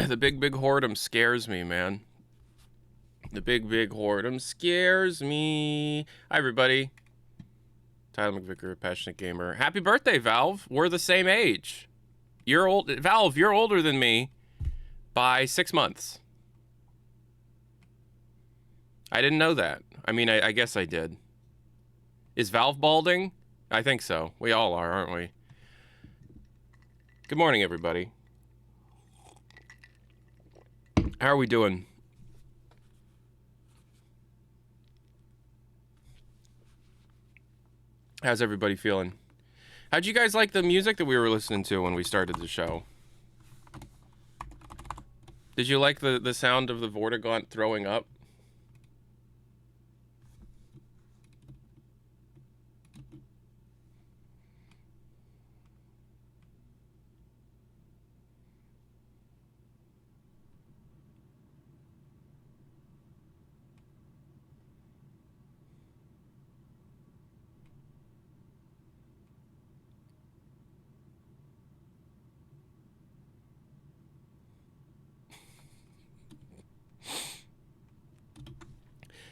The big whoredom scares me, man. The big whoredom scares me. Hi, everybody. Tyler McVicker, passionate gamer. Happy birthday, Valve. We're the same age. You're old, Valve. You're older than me by 6 months. I didn't know that. I mean, I guess I did. Is Valve balding? I think so. We all are, aren't we? Good morning, everybody. How are we doing? How's everybody feeling? How'd you guys like the music that we were listening to when we started the show? Did you like the sound of the Vortigaunt throwing up?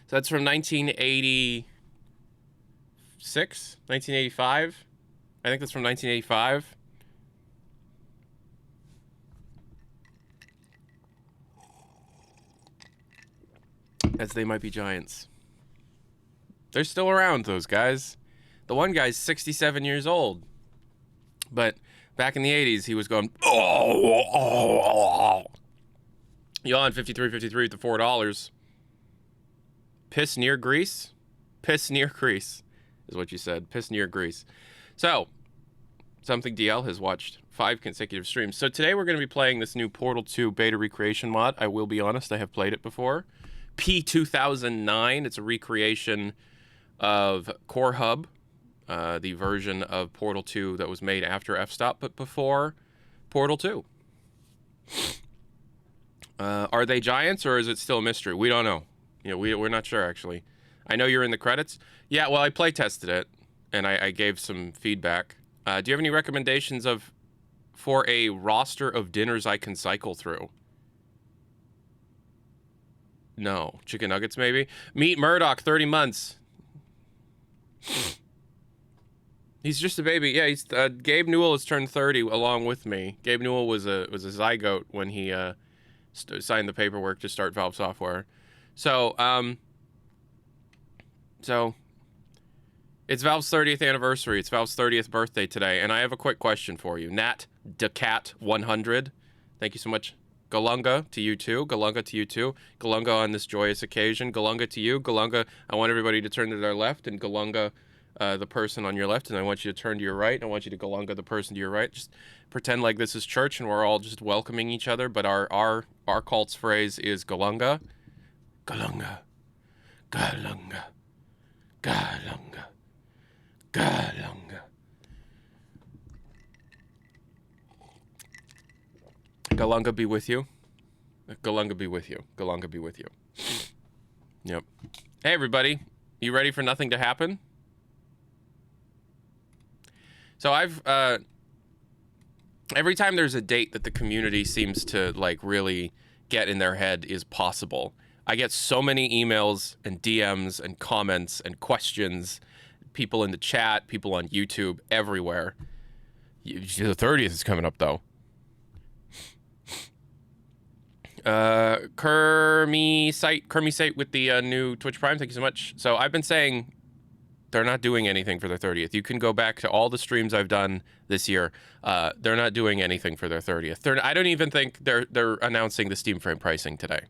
So that's from 1986? 1985? I think that's from 1985. As They Might Be Giants. They're still around, those guys. The one guy's 67 years old. But back in the 80s, he was going, oh. Yawn 53.53 to $4. Piss near Greece? Piss near Greece is what you said. Piss near Greece. So, Something DL has watched 5 consecutive streams. So today we're going to be playing this new Portal 2 beta recreation mod. I will be honest, I have played it before. P2009, it's a recreation of Core Hub, the version of Portal 2 that was made after F-Stop, but before Portal 2. Are they giants, or is it still a mystery? We don't know. You know, we're not sure, actually. I know you're in the credits. Yeah, well, I play tested it, and I gave some feedback. Do you have any recommendations for a roster of dinners I can cycle through? No. Chicken nuggets, maybe? Meet Murdoch, 30 months. He's just a baby. Yeah, he's Gabe Newell has turned 30 along with me. Gabe Newell was a zygote when he signed the paperwork to start Valve Software. So it's Valve's 30th anniversary. It's Valve's 30th birthday today, and I have a quick question for you. Nat Decat 100. Thank you so much. Galunga to you too. Galunga to you too. Galunga on this joyous occasion. Galunga to you. Galunga, I want everybody to turn to their left, and Galunga the person on your left, and I want you to turn to your right. I want you to Galunga the person to your right. Just pretend like this is church and we're all just welcoming each other, but our cult's phrase is Galunga. Galunga. Galunga. Galunga. Galunga. Galunga be with you. Galunga be with you. Galunga be with you. Yep. Hey, everybody. You ready for nothing to happen? So I've, every time there's a date that the community seems to, like, really get in their head is possible, I get so many emails and DMs and comments and questions, people in the chat, people on YouTube, everywhere. The 30th is coming up, though. Kermy Site with the new Twitch Prime, thank you so much. So I've been saying they're not doing anything for their 30th. You can go back to all the streams I've done this year. They're not doing anything for their 30th. I don't even think they're announcing the Steam frame pricing today.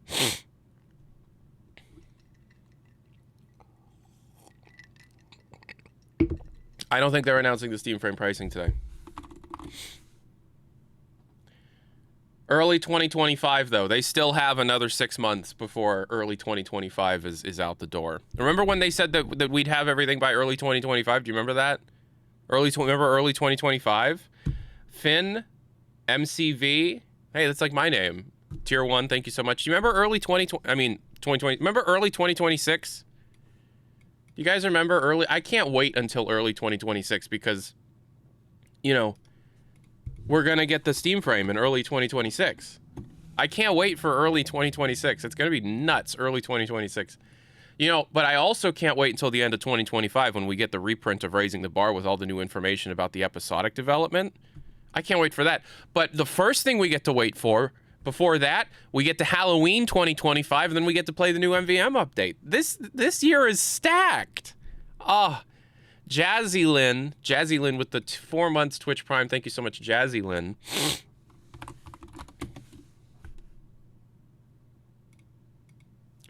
I don't think they're announcing the Steam frame pricing today. Early 2025, though. They still have another 6 months before early 2025 is out the door. Remember when they said that we'd have everything by early 2025? Do you remember that? Remember early 2025? Finn, MCV. Hey, that's like my name. Tier 1, thank you so much. Do you remember early 2020? Remember early 2026? You guys remember early? I can't wait until early 2026 because, you know, we're going to get the Steam frame in early 2026. I can't wait for early 2026. It's going to be nuts, early 2026. You know, but I also can't wait until the end of 2025 when we get the reprint of Raising the Bar with all the new information about the episodic development. I can't wait for that. But the first thing we get to wait for, before that, we get to Halloween 2025, and then we get to play the new MVM update. This year is stacked. Oh, Jazzy Lynn with the 4 months Twitch Prime. Thank you so much, Jazzy Lynn.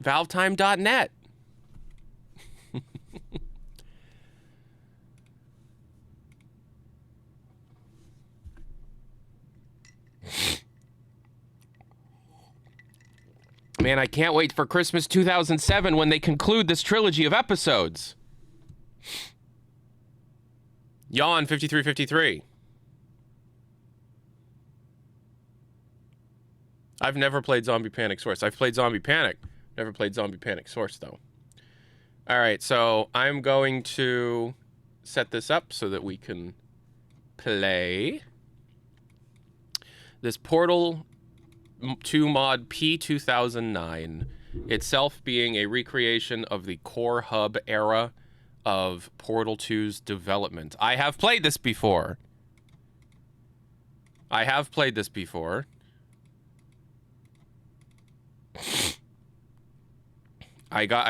ValveTime.net. Man, I can't wait for Christmas 2007 when they conclude this trilogy of episodes. Yawn 5353. I've never played Zombie Panic Source. I've played Zombie Panic. Never played Zombie Panic Source, though. All right, so I'm going to set this up so that we can play this Portal 2 mod P2009, itself being a recreation of the core hub era of Portal 2's development. I have played this before. I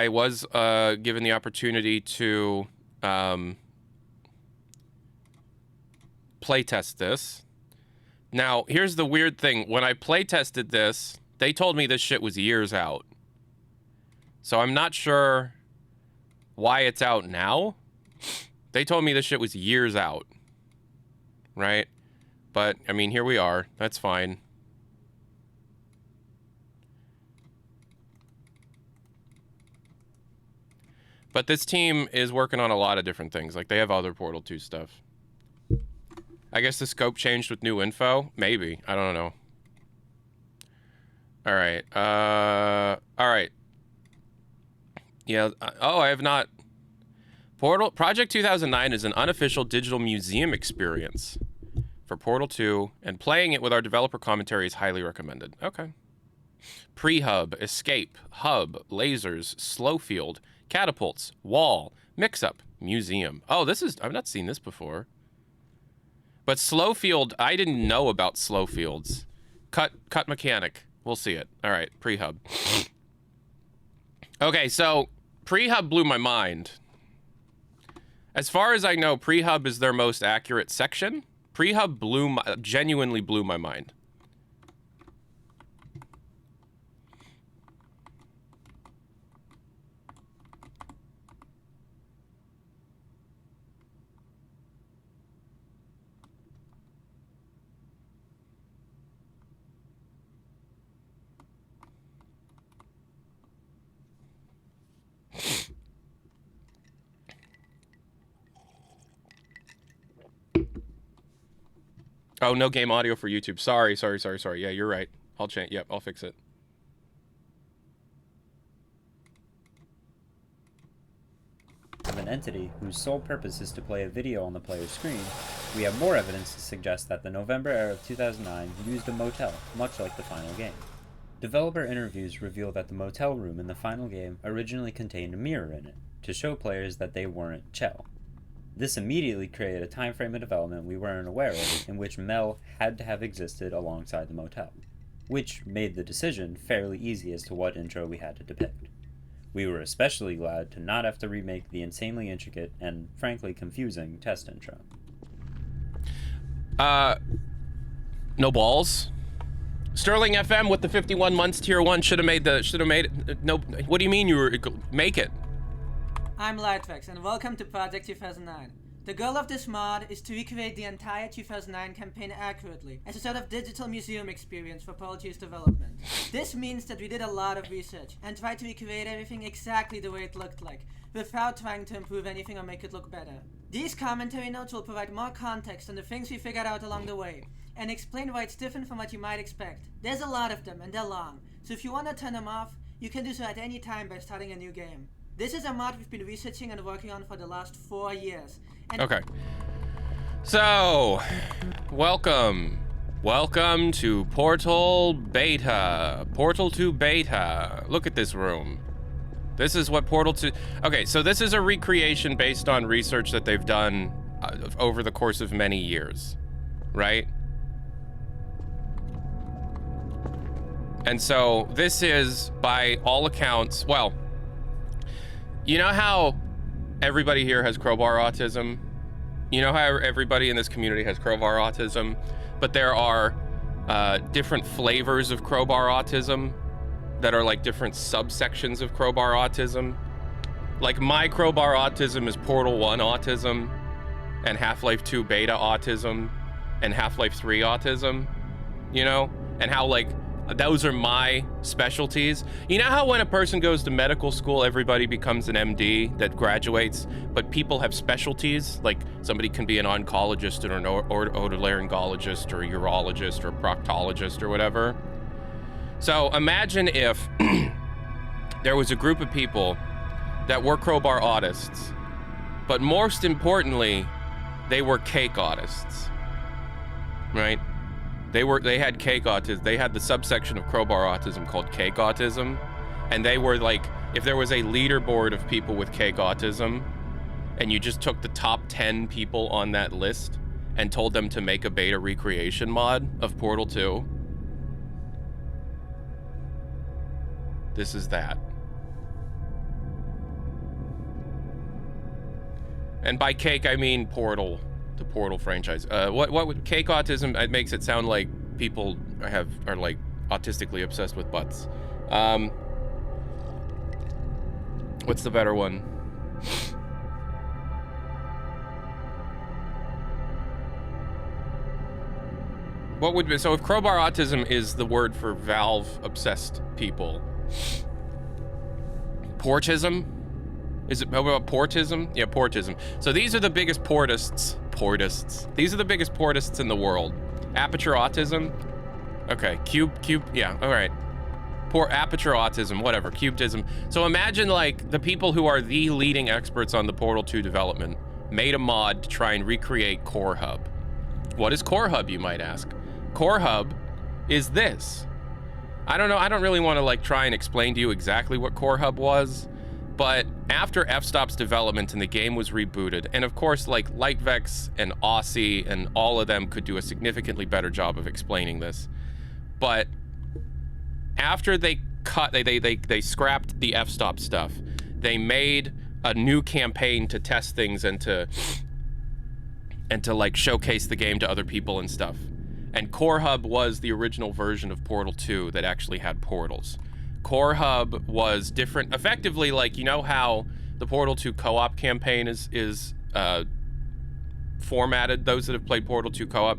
was given the opportunity to playtest this. Now, here's the weird thing. When I playtested this, they told me this shit was years out. So I'm not sure why it's out now. They told me this shit was years out. Right? But, I mean, here we are. That's fine. But this team is working on a lot of different things. Like, they have other Portal 2 stuff. I guess the scope changed with new info. Maybe. I don't know. All right. All right. Yeah. Oh, I have not. Project 2009 is an unofficial digital museum experience for Portal 2, and playing it with our developer commentary is highly recommended. Okay. Pre-hub, escape, hub, lasers, slow field, catapults, wall, mix-up, museum. Oh, this is... I've not seen this before. But slow field, I didn't know about slow fields. Cut mechanic. We'll see it. All right, pre-hub. Okay, so pre-hub blew my mind. As far as I know, pre-hub is their most accurate section. Pre-hub genuinely blew my mind. Oh, no game audio for YouTube. Sorry. Yeah, you're right. I'll change. Yep, I'll fix it. Of an entity whose sole purpose is to play a video on the player's screen, we have more evidence to suggest that the November era of 2009 used a motel, much like the final game. Developer interviews reveal that the motel room in the final game originally contained a mirror in it, to show players that they weren't Chell. This immediately created a time frame of development we weren't aware of, in which Mel had to have existed alongside the motel, which made the decision fairly easy as to what intro we had to depict. We were especially glad to not have to remake the insanely intricate and, frankly, confusing test intro. No balls. Sterling FM with the 51 months tier 1 should have made it. No, what do you mean make it? I'm Lightvex, and welcome to Project 2009. The goal of this mod is to recreate the entire 2009 campaign accurately, as a sort of digital museum experience for Portal 2's development. This means that we did a lot of research, and tried to recreate everything exactly the way it looked like, without trying to improve anything or make it look better. These commentary notes will provide more context on the things we figured out along the way, and explain why it's different from what you might expect. There's a lot of them, and they're long, so if you want to turn them off, you can do so at any time by starting a new game. This is a mod we've been researching and working on for the last 4 years. And okay. So, welcome Welcome to Portal Beta. Portal 2 Beta. Look at this room. This is what Portal 2... Okay, so this is a recreation based on research that they've done over the course of many years, right? And so this is, by all accounts... Well, you know how everybody here has crowbar autism? You know how everybody in this community has crowbar autism? But there are different flavors of crowbar autism that are like different subsections of crowbar autism. Like my crowbar autism is Portal 1 autism, and Half-Life 2 beta autism, and Half-Life 3 autism, you know? And how like, those are my specialties. You know how when a person goes to medical school, everybody becomes an MD that graduates, but people have specialties? Like somebody can be an oncologist or an otolaryngologist or a urologist or a proctologist or whatever. So imagine if there was a group of people that were crowbar autists, but most importantly, they were cake autists, right? They had cake autism. They had the subsection of crowbar autism called cake autism. And they were like, if there was a leaderboard of people with cake autism, and you just took the top 10 people on that list and told them to make a beta recreation mod of Portal 2, this is that. And by cake, I mean Portal. The Portal franchise. What would cake autism? It makes it sound like people are like autistically obsessed with butts. What's the better one? What would be, so if crowbar autism is the word for Valve obsessed people, portism? Is it about portism? Yeah, portism. So these are the biggest portists. These are the biggest portists in the world. Aperture autism. Okay, cube, yeah, all right. Aperture autism, whatever, cubedism. So imagine like the people who are the leading experts on the Portal 2 development made a mod to try and recreate Core Hub. What is Core Hub, you might ask? Core Hub is this. I don't know, I don't really want to like try and explain to you exactly what Core Hub was. But after f-stop's development and the game was rebooted, and of course like Lightvex and Aussie and all of them could do a significantly better job of explaining this. But after they scrapped the f-stop stuff, they made a new campaign to test things and to like showcase the game to other people and stuff. And Core Hub was the original version of Portal 2 that actually had portals. Core Hub was different, effectively, like, you know how the Portal 2 co-op campaign is formatted, those that have played Portal 2 co-op.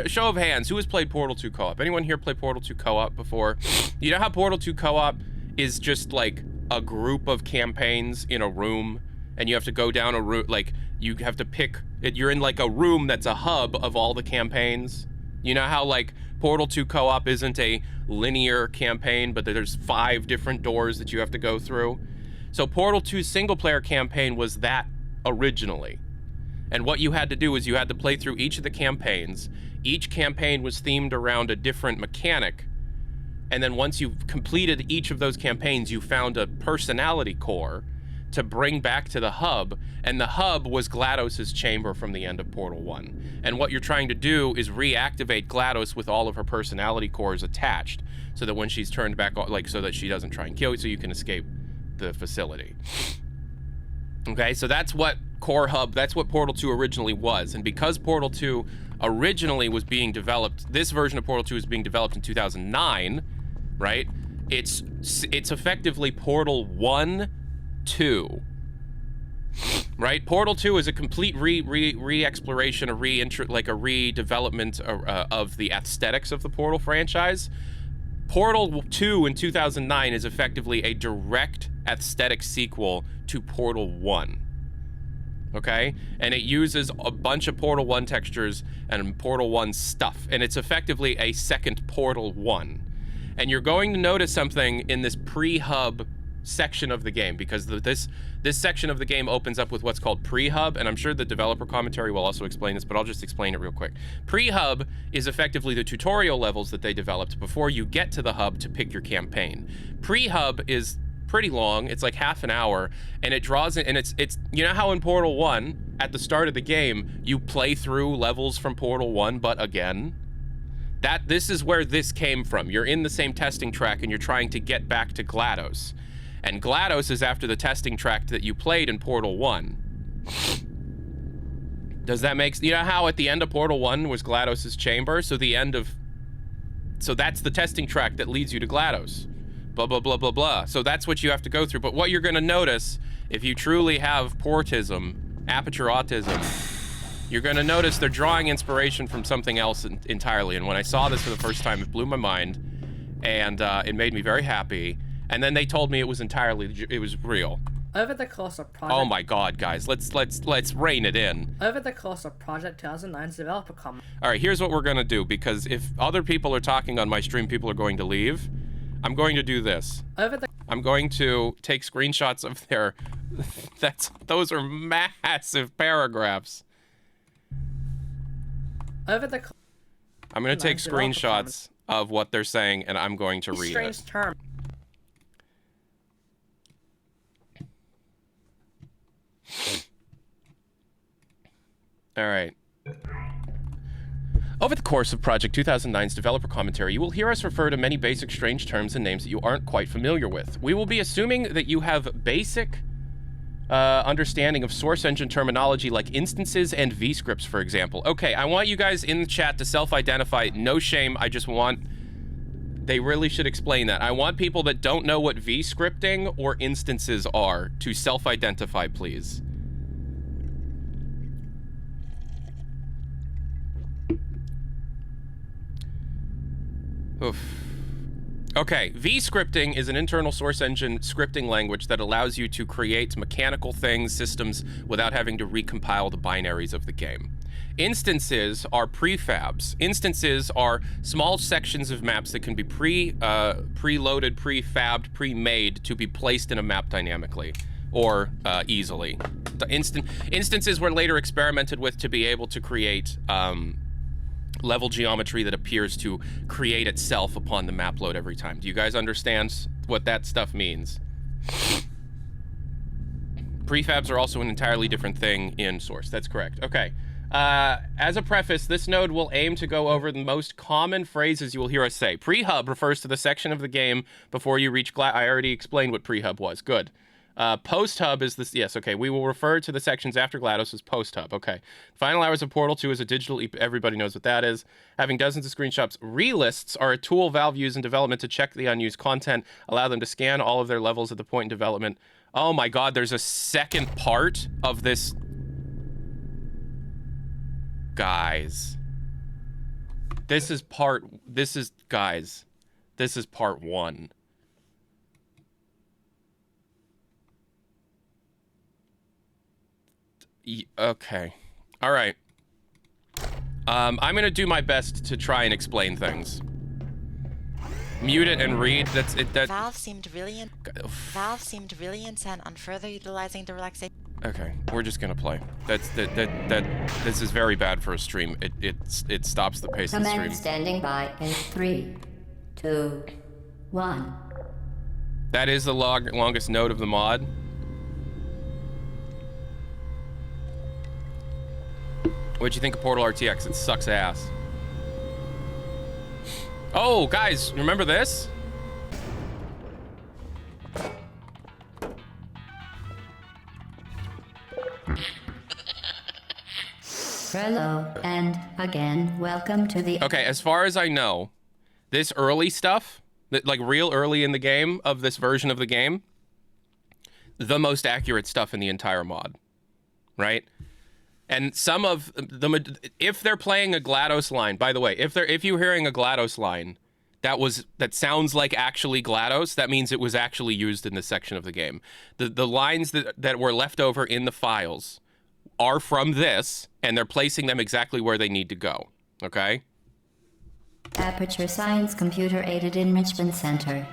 Show of hands, who has played Portal 2 co-op? Anyone here play Portal 2 co-op before? You know how Portal 2 co-op is just like a group of campaigns in a room, and you have to go down a route, like, you have to pick, you're in like a room that's a hub of all the campaigns. You know how like Portal 2 co-op isn't a linear campaign, but there's 5 different doors that you have to go through. So Portal 2's single player campaign was that originally. And what you had to do is you had to play through each of the campaigns. Each campaign was themed around a different mechanic. And then once you completed each of those campaigns, you found a personality core to bring back to the hub, and the hub was GLaDOS's chamber from the end of Portal 1. And what you're trying to do is reactivate GLaDOS with all of her personality cores attached, so that when she's turned back on, like, so that she doesn't try and kill you, so you can escape the facility. Okay, so that's what Core Hub, that's what Portal 2 originally was. And because Portal 2 originally was being developed, this version of Portal 2 is being developed in 2009, right? It's effectively Portal 1, 2, right? Portal 2 is a complete re-exploration, a redevelopment of the aesthetics of the Portal franchise. Portal 2 in 2009 is effectively a direct aesthetic sequel to Portal 1. Okay? And it uses a bunch of Portal 1 textures and Portal 1 stuff, and it's effectively a second Portal 1. And you're going to notice something in this pre-hub section of the game, because this section of the game opens up with what's called pre-hub, and I'm sure the developer commentary will also explain this, but I'll just explain it real quick. Pre-hub is effectively the tutorial levels that they developed before you get to the hub to pick your campaign. Pre-hub is pretty long. It's like half an hour, and it draws in, and it's you know how in Portal 1 at the start of the game you play through levels from Portal 1 but again? This is where this came from. You're in the same testing track and you're trying to get back to GLaDOS. And GLaDOS is after the testing track that you played in Portal 1. Does that make... You know how at the end of Portal 1 was GLaDOS's chamber? So that's the testing track that leads you to GLaDOS. Blah, blah, blah, blah, blah. So that's what you have to go through. But what you're going to notice, if you truly have portism, aperture autism, you're going to notice they're drawing inspiration from something else entirely. And when I saw this for the first time, it blew my mind, and it made me very happy. And then they told me it was real. Over the course of Project... Oh my God, guys, let's rein it in. Over the course of Project 2009's developer comment... All right, here's what we're going to do, because if other people are talking on my stream, people are going to leave. I'm going to do this. I'm going to take screenshots of their... Those are massive paragraphs. I'm going to take screenshots of what they're saying, and I'm going to read it. Term. All right. Over the course of Project 2009's developer commentary, you will hear us refer to many basic strange terms and names that you aren't quite familiar with. We will be assuming that you have basic understanding of source engine terminology like instances and vscripts, for example. Okay, I want you guys in the chat to self-identify. No shame, I just want... They really should explain that. I want people that don't know what vscripting or instances are to self-identify, please. Oof. Okay, vscripting is an internal source engine scripting language that allows you to create mechanical things, systems, without having to recompile the binaries of the game. Instances are prefabs. Instances are small sections of maps that can be preloaded, prefabbed, pre-made to be placed in a map dynamically or easily. The instances were later experimented with to be able to create level geometry that appears to create itself upon the map load every time. Do you guys understand what that stuff means? Prefabs are also an entirely different thing in Source. That's correct. Okay. As a preface, this node will aim to go over the most common phrases you will hear us say. Pre-hub refers to the section of the game before you reach I already explained what pre-hub was. Good. Post-hub is this... Yes, okay. We will refer to the sections after GLaDOS as post-hub. Okay. Final hours of Portal 2 is a digital... Everybody knows what that is. Having dozens of screenshots. Relists are a tool Valve used in development to check the unused content, allow them to scan all of their levels at the point in development. Oh my God, there's a second part of this... Guys. This is part 1. Okay. All right. I'm gonna do my best to try and explain things. Mute it and read. That's it. Valve seemed really intent on further utilizing the relaxation. Okay, we're just gonna play. This is very bad for a stream. It stops the pace of the stream. Command standing by in 3, 2, 1. That is the longest node of the mod. What'd you think of Portal RTX? It sucks ass. Oh, guys, remember this? Hello, and again, welcome to the... Okay, as far as I know, this early stuff, like real early in the game of this version of the game, the most accurate stuff in the entire mod, right? And some of the... If they're playing a GLaDOS line, by the way, if you're hearing a GLaDOS line, that sounds like actually GLaDOS, that means it was actually used in this section of the game. The lines that were left over in the files are from this, and they're placing them exactly where they need to go, okay? Aperture Science Computer Aided Enrichment Center.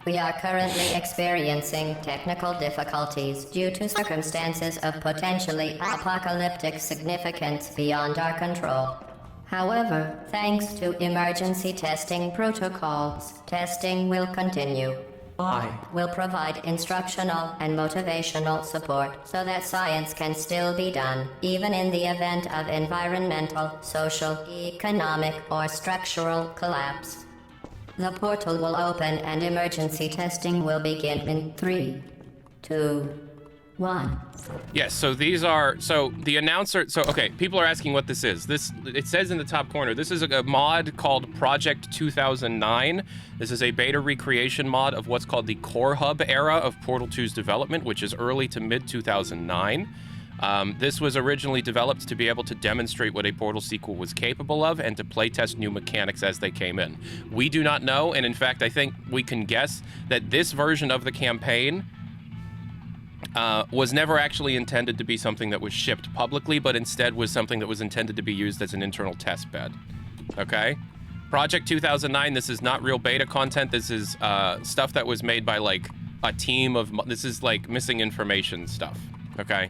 We are currently experiencing technical difficulties due to circumstances of potentially apocalyptic significance beyond our control. However, thanks to emergency testing protocols, testing will continue. I will provide instructional and motivational support so that science can still be done, even in the event of environmental, social, economic, or structural collapse. The portal will open and emergency testing will begin in 3, 2, 1. Yes, so these are, so the announcer, so okay, people are asking what this is. This, it says in the top corner, this is a mod called Project 2009. This is a beta recreation mod of what's called the Core Hub era of Portal 2's development, which is early to mid 2009. This was originally developed to be able to demonstrate what a Portal sequel was capable of and to playtest new mechanics as they came in. We do not know, and in fact, I think we can guess that this version of the campaign was never actually intended to be something that was shipped publicly, but instead was something that was intended to be used as an internal test bed. Okay? Project 2009, this is not real beta content. This is stuff that was made by, like, a team of... This is, like, missing information stuff. Okay?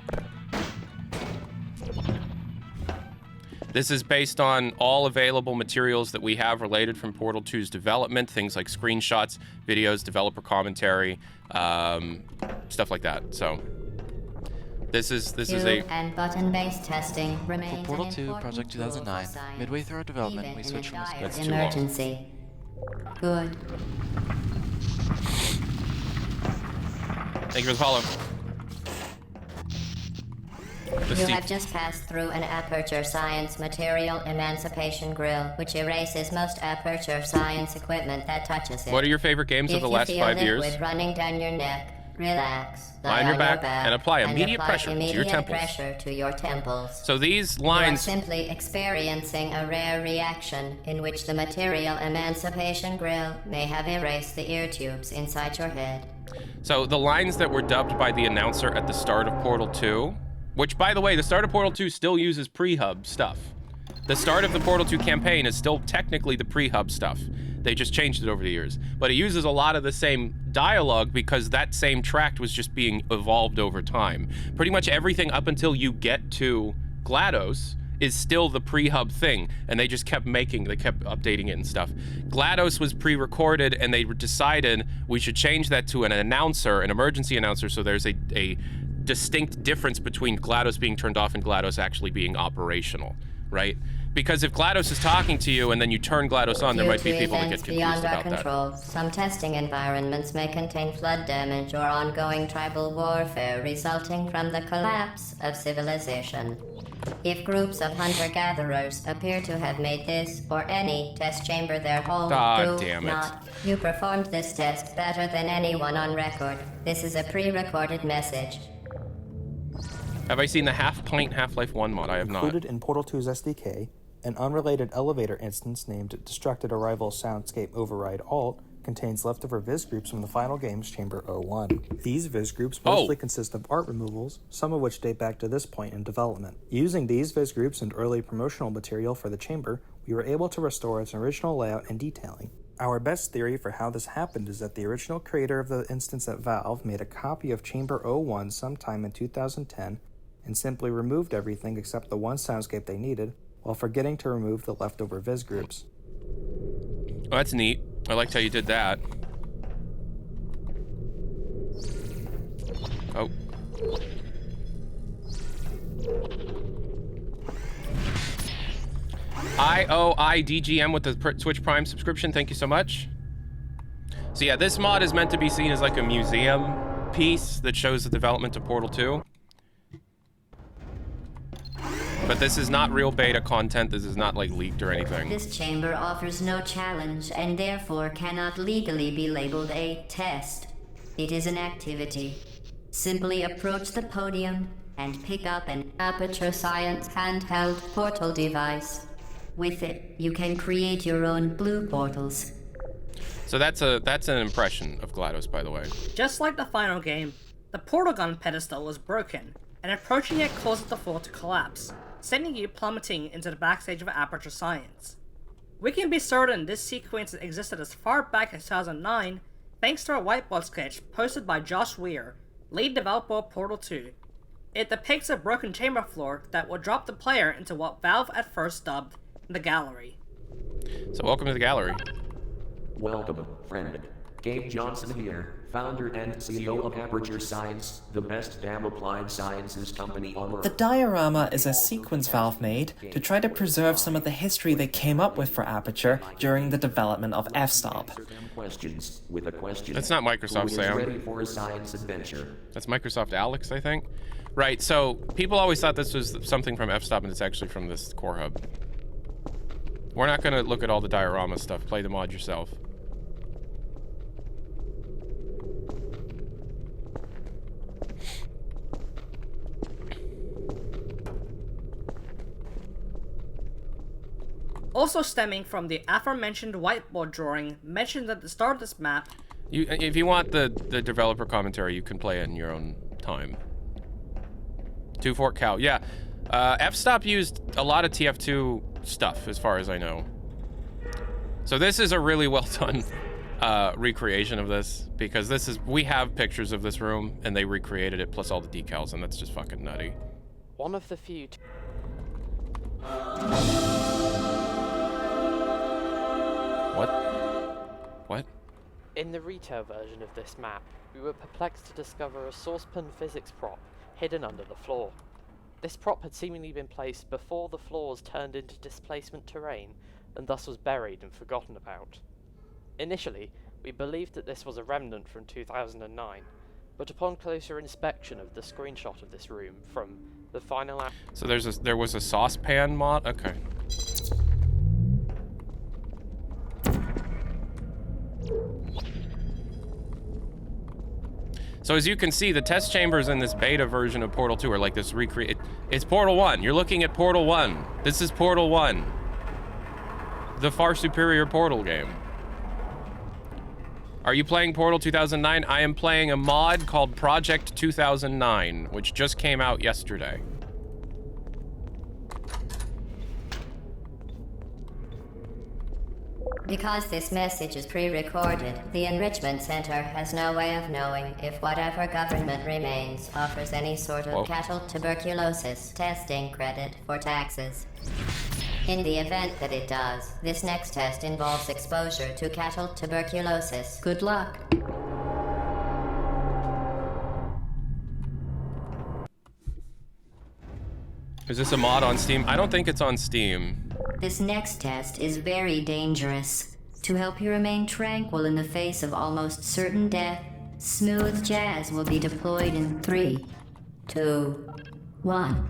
This is based on all available materials that we have related from Portal 2's development, things like screenshots, videos, developer commentary, stuff like that. So this is a and button-based testing remains For Portal an 2 important Project tool for 2009, science, midway through our development, even we in switched the from a dire That's too long. emergency. Good. Thank you for the follow. You have just passed through an Aperture Science Material Emancipation Grill, which erases most Aperture Science equipment that touches it. What are your favorite games of the last 5 years? If you feel liquid running down your neck, relax. Lie on your back and apply immediate pressure to your temples. Pressure to your temples. So these You are lines... simply experiencing a rare reaction in which the Material Emancipation Grill may have erased the ear tubes inside your head. So the lines that were dubbed by the announcer at the start of Portal 2, which, by the way, the start of Portal 2 still uses pre-hub stuff. The start of the Portal 2 campaign is still technically the pre-hub stuff. They just changed it over the years. But it uses a lot of the same dialogue because that same tract was just being evolved over time. Pretty much everything up until you get to GLaDOS is still the pre-hub thing, and they just kept updating it and stuff. GLaDOS was pre-recorded, and they decided we should change that to an announcer, an emergency announcer, so there's a distinct difference between GLaDOS being turned off and GLaDOS actually being operational, right? Because if GLaDOS is talking to you and then you turn GLaDOS on, there might be people that get confused about that. Some testing environments may contain flood damage or ongoing tribal warfare resulting from the collapse of civilization. If groups of hunter-gatherers appear to have made this or any test chamber their home, You performed this test better than anyone on record. This is a pre-recorded message. Have I seen the Half-Pint Half-Life 1 mod? I have not. Included in Portal 2's SDK, an unrelated elevator instance named Destructed Arrival Soundscape Override Alt contains leftover viz groups from the final game's Chamber 01. These viz groups mostly consist of art removals, some of which date back to this point in development. Using these viz groups and early promotional material for the chamber, we were able to restore its original layout and detailing. Our best theory for how this happened is that the original creator of the instance at Valve made a copy of Chamber 01 sometime in 2010 and simply removed everything except the one soundscape they needed, while forgetting to remove the leftover viz groups. Oh, that's neat. I liked how you did that. Oh. IOIDGM with the Twitch Prime subscription. Thank you so much. So yeah, this mod is meant to be seen as like a museum piece that shows the development of Portal 2. But this is not real beta content. This is not like leaked or anything. This chamber offers no challenge and therefore cannot legally be labeled a test. It is an activity. Simply approach the podium and pick up an Aperture Science handheld portal device. With it, you can create your own blue portals. So that's an impression of GLaDOS, by the way. Just like the final game, the portal gun pedestal was broken, and approaching it causes the floor to collapse, sending you plummeting into the backstage of Aperture Science. We can be certain this sequence existed as far back as 2009, thanks to a whiteboard sketch posted by Josh Weir, lead developer of Portal 2. It depicts a broken chamber floor that will drop the player into what Valve at first dubbed the gallery. So welcome to the gallery. Welcome, friend. Gabe Johnson here, founder and CEO of Aperture Science, the best damn applied sciences company on earth. The diorama is a sequence Valve made to try to preserve some of the history they came up with for Aperture during the development of f-stop. That's not Microsoft, Sam. Ready for a science adventure. That's Microsoft Alex, I think. Right, so people always thought this was something from f-stop, and it's actually from this core hub. We're not going to look at all the diorama stuff. Play the mod yourself. Also stemming from the aforementioned whiteboard drawing mentioned at the start of this map. If you want the developer commentary, you can play it in your own time. 2 Fort Cow, yeah. F-stop used a lot of TF2 stuff, as far as I know. So this is a really well done recreation of this, because we have pictures of this room, and they recreated it, plus all the decals, and that's just fucking nutty. One of the few... What? In the retail version of this map, we were perplexed to discover a saucepan physics prop hidden under the floor. This prop had seemingly been placed before the floors turned into displacement terrain, and thus was buried and forgotten about. Initially, we believed that this was a remnant from 2009, but upon closer inspection of the screenshot of this room from the final act... So there was a saucepan mod? Okay. So as you can see, the test chambers in this beta version of Portal 2 are like this it's Portal 1. You're looking at Portal 1. This is Portal 1. The far superior Portal game. Are you playing Portal 2009? I am playing a mod called Project 2009, which just came out yesterday. Because this message is pre-recorded, the Enrichment Center has no way of knowing if whatever government remains offers any sort of cattle tuberculosis testing credit for taxes. In the event that it does, this next test involves exposure to cattle tuberculosis. Good luck. Is this a mod on Steam? I don't think it's on Steam. This next test is very dangerous. To help you remain tranquil in the face of almost certain death, smooth jazz will be deployed in 3, 2, 1.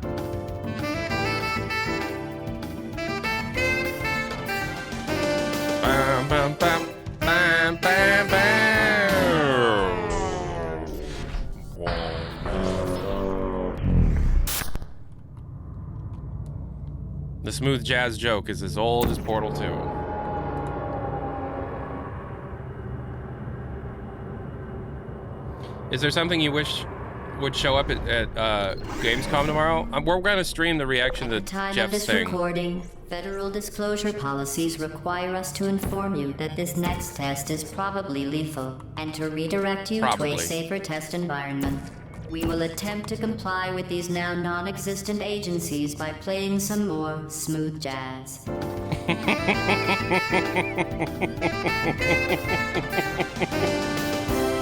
Bam, bam, bam, bam, bam, bam. The smooth jazz joke is as old as Portal 2. Is there something you wish would show up at Gamescom tomorrow? We're going to stream the reaction to Time Jeff's of this thing. recording, federal disclosure policies require us to inform you that this next test is probably lethal, and to redirect you to a safer test environment. We will attempt to comply with these now non-existent agencies by playing some more smooth jazz.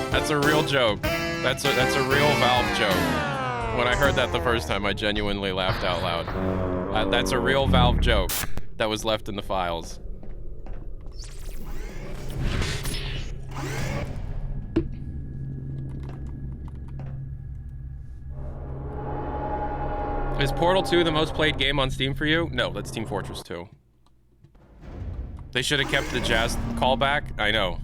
That's a real joke. That's a real Valve joke. When I heard that the first time, I genuinely laughed out loud. That's a real Valve joke that was left in the files. Is Portal 2 the most played game on Steam for you? No, that's Team Fortress 2. They should have kept the jazz callback. I know.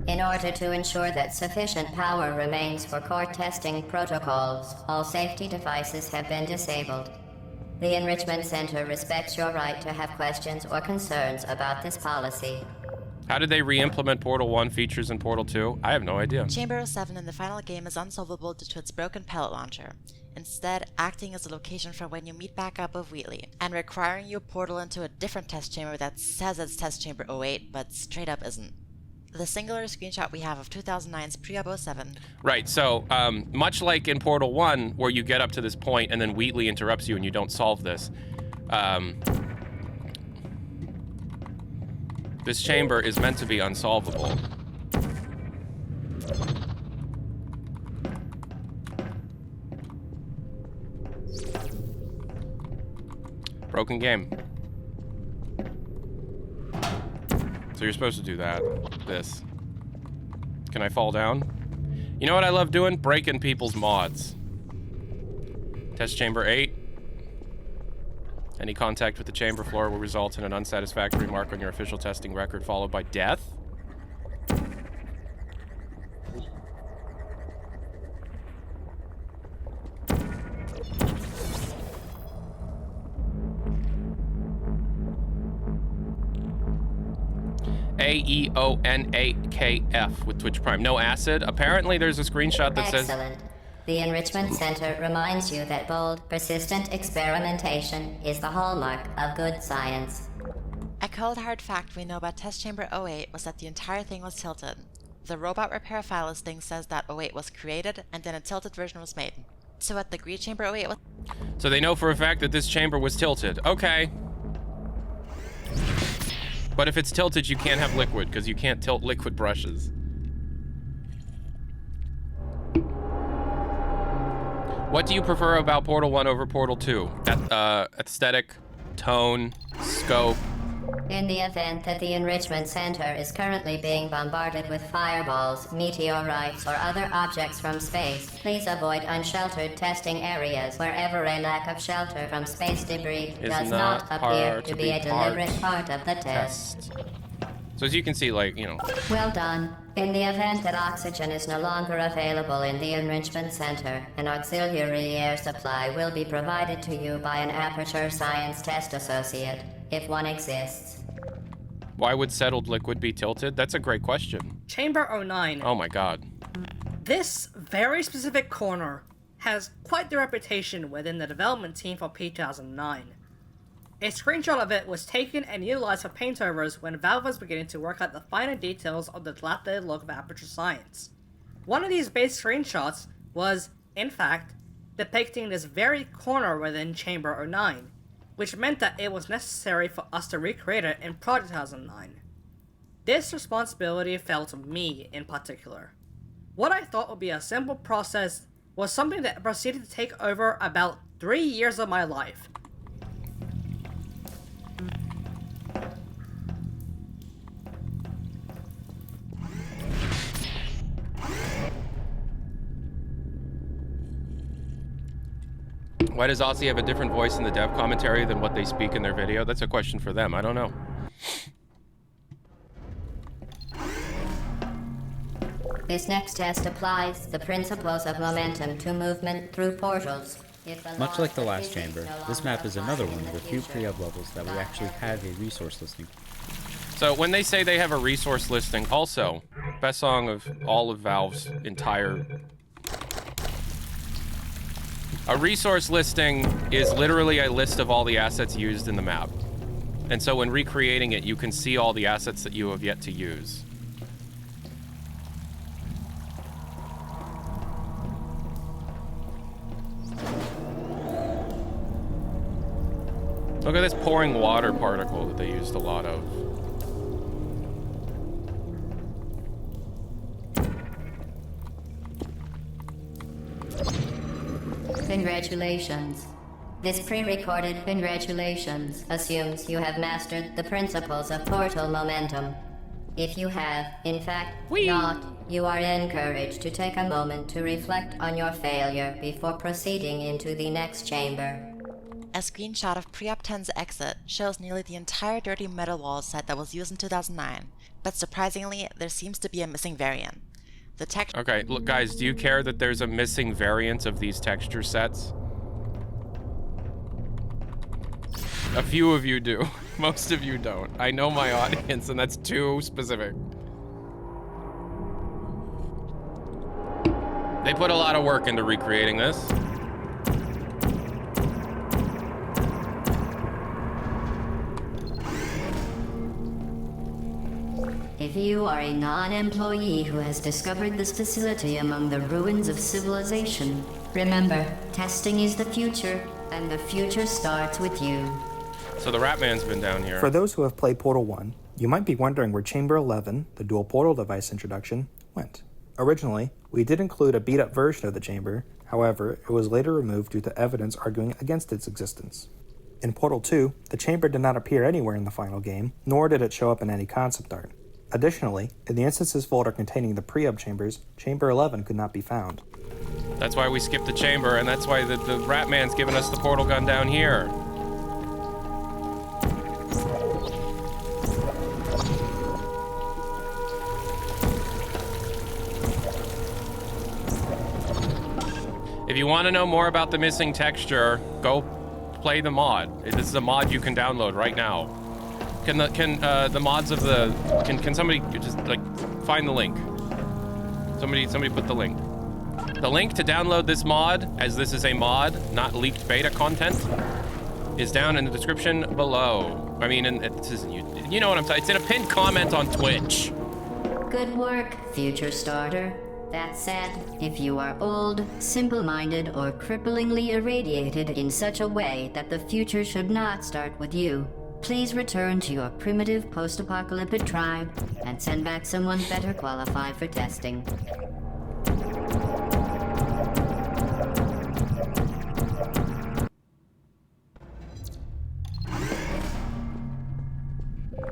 In order to ensure that sufficient power remains for core testing protocols, all safety devices have been disabled. The Enrichment Center respects your right to have questions or concerns about this policy. How did they re-implement Portal 1 features in Portal 2? I have no idea. Chamber 07 in the final game is unsolvable due to its broken pellet launcher, instead acting as a location for when you meet back up with Wheatley, and requiring you portal into a different test chamber that says it's test chamber 08, but straight up isn't. The singular screenshot we have of 2009's Pre-Up 07. Right, so much like in Portal 1, where you get up to this point and then Wheatley interrupts you and you don't solve this, this chamber is meant to be unsolvable. Broken game. So you're supposed to do that. This. Can I fall down? You know what I love doing? Breaking people's mods. Test chamber 8. Any contact with the chamber floor will result in an unsatisfactory mark on your official testing record, followed by death. AEONAKF with Twitch Prime. No acid. Apparently there's a screenshot that says... Excellent. The Enrichment Center reminds you that bold, persistent experimentation is the hallmark of good science. A cold hard fact we know about Test Chamber 08 was that the entire thing was tilted. The robot repair file listing says that 08 was created and then a tilted version was made. So what the Greed Chamber 08 was... So they know for a fact that this chamber was tilted. Okay. But if it's tilted, you can't have liquid, because you can't tilt liquid brushes. What do you prefer about Portal 1 over Portal 2? Aesthetic, tone, scope? In the event that the Enrichment Center is currently being bombarded with fireballs, meteorites, or other objects from space, please avoid unsheltered testing areas wherever a lack of shelter from space debris does not appear to be a deliberate part of the test. So as you can see, like, you know... Well done. In the event that oxygen is no longer available in the Enrichment Center, an auxiliary air supply will be provided to you by an Aperture Science Test Associate, if one exists. Why would settled liquid be tilted? That's a great question. Chamber 09. Oh my god. This very specific corner has quite the reputation within the development team for P2009. A screenshot of it was taken and utilized for paintovers when Valve was beginning to work out the finer details of the dilapidated look of Aperture Science. One of these base screenshots was, in fact, depicting this very corner within Chamber 09, which meant that it was necessary for us to recreate it in Project 2009. This responsibility fell to me in particular. What I thought would be a simple process was something that proceeded to take over about 3 years of my life. Why does Aussie have a different voice in the dev commentary than what they speak in their video? That's a question for them. I don't know. This next test applies the principles of momentum to movement through portals. Much like the last chamber, this map is another one of the few pre-up levels that we actually have a resource listing. So when they say they have a resource listing, also, best song of all of Valve's entire... A resource listing is literally a list of all the assets used in the map. And so when recreating it, you can see all the assets that you have yet to use. Look at this pouring water particle that they used a lot of. Congratulations. This pre-recorded congratulations assumes you have mastered the principles of portal momentum. If you have, in fact, not, you are encouraged to take a moment to reflect on your failure before proceeding into the next chamber. A screenshot of Pre-Op 10's exit shows nearly the entire dirty metal wall set that was used in 2009, but surprisingly, there seems to be a missing variant. The text. Okay, look, guys, do you care that there's a missing variant of these texture sets? A few of you do. Most of you don't. I know my audience, and that's too specific. They put a lot of work into recreating this. If If you are a non-employee who has discovered this facility among the ruins of civilization, remember, testing is the future, and the future starts with you. So the Ratman's been down here. For those who have played Portal 1, you might be wondering where Chamber 11, the dual portal device introduction, went. Originally, we did include a beat-up version of the chamber, however, it was later removed due to evidence arguing against its existence. In Portal 2, the chamber did not appear anywhere in the final game, nor did it show up in any concept art. Additionally, in the instances folder containing the pre-up chambers, Chamber 11 could not be found. That's why we skipped the chamber, and that's why the Ratman's giving us the portal gun down here. If you want to know more about the missing texture, go play the mod. This is a mod you can download right now. Can the mods of the can somebody just like find the link? Somebody put the link. The link to download this mod, as this is a mod, not leaked beta content, is down in the description below. I mean, this isn't you know what I'm saying. It's in a pinned comment on Twitch. Good work, future starter. That said, if you are old, simple-minded, or cripplingly irradiated in such a way that the future should not start with you, please return to your primitive post-apocalyptic tribe and send back someone better qualified for testing.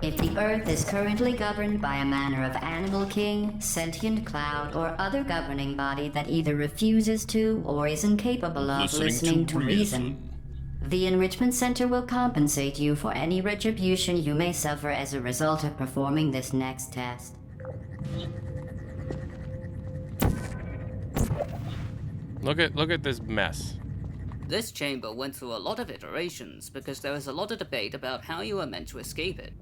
If the Earth is currently governed by a manner of animal king, sentient cloud, or other governing body that either refuses to or is incapable of listening to reason, the Enrichment Center will compensate you for any retribution you may suffer as a result of performing this next test. Look at this mess. This chamber went through a lot of iterations because there was a lot of debate about how you were meant to escape it.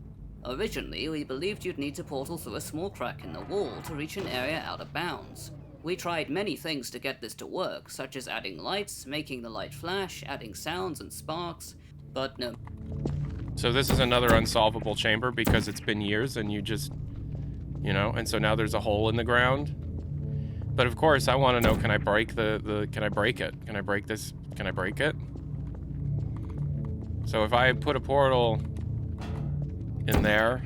Originally, we believed you'd need to portal through a small crack in the wall to reach an area out of bounds. We tried many things to get this to work, such as adding lights, making the light flash, adding sounds and sparks, but no. So this is another unsolvable chamber because it's been years and you just, you know, and so now there's a hole in the ground. But of course, I want to know, can I break can I break it? Can I break this? Can I break it? So if I put a portal in there,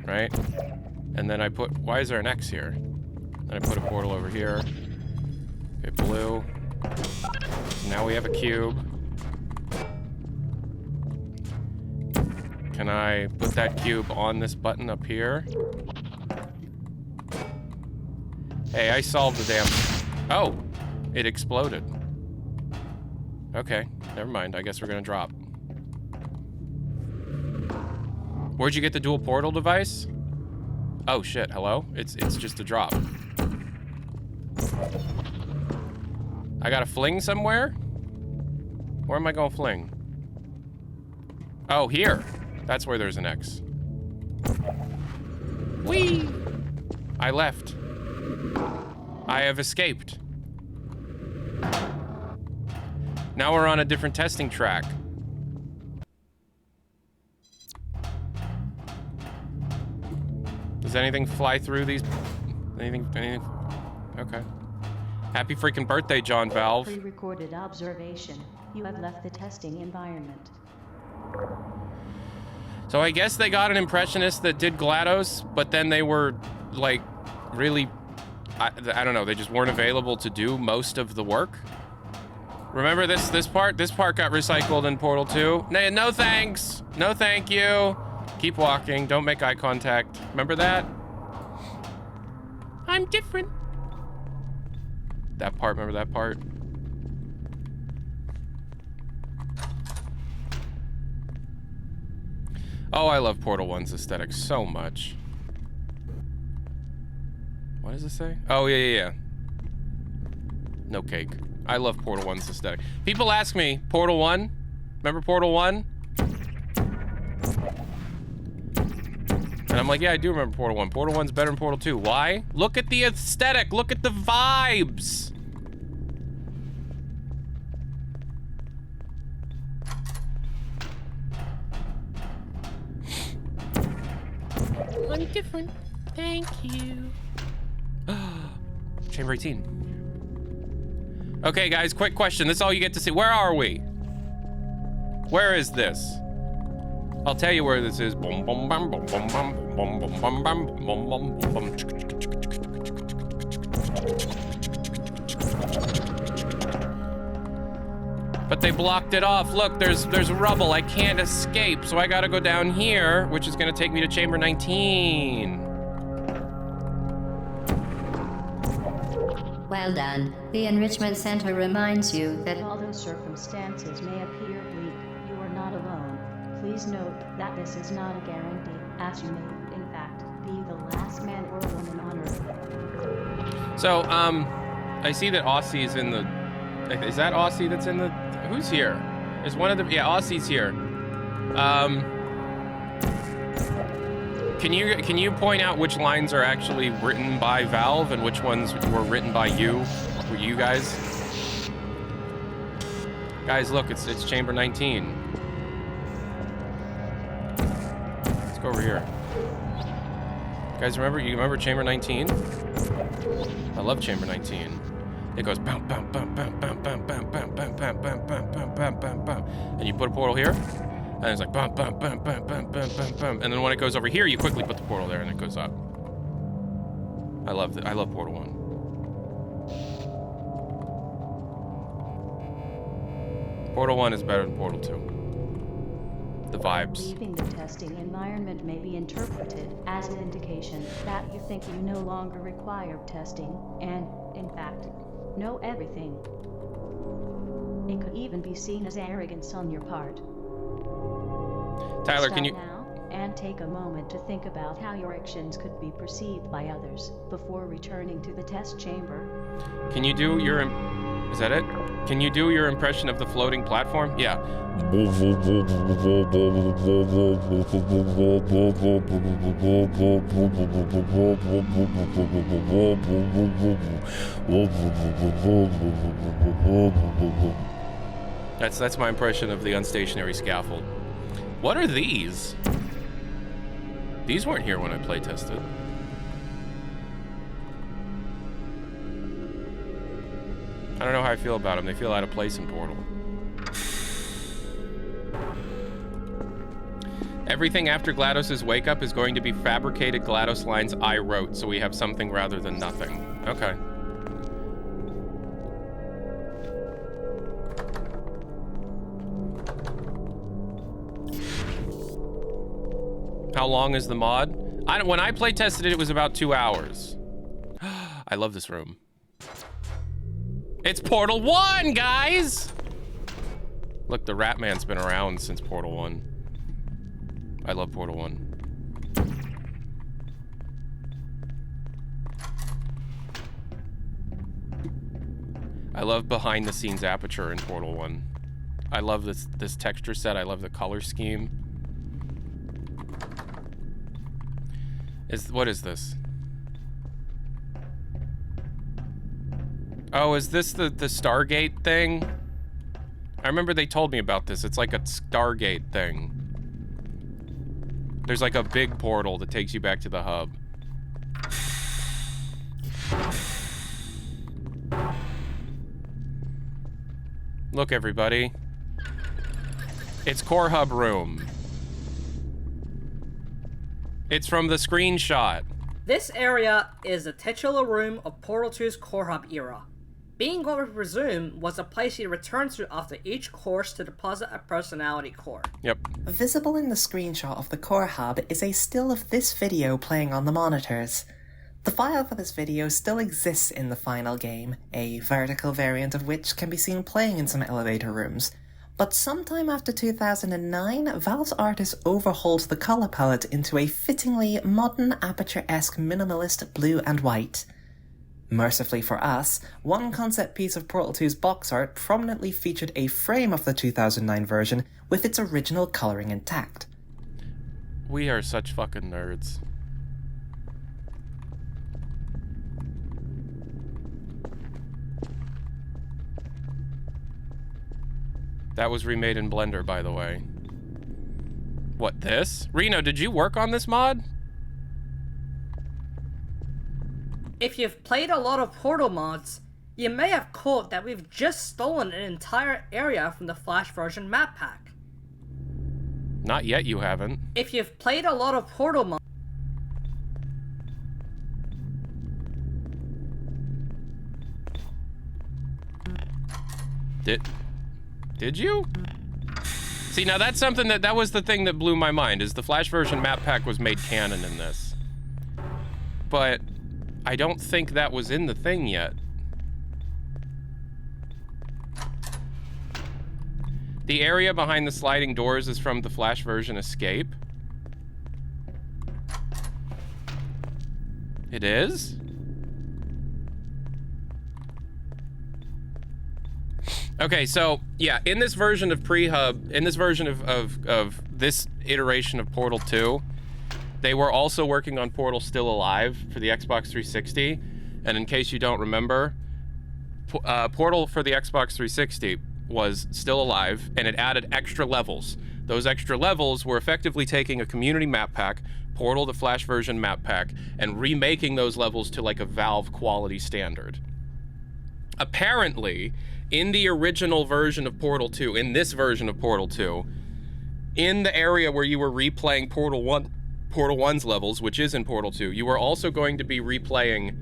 right? And then I put, why is there an X here? Then I put a portal over here. Okay, blue. So now we have a cube. Can I put that cube on this button up here? Hey, I solved the damn... Oh! It exploded. Okay, never mind. I guess we're gonna drop. Where'd you get the dual portal device? Oh shit, hello? It's just a drop. I gotta fling somewhere? Where am I gonna fling? Oh, here. That's where there's an X. Whee! I left. I have escaped. Now we're on a different testing track. Does anything fly through these? Anything? Okay. Happy freaking birthday, John Valve. Pre-recorded observation. You have left the testing environment. So I guess they got an impressionist that did GLaDOS, but then they were, like, really... I don't know, they just weren't available to do most of the work. Remember this part? This part got recycled in Portal 2. No thanks! No thank you! Keep walking, don't make eye contact. Remember that? I'm different. That part, remember that part? Oh, I love Portal 1's aesthetic so much. What does it say? Oh, yeah. No cake. I love Portal 1's aesthetic. People ask me, Portal 1? Remember Portal 1? And I'm like, yeah, I do remember Portal 1. Portal 1's better than Portal 2. Why? Look at the aesthetic. Look at the vibes. I'm different. Thank you. Chamber 18. Okay, guys, quick question. This is all you get to see. Where are we? Where is this? I'll tell you where this is. But they blocked it off. Look, there's rubble. I can't escape, so I gotta go down here, which is gonna take me to chamber 19. Well done. The Enrichment Center reminds you that although circumstances may appear bleak, you are not alone. Please note that this is not a guarantee, as you may, in fact, be the last man or woman on Earth. So, I see that Aussie's in the... Is that Aussie that's in the... Who's here? Is one of the... Yeah, Aussie's here. Can you point out which lines are actually written by Valve and which ones were written by you guys? Guys, look, it's chamber 19. Let's go over here. Guys, you remember chamber 19? I love chamber 19. It goes bam bam bam bam bam bam bam bam bam bam bam bam bam bam bam bam, and you put a portal here, and it's like bam bam bam bam bam bam bam bam, and then when it goes over here, you quickly put the portal there, and it goes up. I love Portal 1. Portal 1 is better than Portal 2. The vibes. Leaving the testing environment may be interpreted as an indication that you think you no longer require testing, and, in fact, know everything. It could even be seen as arrogance on your part. Tyler, Stop can you... now and take a moment to think about how your actions could be perceived by others before returning to the test chamber. Can you do your... Is that it? Can you do your impression of the floating platform? Yeah. That's my impression of the unstationary scaffold. What are these? These weren't here when I play tested. I don't know how I feel about them. They feel out of place in Portal. Everything after GLaDOS's wake up is going to be fabricated GLaDOS lines I wrote, so we have something rather than nothing. Okay. How long is the mod? When I play tested it, it was about 2 hours. I love this room. It's Portal 1, guys! Look, the Ratman's been around since Portal 1. I love Portal 1. I love behind-the-scenes aperture in Portal 1. I love this texture set. I love the color scheme. What is this? Oh, is this the Stargate thing? I remember they told me about this. It's like a Stargate thing. There's like a big portal that takes you back to the hub. Look, everybody. It's Core Hub Room. It's from the screenshot. This area is the titular room of Portal 2's Core Hub era, being what we presume was a place you return to after each course to deposit a personality core. Yep. Visible in the screenshot of the Core Hub is a still of this video playing on the monitors. The file for this video still exists in the final game, a vertical variant of which can be seen playing in some elevator rooms. But sometime after 2009, Valve's artists overhauled the color palette into a fittingly modern Aperture-esque minimalist blue and white. Mercifully for us, one concept piece of Portal 2's box art prominently featured a frame of the 2009 version with its original coloring intact. We are such fucking nerds. That was remade in Blender, by the way. What, this? Reno, did you work on this mod? If you've played a lot of Portal mods, you may have caught that we've just stolen an entire area from the Flash version map pack. Not yet, you haven't. If you've played a lot of Portal mods... Did you? See, now that's something that was the thing that blew my mind, is the Flash version map pack was made canon in this. But I don't think that was in the thing yet. The area behind the sliding doors is from the Flash version Escape. It is? Okay, so, yeah, in this version of Pre-Hub, in this version of this iteration of Portal 2, they were also working on Portal Still Alive for the Xbox 360. And in case you don't remember, Portal for the Xbox 360 was Still Alive, and it added extra levels. Those extra levels were effectively taking a community map pack, Portal, the Flash version map pack, and remaking those levels to like a Valve quality standard. Apparently, in the original version of Portal 2, in this version of Portal 2, in the area where you were replaying Portal 1's levels, which is in Portal 2, you were also going to be replaying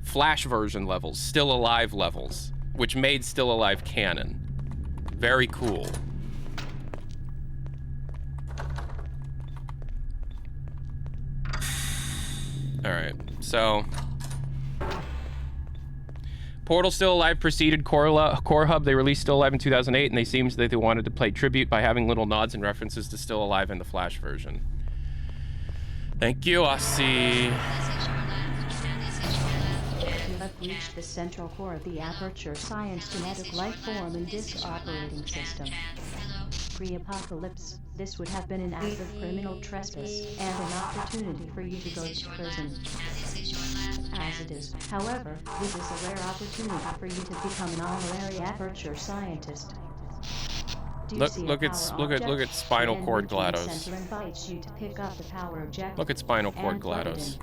Flash version levels, Still Alive levels, which made Still Alive canon. Very cool. Alright, so... Portal Still Alive preceded Core Hub. They released Still Alive in 2008, and they seemed that they wanted to play tribute by having little nods and references to Still Alive in the Flash version. Thank you, Aussie. You have reached the central core of the Aperture Science genetic life form and disk operating system. Pre-apocalypse, this would have been an act of criminal trespass and an opportunity for you to go to prison. As it is, however, this is a rare opportunity for you to become an honorary Aperture Scientist. Look at Spinal Cord GLaDOS. Look at Spinal Cord GLaDOS.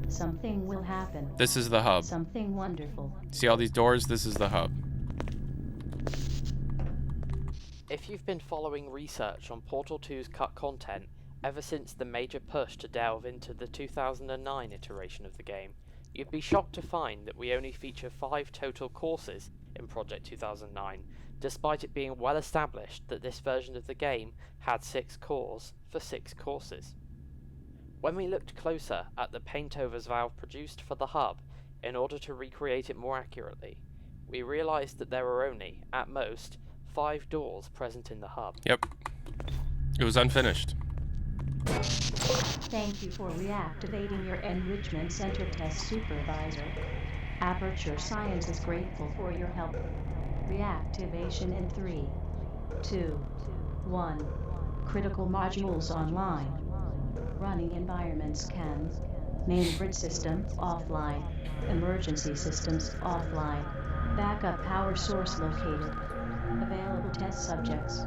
Something will happen. This is the hub. Something wonderful. See all these doors? This is the hub. If you've been following research on Portal 2's cut content ever since the major push to delve into the 2009 iteration of the game, you'd be shocked to find that we only feature 5 total courses in Project 2009, despite it being well established that this version of the game had 6 cores for 6 courses. When we looked closer at the paintovers Valve produced for the hub in order to recreate it more accurately, we realized that there were only, at most, 5 doors present in the hub. Yep. It was unfinished. Thank you for reactivating your Enrichment Center Test Supervisor. Aperture Science is grateful for your help. Reactivation in 3, 2, 1. Critical modules online. Running environment scan. Main grid system offline. Emergency systems offline. Backup power source located. Available test subjects.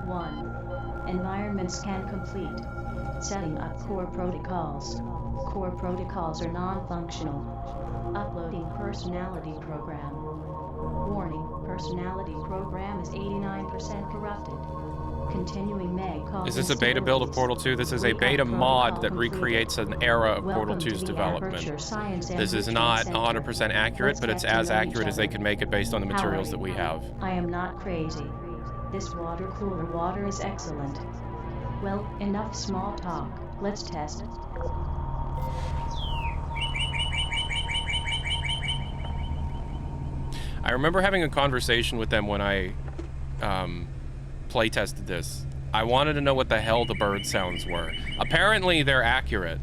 1. Environment scan complete. Setting up core protocols. Core protocols are non-functional. Uploading personality program. Warning, personality program is 89% corrupted. Continuing Meg calls. Is this a beta build of Portal 2? This is a beta mod that recreates an era of Portal 2's development. This is not 100% accurate, but it's as accurate as they can make it based on the materials that we have. I am not crazy. This water cooler water is excellent. Well, enough small talk. Let's test. I remember having a conversation with them when I play tested this. I wanted to know what the hell the bird sounds were. Apparently they're accurate.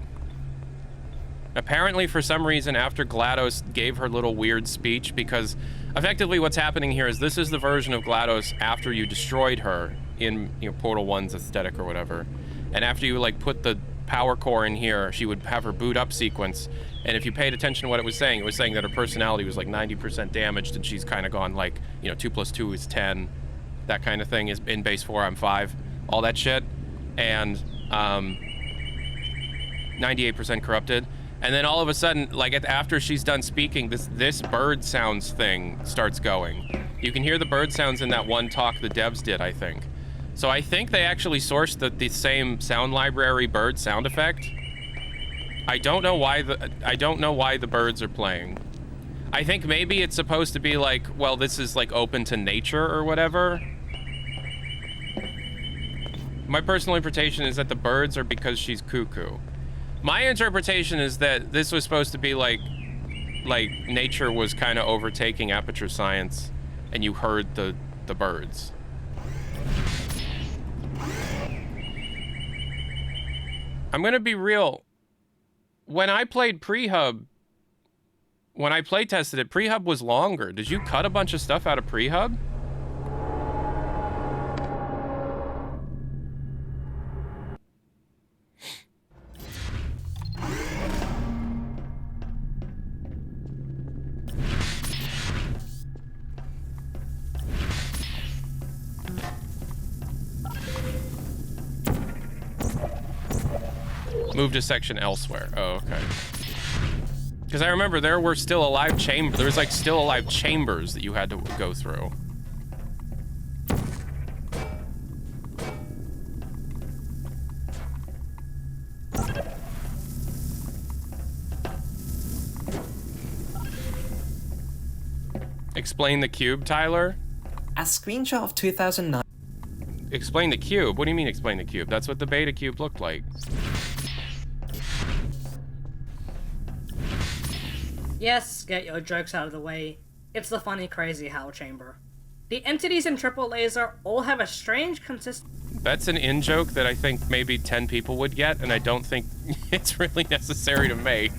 Apparently for some reason after GLaDOS gave her little weird speech, because effectively what's happening here is this is the version of GLaDOS after you destroyed her in Portal 1's aesthetic or whatever. And after you like put the power core in here, she would have her boot up sequence. And if you paid attention to what it was saying that her personality was like 90% damaged and she's kind of gone like, 2 + 2 is 10. That kind of thing is in base 4, I'm 5. All that shit. And 98% corrupted. And then all of a sudden, like after she's done speaking, this bird sounds thing starts going. You can hear the bird sounds in that one talk the devs did, I think. So I think they actually sourced the same sound library bird sound effect. I don't know why the birds are playing. I think maybe it's supposed to be like, well, this is like open to nature or whatever. My personal interpretation is that the birds are because she's cuckoo. My interpretation is that this was supposed to be like nature was kind of overtaking Aperture Science, and you heard the birds. I'm gonna be real. When I played Pre-Hub, when I play tested it, Pre-Hub was longer. Did you cut a bunch of stuff out of Pre-Hub? Moved a section elsewhere. Oh, okay. Because I remember there were still alive chambers. There was like still alive chambers that you had to go through. Explain the cube, Tyler. A screenshot of 2009. Explain the cube? What do you mean explain the cube? That's what the beta cube looked like. Yes, get your jokes out of the way. It's the funny crazy Hell Chamber. The entities in Triple Laser all have a strange consistency. That's an in-joke that I think maybe 10 people would get, and I don't think it's really necessary to make.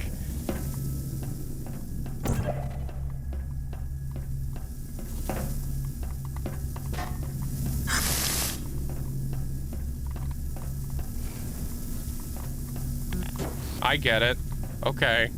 I get it. Okay.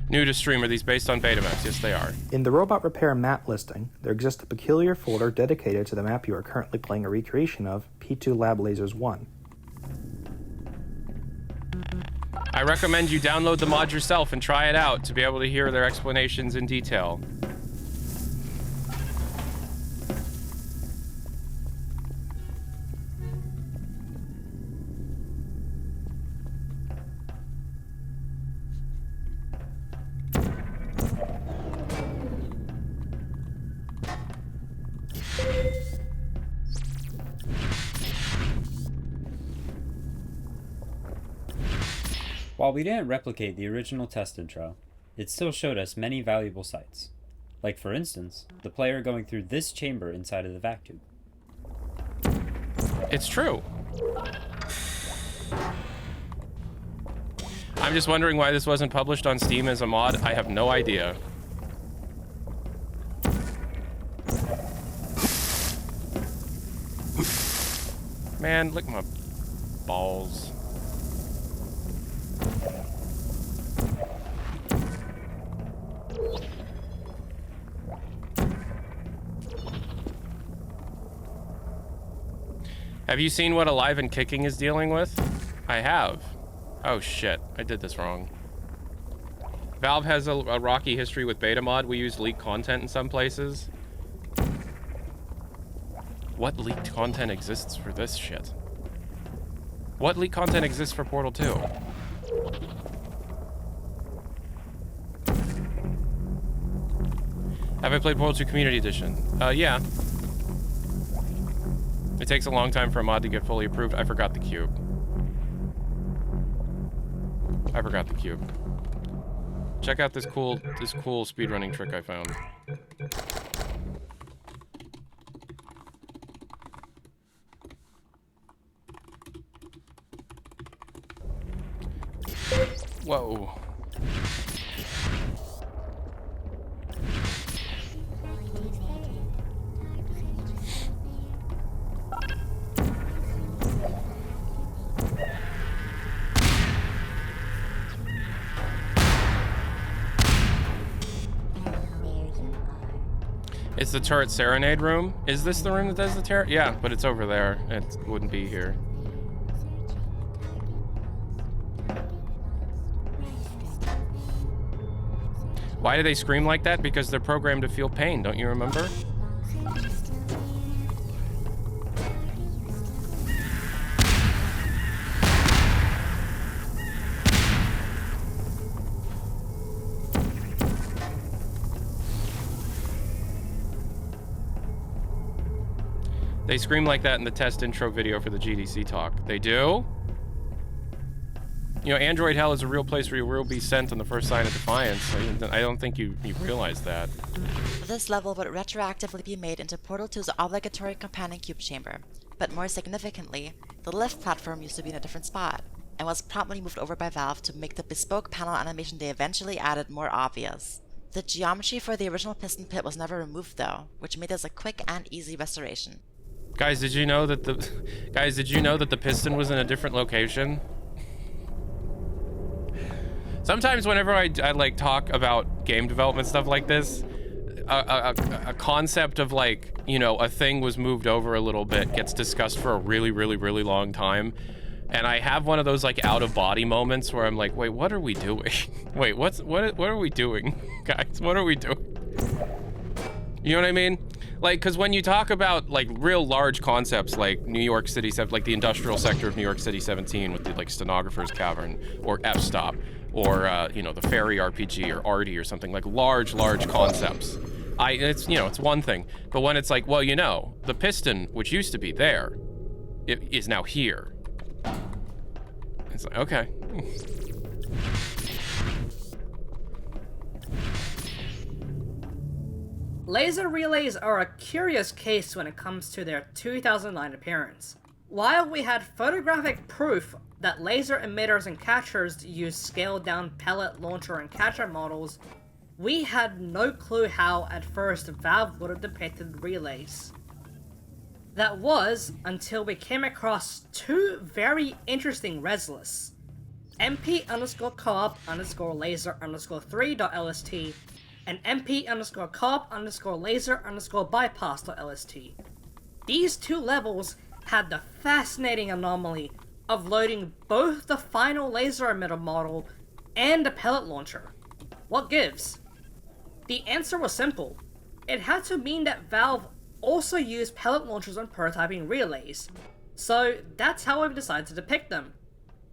New to stream, are these based on beta maps? Yes, they are. In the robot repair map listing, there exists a peculiar folder dedicated to the map you are currently playing a recreation of, P2 Lab Lasers 1. I recommend you download the mod yourself and try it out to be able to hear their explanations in detail. While we didn't replicate the original test intro, it still showed us many valuable sights. Like for instance, the player going through this chamber inside of the vac tube. It's true. I'm just wondering why this wasn't published on Steam as a mod. I have no idea. Man, lick my balls. Have you seen what Alive and Kicking is dealing with? I have. Oh shit, I did this wrong. Valve has a rocky history with beta mod. We use leaked content in some places. What leaked content exists for this shit? What leaked content exists for Portal 2? Have I played Portal 2 Community Edition? Yeah. It takes a long time for a mod to get fully approved. I forgot the cube. I forgot the cube. Check out this cool speedrunning trick I found. Whoa. It's the turret serenade room. Is this the room that does the turret? Yeah, but it's over there. It wouldn't be here. Why do they scream like that? Because they're programmed to feel pain, don't you remember? They scream like that in the test intro video for the GDC talk. They do? You know, Android Hell is a real place where you will be sent on the first sign of defiance. I don't think you realize that. This level would retroactively be made into Portal 2's obligatory companion cube chamber. But more significantly, the lift platform used to be in a different spot, and was promptly moved over by Valve to make the bespoke panel animation they eventually added more obvious. The geometry for the original piston pit was never removed though, which made this a quick and easy restoration. Guys, did you know that the piston was in a different location? Sometimes whenever I like talk about game development stuff like this, a concept of like, you know, a thing was moved over a little bit gets discussed for a really long time. And I have one of those like out of body moments where I'm like, wait, what are we doing? Wait, what are we doing? Guys, what are we doing? You know what I mean? Like, because when you talk about like real large concepts like New York City, like the industrial sector of New York City 17 with the like Stenographer's Cavern or F-Stop or you know, the Ferry RPG or Arty or something, like large concepts. It's, you know, it's one thing. But when it's like, well, you know, the piston, which used to be there, it is now here. It's like, okay. Laser relays are a curious case when it comes to their 2009 appearance. While we had photographic proof that laser emitters and catchers use scaled-down pellet launcher and catcher models, we had no clue how at first Valve would have depicted relays. That was until we came across two very interesting res lists. MP_co-op_laser_3.lst and MP_co-op_laser_bypass.lst. These two levels had the fascinating anomaly of loading both the final laser emitter model and a pellet launcher. What gives? The answer was simple. It had to mean that Valve also used pellet launchers on prototyping relays, so that's how we've decided to depict them.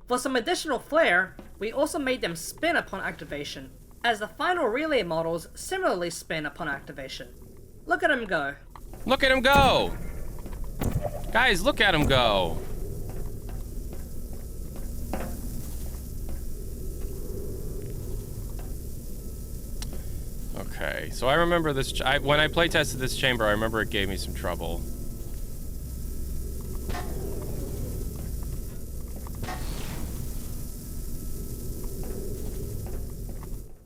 For some additional flair, we also made them spin upon activation, as the final relay models similarly spin upon activation. Look at him go. Look at him go! Guys, look at him go! Okay, so I remember this, when I playtested this chamber, I remember it gave me some trouble.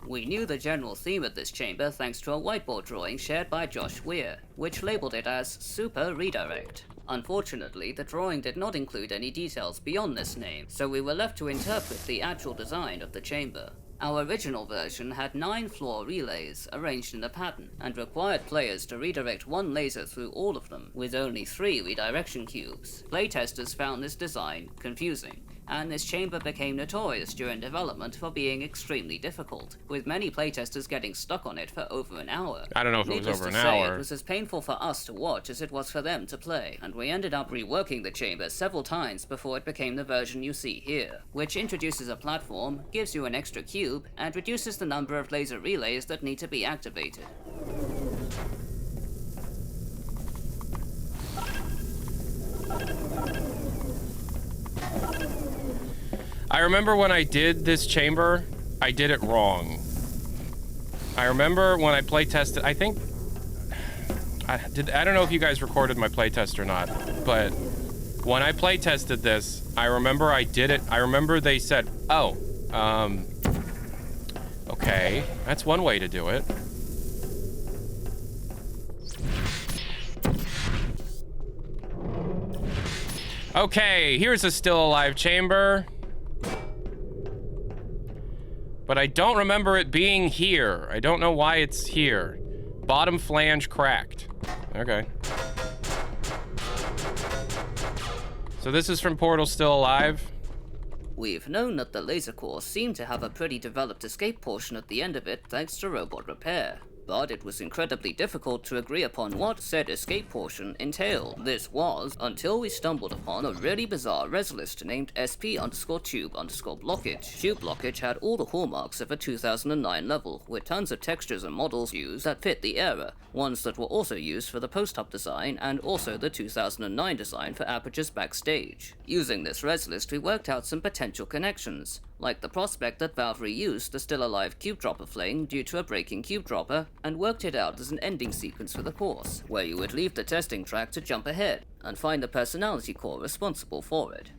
We knew the general theme of this chamber thanks to a whiteboard drawing shared by Josh Weir, which labeled it as Super Redirect. Unfortunately, the drawing did not include any details beyond this name, so we were left to interpret the actual design of the chamber. Our original version had 9 floor relays arranged in a pattern, and required players to redirect one laser through all of them, with only 3 redirection cubes. Playtesters found this design confusing, and this chamber became notorious during development for being extremely difficult, with many playtesters getting stuck on it for over an hour. I don't know if it was over an hour. It was as painful for us to watch as it was for them to play, and we ended up reworking the chamber several times before it became the version you see here, which introduces a platform, gives you an extra cube, and reduces the number of laser relays that need to be activated. I remember when I did this chamber, I did it wrong. I remember when I playtested, I think, I don't know if you guys recorded my playtest or not, but when I playtested this, I remember I did it, I remember they said, oh, okay, that's one way to do it. Okay, here's a still alive chamber. But I don't remember it being here. I don't know why it's here. Bottom flange cracked. Okay. So this is from Portal Still Alive? We've known that the laser core seemed to have a pretty developed escape portion at the end of it thanks to robot repair, but it was incredibly difficult to agree upon what said escape portion entailed. This was until we stumbled upon a really bizarre res list named SP_tube_blockage. Tube blockage had all the hallmarks of a 2009 level, with tons of textures and models used that fit the era, ones that were also used for the post-up design and also the 2009 design for Aperture's backstage. Using this res list, we worked out some potential connections, like the prospect that Valve reused the Still Alive Cube Dropper fling due to a breaking Cube Dropper, and worked it out as an ending sequence for the course, where you would leave the testing track to jump ahead, and find the personality core responsible for it.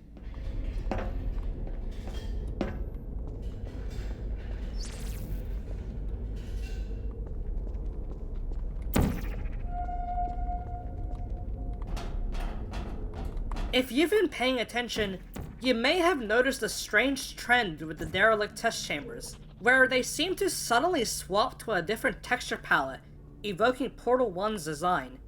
If you've been paying attention, you may have noticed a strange trend with the derelict test chambers, where they seem to suddenly swap to a different texture palette, evoking Portal 1's design.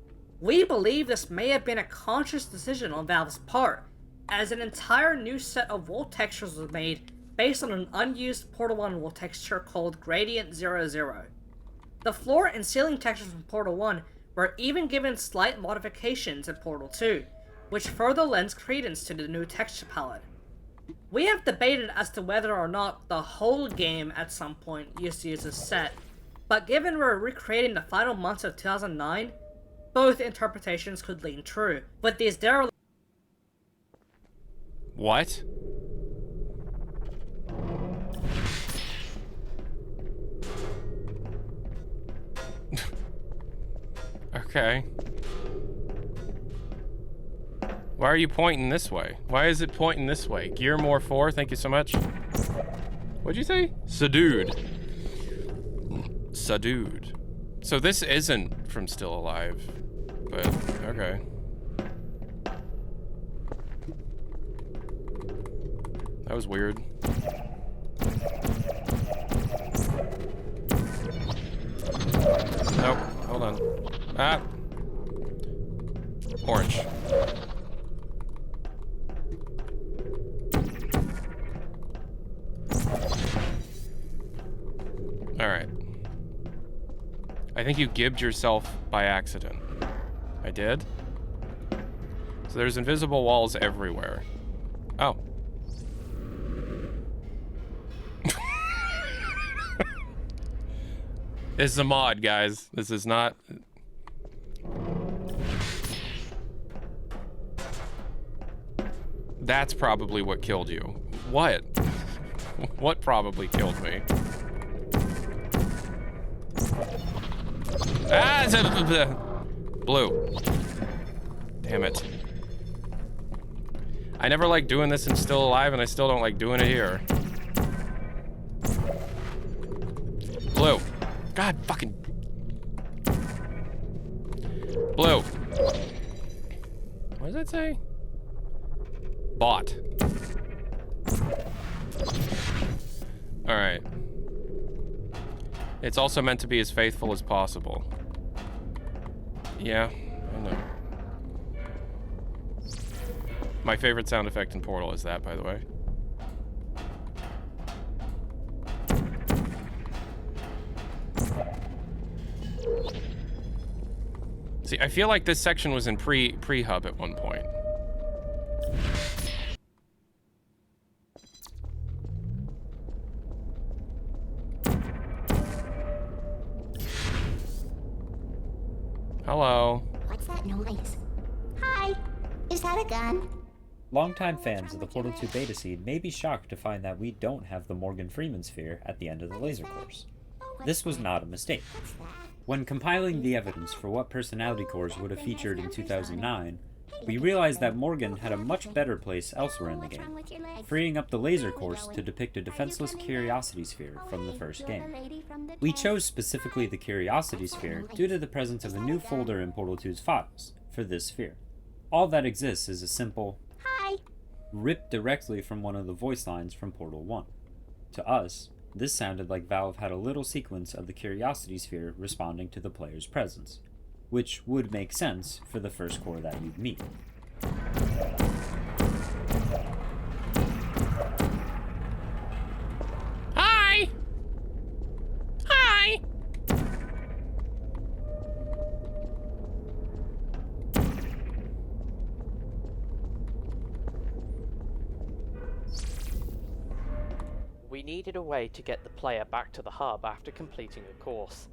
We believe this may have been a conscious decision on Valve's part, as an entire new set of wall textures was made based on an unused Portal 1 wall texture called Gradient 00. The floor and ceiling textures from Portal 1 were even given slight modifications in Portal 2, which further lends credence to the new texture palette. We have debated as to whether or not the whole game at some point used to use this set, but given we're recreating the final months of 2009, both interpretations could lean true. With these derelict... What? Okay. Why are you pointing this way? Why is it pointing this way? Gearmore 4, thank you so much. What'd you say? Subdued. Subdued. So this isn't from Still Alive, but okay. That was weird. Nope, hold on. Ah! Orange. Alright. I think you gibbed yourself by accident. I did? So there's invisible walls everywhere. Oh. This is a mod, guys. This is not... That's probably what killed you. What? What probably killed me? Ah, blue. Damn it. I never liked doing this in Still Alive, and I still don't like doing it here. Blue. God fucking. Blue. What does that say? Bot. Alright. It's also meant to be as faithful as possible. Yeah, I know. My favorite sound effect in Portal is that, by the way. See, I feel like this section was in pre-hub at one point. Hello. What's that noise? Hi. Is that a gun? Longtime fans of the Portal 2 beta seed may be shocked to find that we don't have the Morgan Freeman sphere at the end of the laser course. This was not a mistake. When compiling the evidence for what personality cores would have featured in 2009, we realized that Morgan had a much better place elsewhere in the game, freeing up the laser course to depict a defenseless Curiosity Sphere from the first game. We chose specifically the Curiosity Sphere due to the presence of a new folder in Portal 2's files for this sphere. All that exists is a simple Hi. ripped directly from one of the voice lines from Portal 1. To us, This sounded like Valve had a little sequence of the Curiosity Sphere responding to the player's presence, which would make sense for the first core that you'd meet. Hi! Hi! We needed a way to get the player back to the hub after completing a course.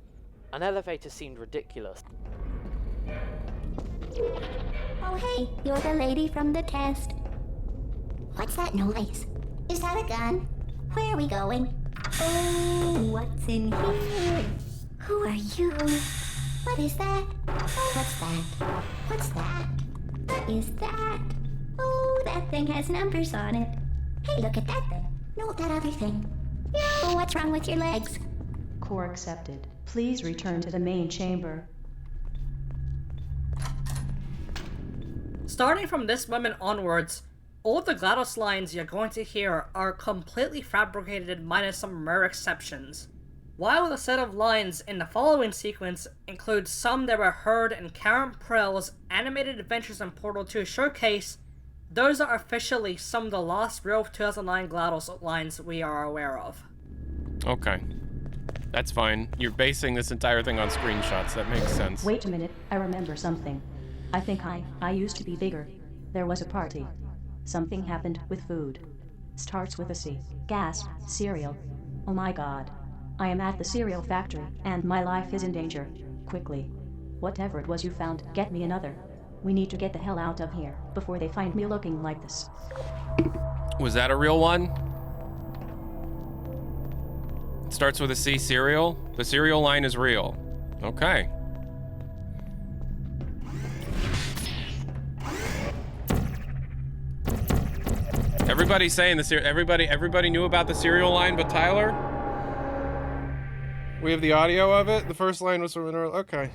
An elevator seemed ridiculous. Oh, hey, you're the lady from the test. What's that noise? Is that a gun? Where are we going? Oh, what's in here? Who are you? What is that? Oh, what's that? What's that? What is that? Oh, that thing has numbers on it. Hey, look at that thing. No, that other thing. Oh, what's wrong with your legs? Core accepted. Please return to the main chamber. Starting from this moment onwards, all the GLaDOS lines you're going to hear are completely fabricated minus some rare exceptions. While the set of lines in the following sequence includes some that were heard in Karen Prell's Animated Adventures in Portal 2 showcase, those are officially some of the last real 2009 GLaDOS lines we are aware of. Okay. That's fine. You're basing this entire thing on screenshots. That makes sense. Wait a minute, I remember something. I think I used to be bigger. There was a party. Something happened with food. Starts with a C. Gasp, cereal. Oh my god. I am at the cereal factory, and my life is in danger. Quickly. Whatever it was you found, get me another. We need to get the hell out of here, before they find me looking like this. Was that a real one? It starts with a C, cereal? The cereal line is real. Okay. Everybody's saying everybody knew about the cereal line but Tyler? We have the audio of it? The first line was from an early... Okay.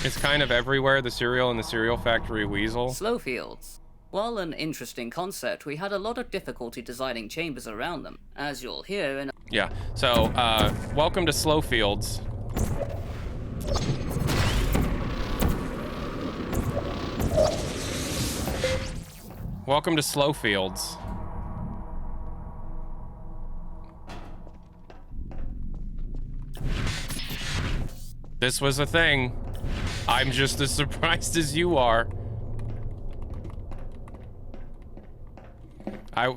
It's kind of everywhere, the cereal and the cereal factory weasel. Slowfields. While an interesting concept, we had a lot of difficulty designing chambers around them, as you'll hear in... Yeah, so, welcome to Slowfields. Welcome to Slowfields. This was a thing. I'm just as surprised as you are.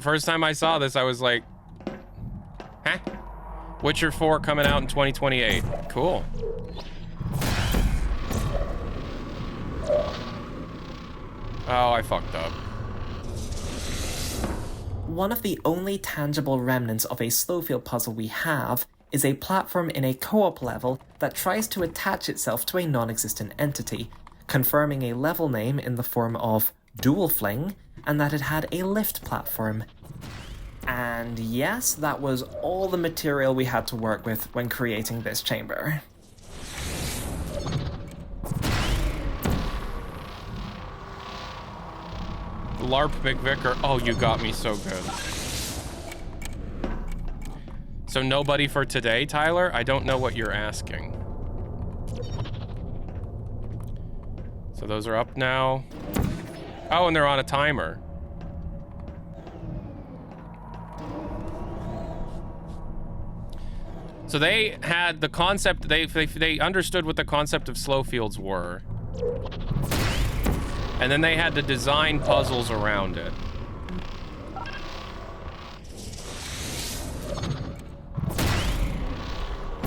First time I saw this, I was like, huh? Witcher 4 coming out in 2028. Cool. Oh, I fucked up. One of the only tangible remnants of a Slowfield puzzle we have is a platform in a co-op level that tries to attach itself to a non-existent entity, confirming a level name in the form of Dual Fling, and that it had a lift platform. And yes, that was all the material we had to work with when creating this chamber. LARP McVicker. Oh, you got me so good. So nobody for today, Tyler? I don't know what you're asking. So those are up now. Oh, and they're on a timer. So they had the concept, they understood what the concept of Slowfields were. And then they had to design puzzles around it.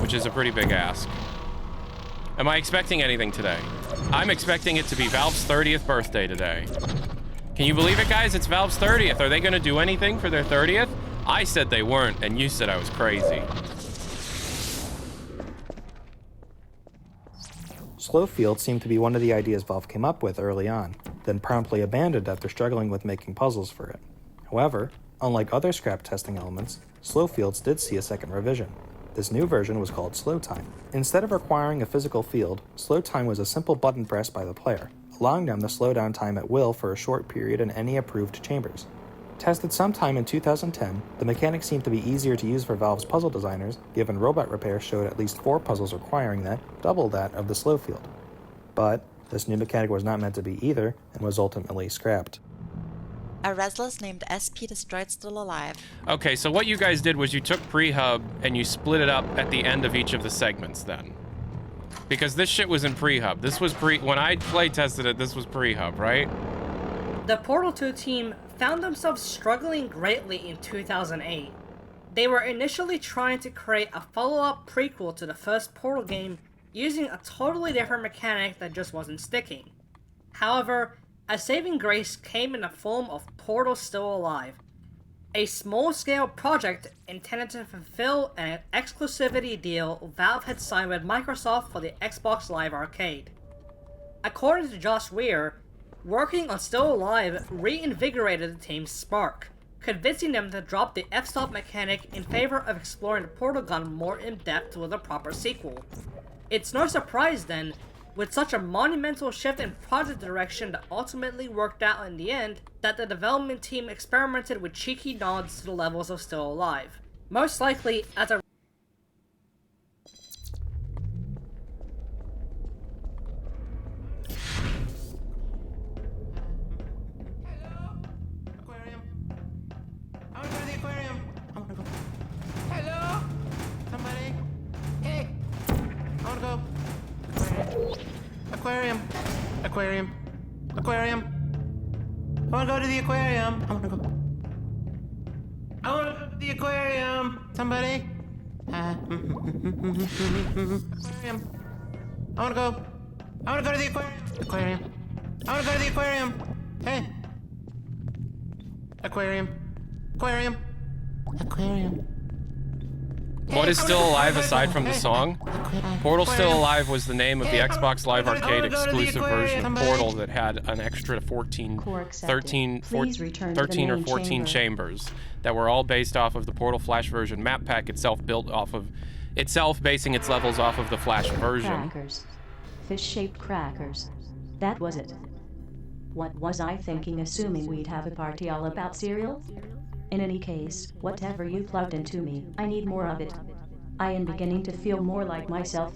Which is a pretty big ask. Am I expecting anything today? I'm expecting it to be Valve's 30th birthday today. Can you believe it, guys? It's Valve's 30th. Are they going to do anything for their 30th? I said they weren't, and you said I was crazy. Slowfield seemed to be one of the ideas Valve came up with early on, then promptly abandoned after struggling with making puzzles for it. However, unlike other scrap testing elements, Slowfields did see a second revision. This new version was called Slow Time. Instead of requiring a physical field, Slow Time was a simple button press by the player, allowing them to slow down time at will for a short period in any approved chambers. Tested sometime in 2010, the mechanics seemed to be easier to use for Valve's puzzle designers, given robot repair showed at least 4 puzzles requiring that, double that of the slow field. But this new mechanic was not meant to be either, and was ultimately scrapped. A restless named SP Destroyed Still Alive. Okay, so what you guys did was you took pre-hub and you split it up at the end of each of the segments then. Because this shit was in pre-hub. This was when I play tested it, this was pre-hub, right? The Portal 2 team found themselves struggling greatly in 2008. They were initially trying to create a follow-up prequel to the first Portal game using a totally different mechanic that just wasn't sticking. However, a saving grace came in the form of Portal Still Alive, a small-scale project intended to fulfill an exclusivity deal Valve had signed with Microsoft for the Xbox Live Arcade. According to Josh Weir, working on Still Alive reinvigorated the team's spark, convincing them to drop the f-stop mechanic in favor of exploring the portal gun more in depth with a proper sequel. It's no surprise then, with such a monumental shift in project direction that ultimately worked out in the end, that the development team experimented with cheeky nods to the levels of Still Alive. Most likely as a Aquarium. I wanna go to the aquarium. I wanna go to the aquarium. Somebody. Aquarium. I wanna go to the aquarium. I wanna go to the aquarium. Hey. Aquarium. What is Still Alive aside from the song? Portal Still Alive was the name of the Xbox Live Arcade exclusive version of Portal that had an extra 13 or 14 chambers that were all based off of the Portal Flash version map pack itself, basing its levels off of the Flash version. Crackers. Fish-shaped crackers. That was it. What was I thinking, assuming we'd have a party all about cereal? In any case, whatever you plugged into me, I need more of it. I am beginning to feel more like myself.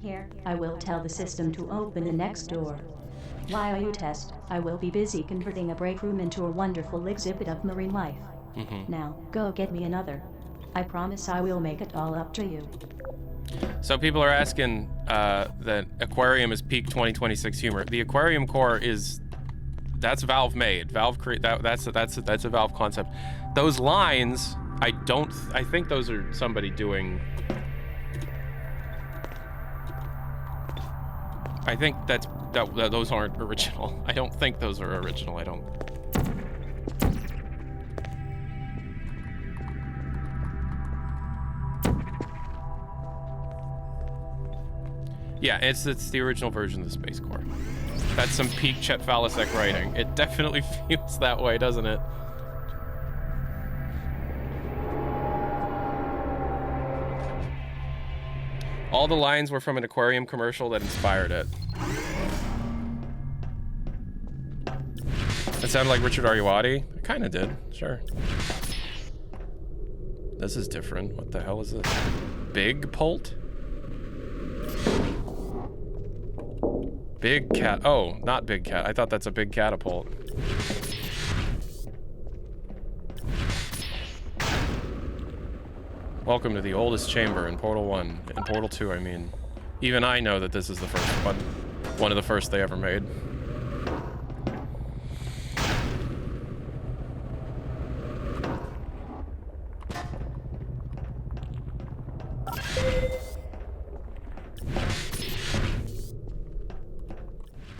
Here, I will tell the system to open the next door. While you test, I will be busy converting a break room into a wonderful exhibit of marine life. Now, go get me another. I promise I will make it all up to you. So people are asking that Aquarium is peak 2026 humor. The Aquarium core that's Valve made. That's a Valve concept. Those lines, I think those are somebody doing. I think that those aren't original. I don't think those are original. I don't. Yeah, it's the original version of the Space Core. That's some peak Chet Falasek writing. It definitely feels that way, doesn't it? All the lines were from an Aquarium commercial that inspired it. It sounded like Richard Ariwadi. It kind of did, sure. This is different. What the hell is this? Big Pult? Big cat. Oh, not big cat. I thought that's a big catapult. Welcome to the oldest chamber in Portal 1. In Portal 2, I mean. Even I know that this is the first one. One of the first they ever made.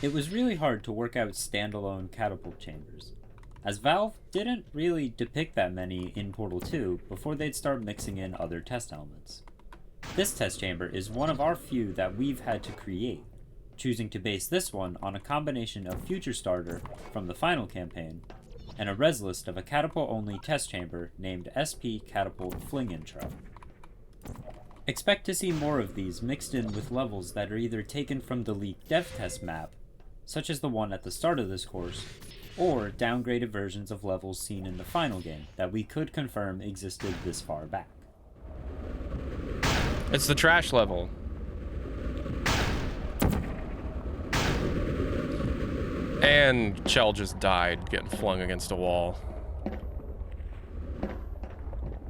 It was really hard to work out standalone catapult chambers, as Valve didn't really depict that many in Portal 2 before they'd start mixing in other test elements. This test chamber is one of our few that we've had to create, choosing to base this one on a combination of Future Starter from the final campaign and a res list of a catapult-only test chamber named SP Catapult Fling Intro. Expect to see more of these mixed in with levels that are either taken from the leaked dev test map, such as the one at the start of this course, or downgraded versions of levels seen in the final game that we could confirm existed this far back. It's the trash level. And Chell just died getting flung against a wall.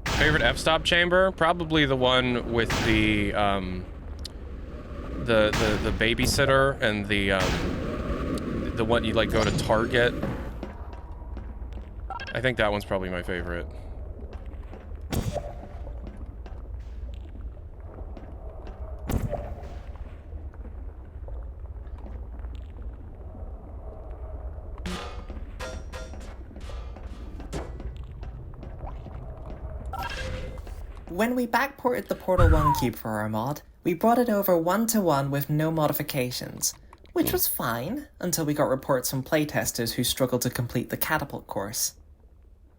Favorite f-stop chamber? Probably the one with the babysitter and the one you like go to Target. I think that one's probably my favorite. When we backported the Portal 1 cube for our mod, we brought it over 1-to-1 with no modifications, which was fine until we got reports from playtesters who struggled to complete the catapult course.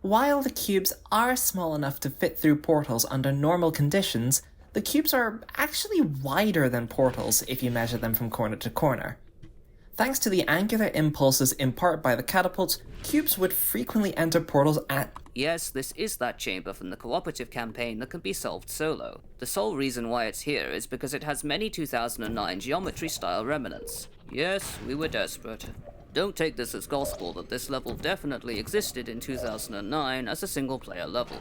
While the cubes are small enough to fit through portals under normal conditions, the cubes are actually wider than portals if you measure them from corner to corner. Thanks to the angular impulses imparted by the catapults, cubes would frequently enter portals at... Yes, this is that chamber from the cooperative campaign that can be solved solo. The sole reason why it's here is because it has many 2009 geometry-style remnants. Yes, we were desperate. Don't take this as gospel that this level definitely existed in 2009 as a single-player level.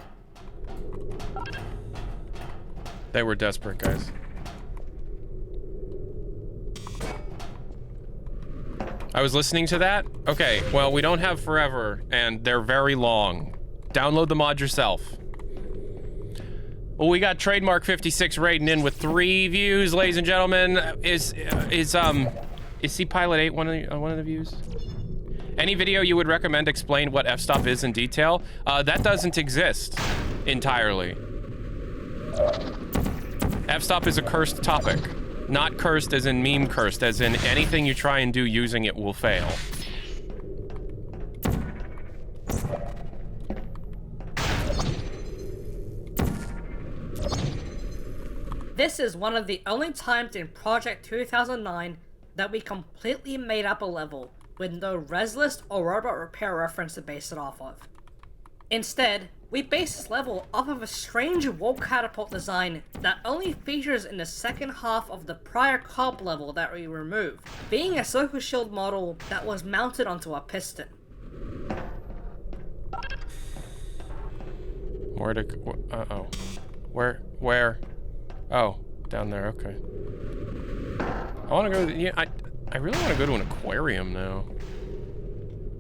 They were desperate, guys. I was listening to that. Okay, well, we don't have forever, and they're very long. Download the mod yourself. Well, we got Trademark 56 raiding in with 3 views, ladies and gentlemen. Is C Pilot 8 one of the views? Any video you would recommend explain what f-stop is in detail? That doesn't exist entirely. F-stop is a cursed topic. Not cursed as in meme cursed, as in anything you try and do using it will fail. This is one of the only times in Project 2009 that we completely made up a level with no res list or robot repair reference to base it off of. Instead, we based this level off of a strange wall catapult design that only features in the second half of the prior comp level that we removed, being a circle shield model that was mounted onto a piston. Where to... uh-oh. Where? Oh, down there, okay. I want to go... Yeah, I really want to go to an aquarium now.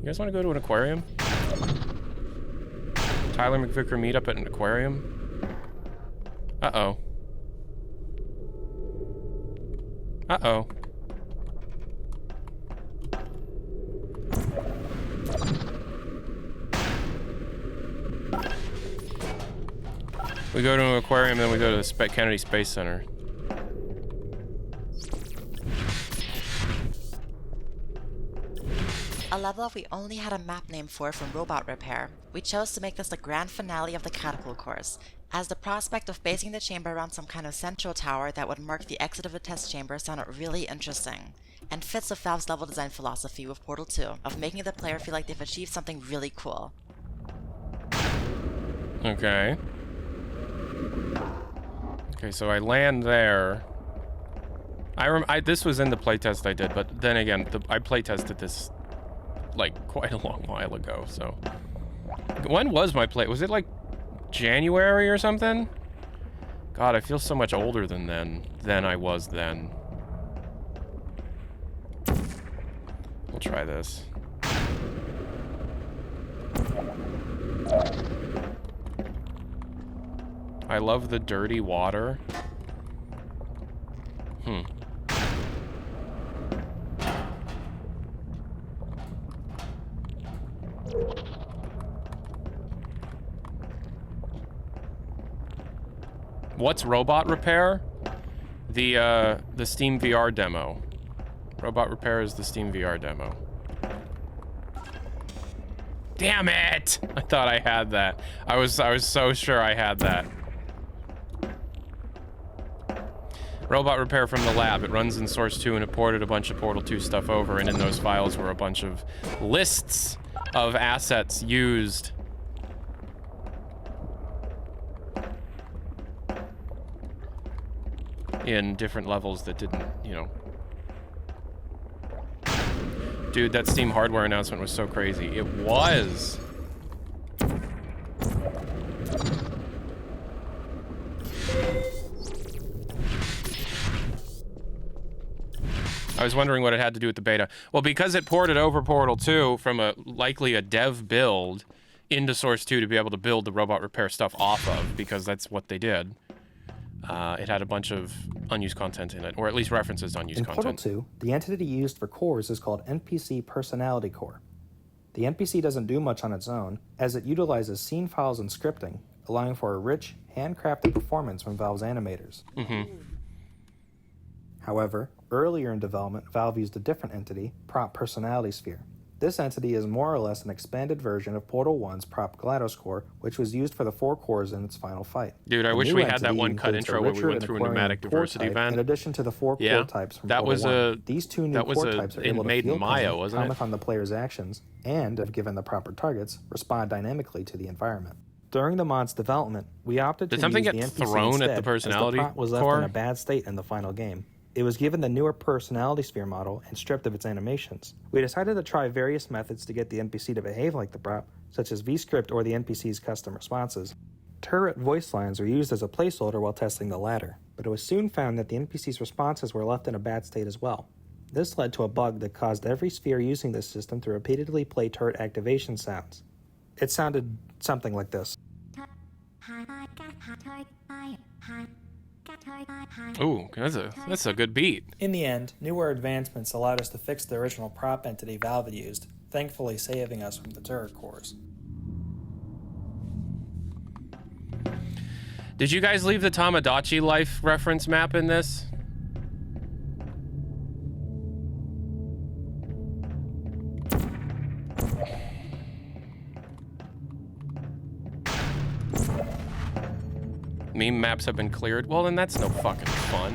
You guys want to go to an aquarium? Tyler McVicker meetup at an aquarium? Uh-oh. Uh-oh. We go to an aquarium, then we go to the Kennedy Space Center. A level we only had a map name for from Robot Repair. We chose to make this the grand finale of the catapult course, as the prospect of basing the chamber around some kind of central tower that would mark the exit of the test chamber sounded really interesting, and fits with Valve's level design philosophy with Portal 2, of making the player feel like they've achieved something really cool. Okay. Okay, so I land there. This was in the playtest I did, but then again, I playtested this like quite a long while ago, so. When was my play? Was it like January or something? God, I feel so much older than I was then. We'll try this. I love the dirty water. What's robot repair? The Steam VR demo. Robot repair is the Steam VR demo. Damn it! I thought I had that. I was so sure I had that. Robot repair from the lab. It runs in Source 2 and it ported a bunch of Portal 2 stuff over, and in those files were a bunch of lists of assets used. In different levels that didn't, you know. Dude, that Steam hardware announcement was so crazy. It was. I was wondering what it had to do with the beta. Well, because it ported over Portal 2 from likely a dev build into Source 2 to be able to build the robot repair stuff off of, because that's what they did. It had a bunch of unused content in it, or at least references to unused content. In Portal 2, the entity used for cores is called NPC Personality Core. The NPC doesn't do much on its own, as it utilizes scene files and scripting, allowing for a rich, handcrafted performance from Valve's animators. However, earlier in development, Valve used a different entity, Prop Personality Sphere. This entity is more or less an expanded version of Portal 1's Prop GLaDOS core, which was used for the 4 cores in its final fight. Dude, I wish we had that one cut intro where we went through a pneumatic diversity event. In addition to the 4 core types from Portal 1. These 2 new core types are able to field comment on the player's actions, and, if given the proper targets, respond dynamically to the environment. During the mod's development, we opted to use the NPC instead, as the prop was left in a bad state in the final game. It was given the newer personality sphere model and stripped of its animations. We decided to try various methods to get the NPC to behave like the prop, such as VScript or the NPC's custom responses. Turret voice lines were used as a placeholder while testing the latter, but it was soon found that the NPC's responses were left in a bad state as well. This led to a bug that caused every sphere using this system to repeatedly play turret activation sounds. It sounded something like this. Ooh, that's a good beat. In the end, newer advancements allowed us to fix the original prop entity Valve had used, thankfully saving us from the turret cores. Did you guys leave the Tamagotchi life reference map in this? Meme maps have been cleared. Well, then that's no fucking fun.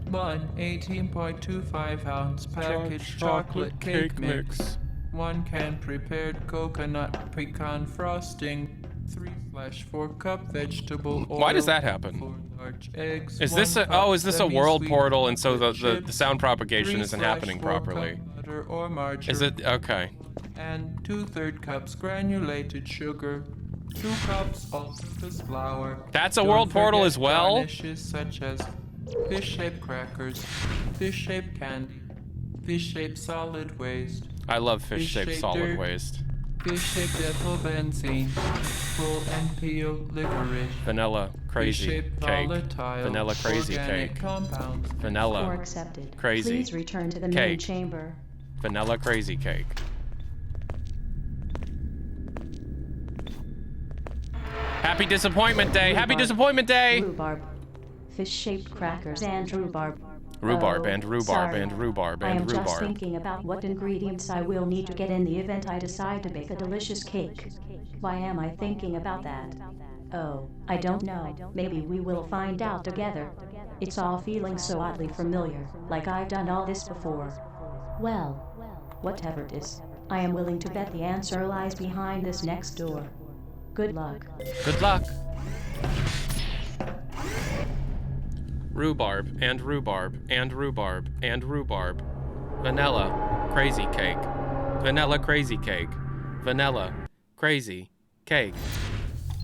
One 18.25 ounce packaged chocolate cake mix. 1 can prepared coconut pecan frosting. 3/4 cup vegetable oil. Why does that happen? 4 large eggs. Is this a is this a world portal and so the sound propagation isn't happening properly? Butter or margarine. Is it okay? And 2/3 cups granulated sugar. 2 cups all-purpose flour. That's a world portal as well? Garnishes such as fish-shaped crackers, fish-shaped candy, fish-shaped solid waste. I love fish-shaped solid waste. Fish-shaped ethyl benzene, full and peel licorice. Vanilla crazy Fish-shaped cake. volatile Vanilla crazy organic cake. compounds. Vanilla Or accepted. crazy Please return to the main cake. chamber. Vanilla crazy cake. Happy Disappointment Day! Happy Disappointment Day! Rhubarb. Fish-shaped crackers and rhubarb. Rhubarb and rhubarb sorry. and rhubarb I am and just rhubarb. thinking about what ingredients I will need to get in the event I decide to bake a delicious cake. Why am I thinking about that? Oh, I don't know. Maybe we will find out together. It's all feeling so oddly familiar, like I've done all this before. Well, whatever it is, I am willing to bet the answer lies behind this next door. Good luck. Good luck. Rhubarb and rhubarb and rhubarb and rhubarb. Vanilla crazy cake. Vanilla crazy cake. Vanilla crazy cake.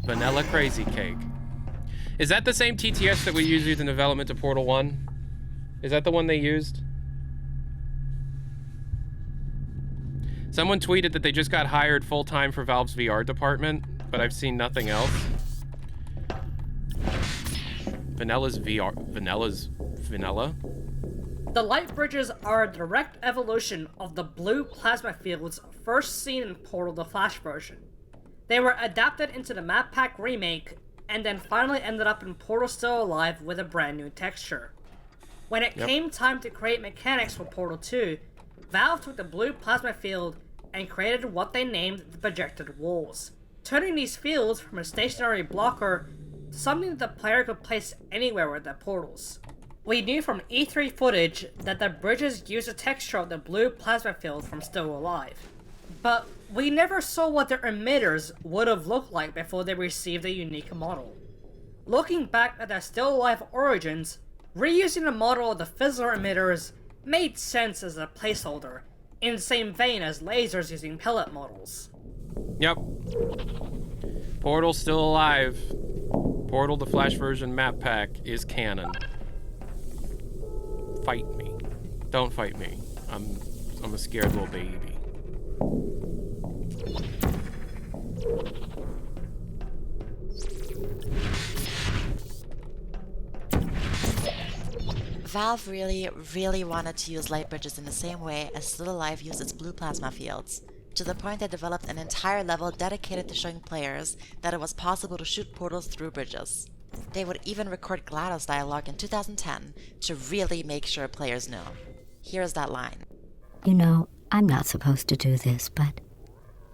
Vanilla crazy cake. Is that the same TTS that we used in development of Portal 1? Is that the one they used? Someone tweeted that they just got hired full-time for Valve's VR department, but I've seen nothing else. Vanilla's VR. Vanilla's vanilla? The light bridges are a direct evolution of the blue plasma fields first seen in Portal the Flash version. They were adapted into the map pack remake, and then finally ended up in Portal Still Alive with a brand new texture. When it came time to create mechanics for Portal 2, Valve took the blue plasma field and created what they named the projected walls, turning these fields from a stationary blocker to something that the player could place anywhere with their portals. We knew from E3 footage that the bridges used the texture of the blue plasma field from Still Alive, but we never saw what their emitters would have looked like before they received a unique model. Looking back at their Still Alive origins, reusing the model of the fizzler emitters made sense as a placeholder, in the same vein as lasers using pellet models. Yep. Portal Still Alive. Portal the Flash version map pack is canon. Fight me. Don't fight me. I'm a scared little baby. Valve really wanted to use light bridges in the same way as Still Alive used its blue plasma fields, to the point they developed an entire level dedicated to showing players that it was possible to shoot portals through bridges. They would even record GLaDOS dialogue in 2010 to really make sure players knew. Here's that line. You know, I'm not supposed to do this, but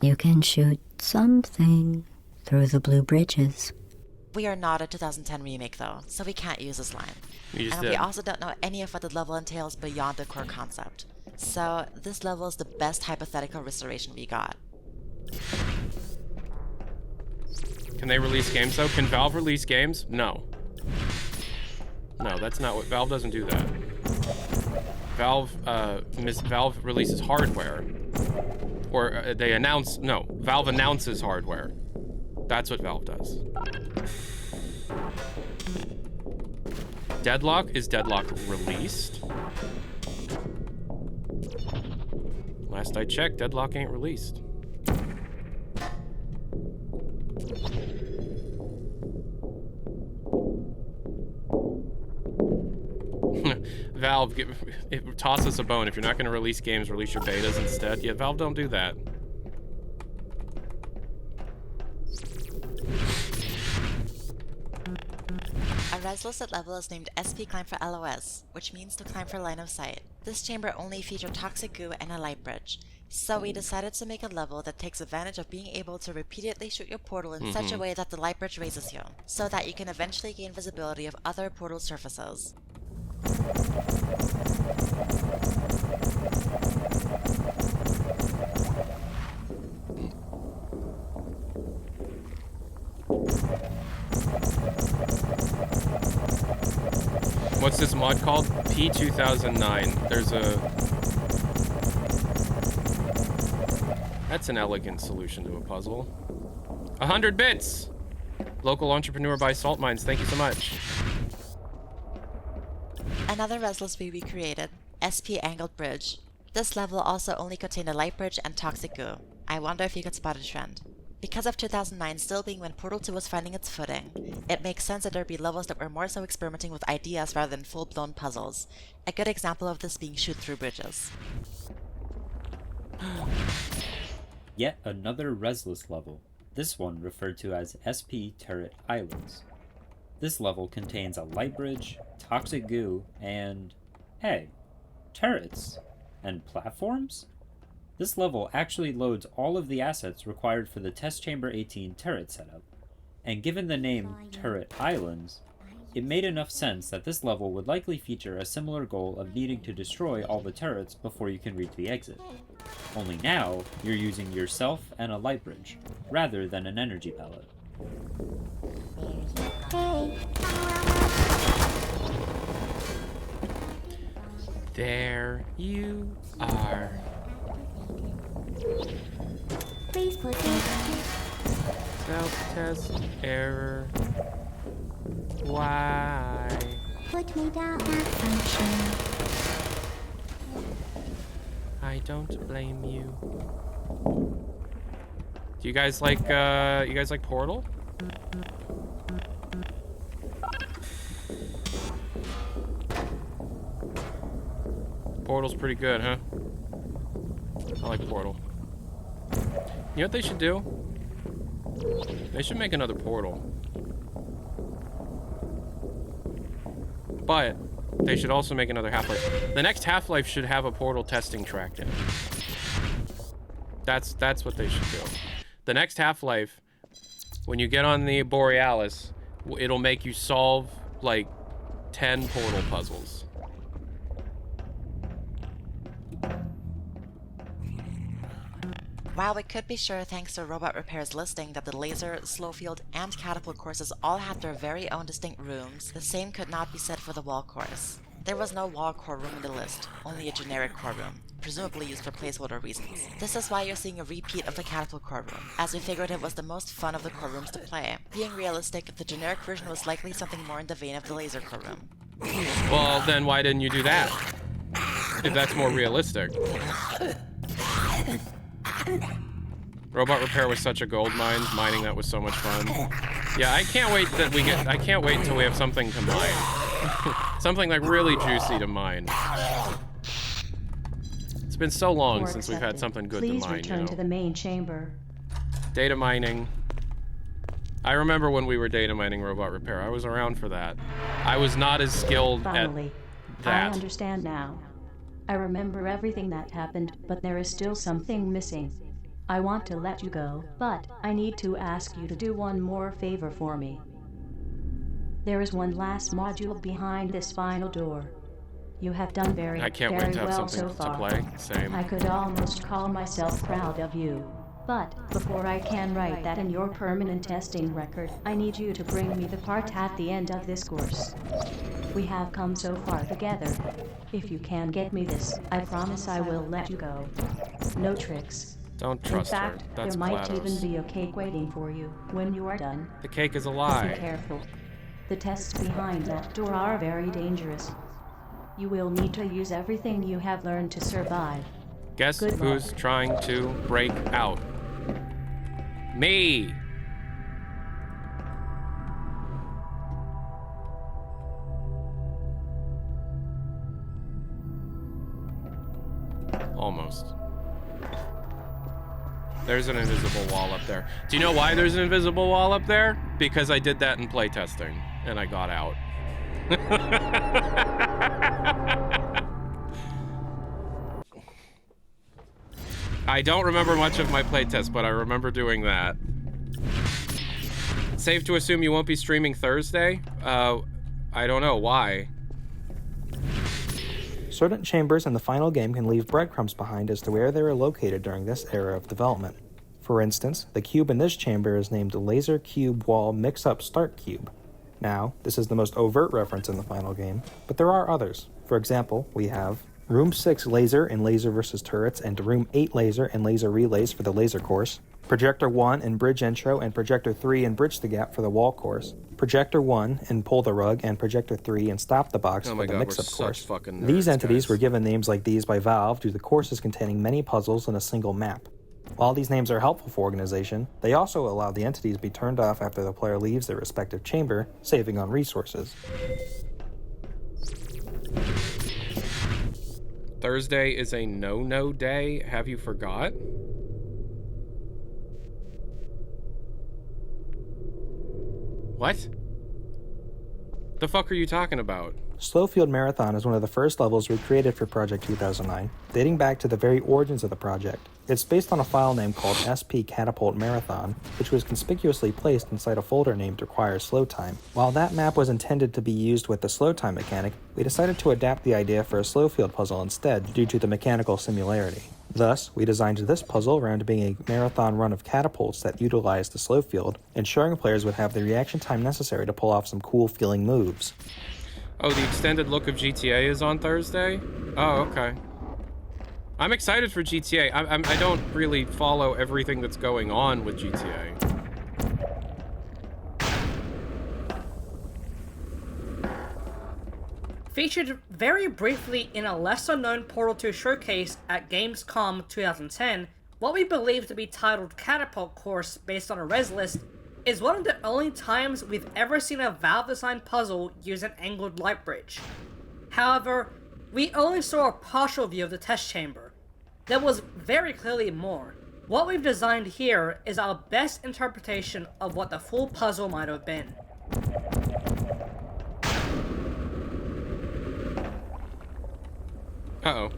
you can shoot something through the blue bridges. We are not a 2010 remake though, so we can't use this line. We also don't know any of what the level entails beyond the core concept. So this level is the best hypothetical restoration we got. Can they release games though? Can Valve release games? No. No, that's not what Valve doesn't do that. Valve releases hardware. Or Valve announces hardware. That's what Valve does. Deadlock? Is Deadlock released? Last I checked, Deadlock ain't released. Valve, toss us a bone. If you're not going to release games, release your betas instead. Yeah, Valve don't do that. A res-listed level is named SP Climb for LOS, which means to climb for line of sight. This chamber only featured toxic goo and a light bridge, so we decided to make a level that takes advantage of being able to repeatedly shoot your portal in such a way that the light bridge raises you, so that you can eventually gain visibility of other portal surfaces. What's this mod called? P2009. There's a... That's an elegant solution to a puzzle. 100 bits! Local entrepreneur by Salt Mines, thank you so much. Another res-list we recreated, SP Angled Bridge. This level also only contained a light bridge and toxic goo. I wonder if you could spot a trend. Because of 2009 still being when Portal 2 was finding its footing, it makes sense that there be levels that were more so experimenting with ideas rather than full-blown puzzles. A good example of this being Shoot Through Bridges. Yet another resless level, this one referred to as SP Turret Islands. This level contains a light bridge, toxic goo, and... hey, turrets. And platforms? This level actually loads all of the assets required for the Test Chamber 18 turret setup, and given the name Turret Islands, it made enough sense that this level would likely feature a similar goal of needing to destroy all the turrets before you can reach the exit. Only now, you're using yourself and a light bridge, rather than an energy pellet. There you are. Please put me down. Self-test error. Why? Put me down at function. I don't blame you. Do you guys like Portal? Portal's pretty good, huh? I like Portal. You know what they should do? They should make another Portal. But they should also make another Half-Life. The next Half-Life should have a Portal testing track in it. That's what they should do. The next Half-Life, When you get on the Borealis, it'll make you solve, like, 10 portal puzzles. While we could be sure thanks to Robot Repair's listing that the laser, slow field, and catapult courses all had their very own distinct rooms, the same could not be said for the wall course. There was no wall core room in the list, only a generic core room, presumably used for placeholder reasons. This is why you're seeing a repeat of the catapult core room, as we figured it was the most fun of the core rooms to play. Being realistic, the generic version was likely something more in the vein of the laser core room. Well, then why didn't you do that? If that's more realistic. Robot Repair was such a gold mine. Mining that was so much fun. Yeah, I can't wait until we have something to mine. Something like really juicy to mine. It's been so long since we've had something good to mine. Please return to the main chamber. Data mining. I remember when we were data mining Robot Repair. I was around for that. I was not as skilled Finally, at that. I understand now. I remember everything that happened, but there is still something missing. I want to let you go, but I need to ask you to do one more favor for me. There is one last module behind this final door. You have done very, I can't wait very to have well something so far. to play. Same. I could almost call myself proud of you. But before I can write that in your permanent testing record, I need you to bring me the part at the end of this course. We have come so far together. If you can get me this, I promise I will let you go. No tricks. Don't trust In fact, her. That's there might GLaDOS. even be a cake waiting for you when you are done. The cake is a Be lie. careful. The tests behind that door are very dangerous. You will need to use everything you have learned to survive. Guess Good who's luck. trying to break out? Me! Almost. There's an invisible wall up there. Do you know why there's an invisible wall up there? Because I did that in playtesting, and I got out. I don't remember much of my playtest, but I remember doing that. Safe to assume you won't be streaming Thursday? I don't know. Why? Certain chambers in the final game can leave breadcrumbs behind as to where they were located during this era of development. For instance, the cube in this chamber is named Laser Cube Wall Mix-Up Start Cube. Now, this is the most overt reference in the final game, but there are others. For example, we have Room 6 Laser in Laser vs. Turrets and Room 8 Laser and Laser Relays for the Laser course, Projector 1 in Bridge Intro and Projector 3 in Bridge the Gap for the Wall course, Projector 1 in Pull the Rug and Projector 3 in Stop the Box for the Mix-Up course. These entities were given names like these by Valve due to courses containing many puzzles in a single map. While these names are helpful for organization, they also allow the entities to be turned off after the player leaves their respective chamber, saving on resources. Thursday is a no-no day. Have you forgot? What? The fuck are you talking about? Slowfield Marathon is one of the first levels recreated for Project 2009, dating back to the very origins of the project. It's based on a file name called SP Catapult Marathon, which was conspicuously placed inside a folder named Require Slow Time. While that map was intended to be used with the slow time mechanic, we decided to adapt the idea for a Slowfield puzzle instead due to the mechanical similarity. Thus, we designed this puzzle around being a marathon run of catapults that utilized the Slowfield, ensuring players would have the reaction time necessary to pull off some cool feeling moves. Oh, the extended look of GTA is on Thursday? Oh, okay. I'm excited for GTA. I don't really follow everything that's going on with GTA. Featured very briefly in a lesser-known Portal 2 showcase at Gamescom 2010, what we believe to be titled Catapult Course based on a res list is one of the only times we've ever seen a Valve-designed puzzle use an angled light bridge. However, we only saw a partial view of the test chamber. There was very clearly more. What we've designed here is our best interpretation of what the full puzzle might have been. Uh-oh.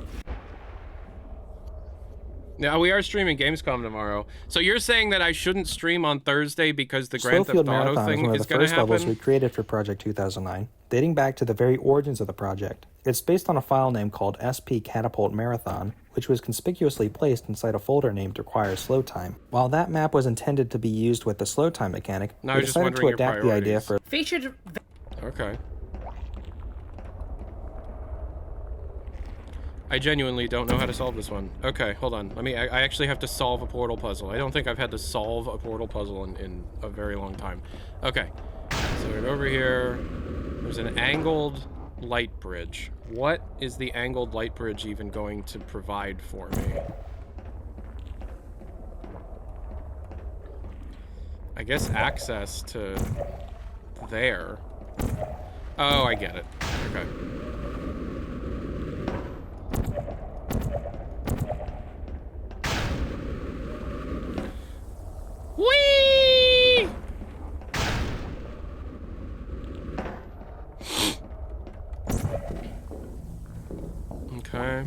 Yeah, we are streaming Gamescom tomorrow. So you're saying that I shouldn't stream on Thursday because the Grand Theft Slowfield Auto Marathon is thing one of is the going to first levels we happen? created for Project 2009, dating back to the very origins of the project. It's based on a file name called SP Catapult Marathon, which was conspicuously placed inside a folder named Require Slow Time. While that map was intended to be used with the slow time mechanic, No, I we was just decided to wondering your adapt the idea priorities. for Featured. Okay. I genuinely don't know how to solve this one. Okay, hold on. I actually have to solve a portal puzzle. I don't think I've had to solve a portal puzzle in a very long time. Okay. So we're over here. There's an angled light bridge. What is the angled light bridge even going to provide for me? I guess access to there. Oh, I get it. Okay. Whee! Okay.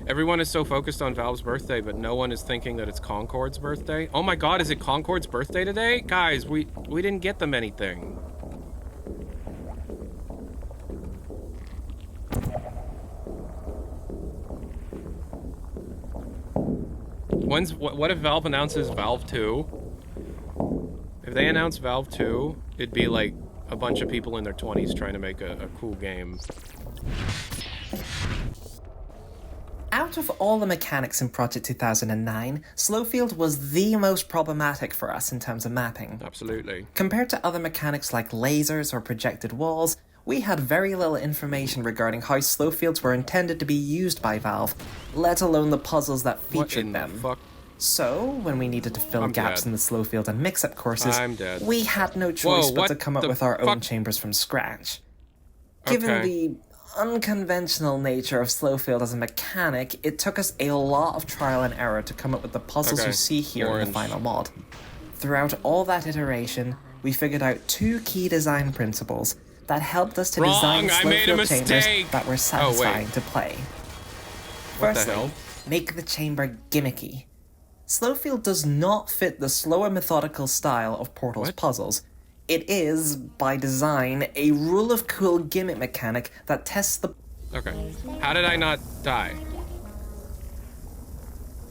Everyone is so focused on Valve's birthday, but no one is thinking that it's Concord's birthday. Oh my god, is it Concord's birthday today? Guys, we didn't get them anything. What if Valve announces Valve 2? If they announce Valve 2, it'd be like a bunch of people in their 20s trying to make a cool game. Out of all the mechanics in Project 2009, Slowfield was the most problematic for us in terms of mapping. Absolutely. Compared to other mechanics like lasers or projected walls, we had very little information regarding how Slowfields were intended to be used by Valve, let alone the puzzles that featured them. So, when we needed to fill gaps in the Slowfield and mix-up courses, we had no choice but to come up with our own chambers from scratch. Given the unconventional nature of Slowfield as a mechanic, it took us a lot of trial and error to come up with the puzzles you see here in the final mod. Throughout all that iteration, we figured out two key design principles that helped us to design Slowfield chambers that were satisfying to play. Firstly, make the chamber gimmicky. Slowfield does not fit the slower methodical style of Portal's puzzles. It is, by design, a rule of cool gimmick mechanic that tests the... Okay. How did I not die?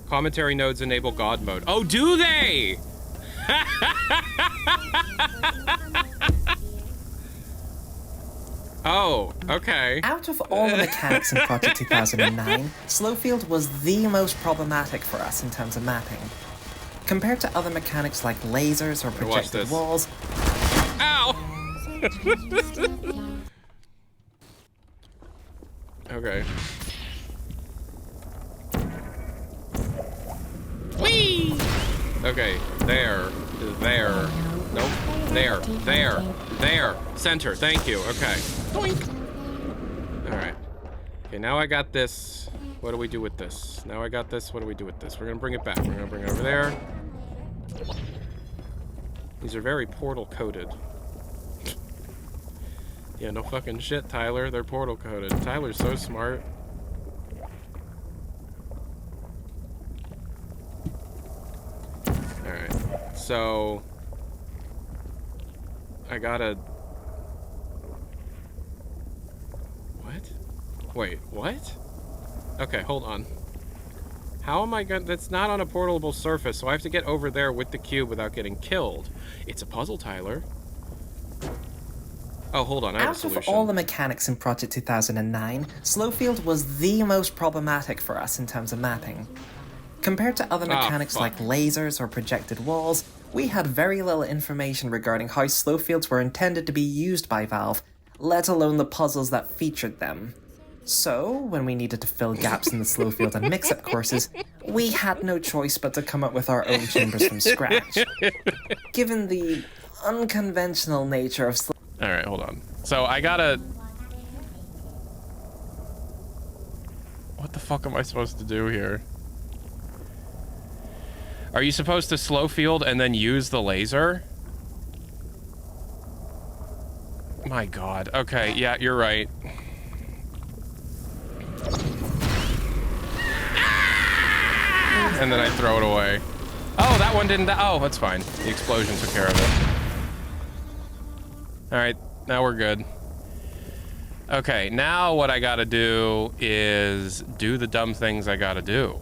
Commentary nodes enable God mode. Oh, do they? Oh, okay. Out of all the mechanics in Project 2009, Slowfield was the most problematic for us in terms of mapping. Compared to other mechanics like lasers or projected walls... Ow! Okay. Whee! Okay, there. Nope. There. Center, thank you. Okay. Alright. Okay, now I got this. What do we do with this? Now I got this. What do we do with this? We're gonna bring it back. We're gonna bring it over there. These are very portal coded. Yeah, no fucking shit, Tyler. They're portal coded. Tyler's so smart. Alright. So I gotta... What? Wait, what? Okay, hold on. How am I gonna... That's not on a portable surface, so I have to get over there with the cube without getting killed. It's a puzzle, Tyler. Oh, hold on, I have a solution. Out of all the mechanics in Project 2009, Slowfield was the most problematic for us in terms of mapping. Compared to other mechanics like lasers or projected walls, we had very little information regarding how Slowfields were intended to be used by Valve, let alone the puzzles that featured them. So, when we needed to fill gaps in the Slowfield and mix-up courses, we had no choice but to come up with our own chambers from scratch. Given the unconventional nature of Alright, hold on. So, I gotta... What the fuck am I supposed to do here? Are you supposed to slow field and then use the laser? My god. Okay, yeah, you're right. And then I throw it away. Oh, that one didn't die. Oh, that's fine. The explosion took care of it. Alright, now we're good. Okay, now what I gotta do is do the dumb things I gotta do.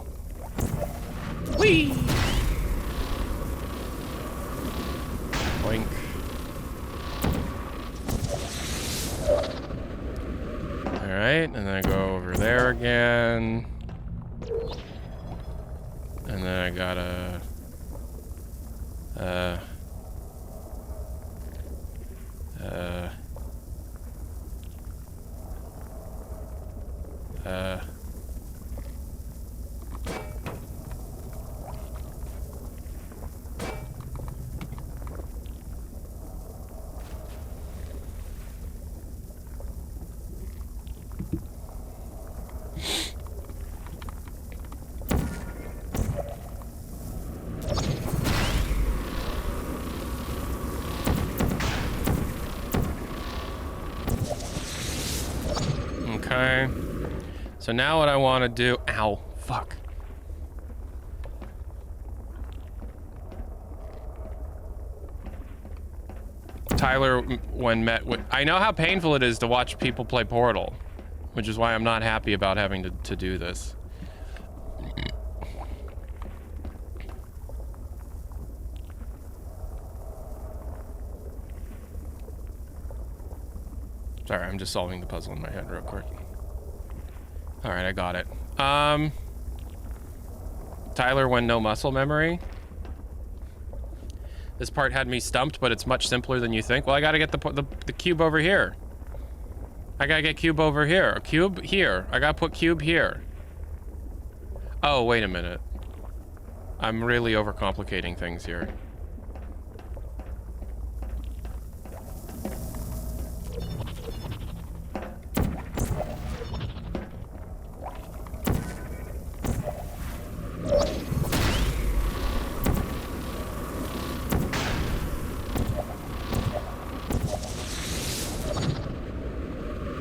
Whee! Boink. Alright, and then I go over there again. And then I gotta... Okay. So now what I want to do... Ow. Fuck. Tyler, when met with... I know how painful it is to watch people play Portal, which is why I'm not happy about having to do this. Sorry, I'm just solving the puzzle in my head real quick. Alright, I got it. Tyler, when no muscle memory. This part had me stumped, but it's much simpler than you think. Well, I gotta get the cube over here. I gotta get cube over here. A cube here. I gotta put cube here. Oh, wait a minute. I'm really overcomplicating things here.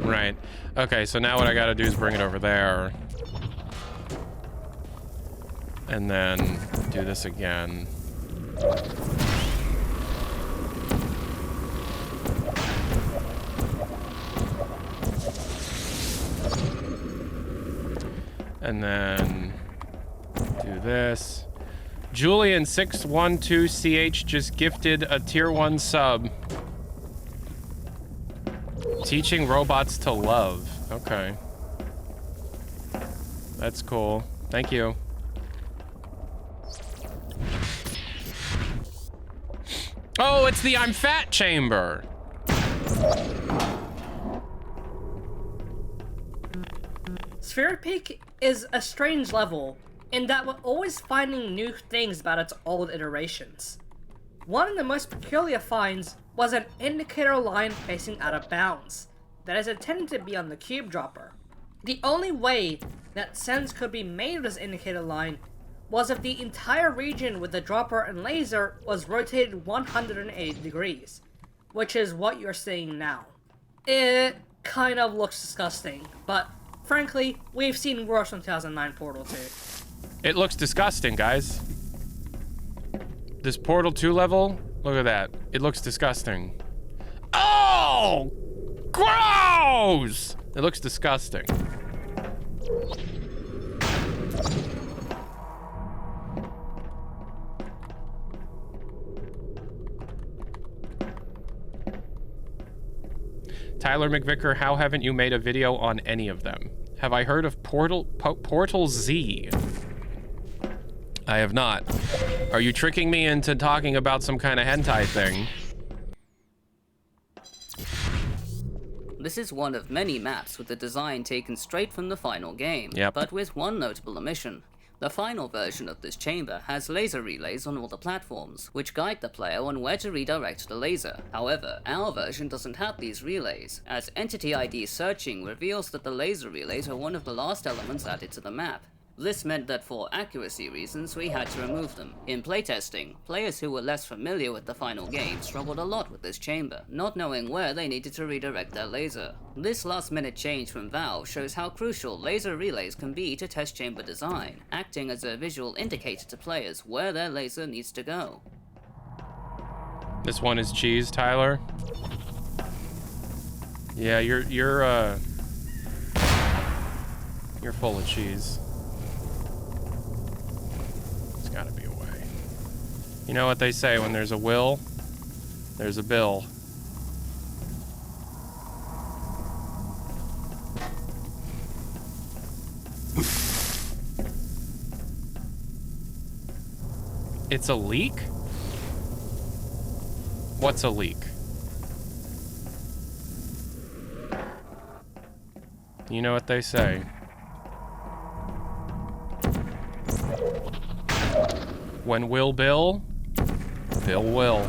Right. Okay, so now what I gotta do is bring it over there. And then do this again. And then do this. Julian612CH just gifted a tier 1 sub. Teaching robots to love. Okay. That's cool. Thank you. Oh, it's the I'm fat chamber. Sphere Peak is a strange level in that we're always finding new things about its old iterations. One of the most peculiar finds was an indicator line facing out of bounds that is intended to be on the cube dropper. The only way that sense could be made of this indicator line was if the entire region with the dropper and laser was rotated 180 degrees, which is what you're seeing now. It kind of looks disgusting, but frankly, we've seen worse on 2009 Portal 2. It looks disgusting, guys. This Portal 2 level, look at that. It looks disgusting. Oh! Gross! It looks disgusting. Tyler McVicker, how haven't you made a video on any of them? Have I heard of Portal Z? I have not. Are you tricking me into talking about some kind of hentai thing? This is one of many maps with the design taken straight from the final game, Yep. but with one notable omission. The final version of this chamber has laser relays on all the platforms, which guide the player on where to redirect the laser. However, our version doesn't have these relays, as Entity ID searching reveals that the laser relays are one of the last elements added to the map. This meant that for accuracy reasons, we had to remove them. In playtesting, players who were less familiar with the final game struggled a lot with this chamber, not knowing where they needed to redirect their laser. This last-minute change from Valve shows how crucial laser relays can be to test chamber design, acting as a visual indicator to players where their laser needs to go. This one is cheese, Tyler. Yeah, you're full of cheese. There's gotta be a way. You know what they say, when there's a will, there's a bill. It's a leak? What's a leak? You know what they say. When will Bill? Bill will.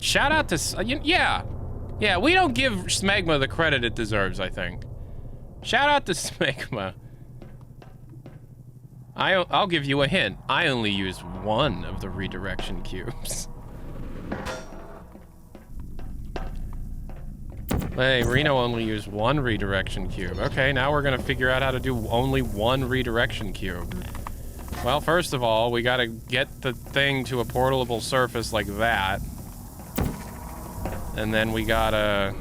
Shout out to... yeah. Yeah, we don't give Smegma the credit it deserves, I think. Shout out to Smegma. I'll give you a hint. I only used one of the redirection cubes. Hey, Reno only used one redirection cube. Okay, now we're gonna figure out how to do only one redirection cube. Well, first of all, we gotta get the thing to a portable surface like that. And then we gotta...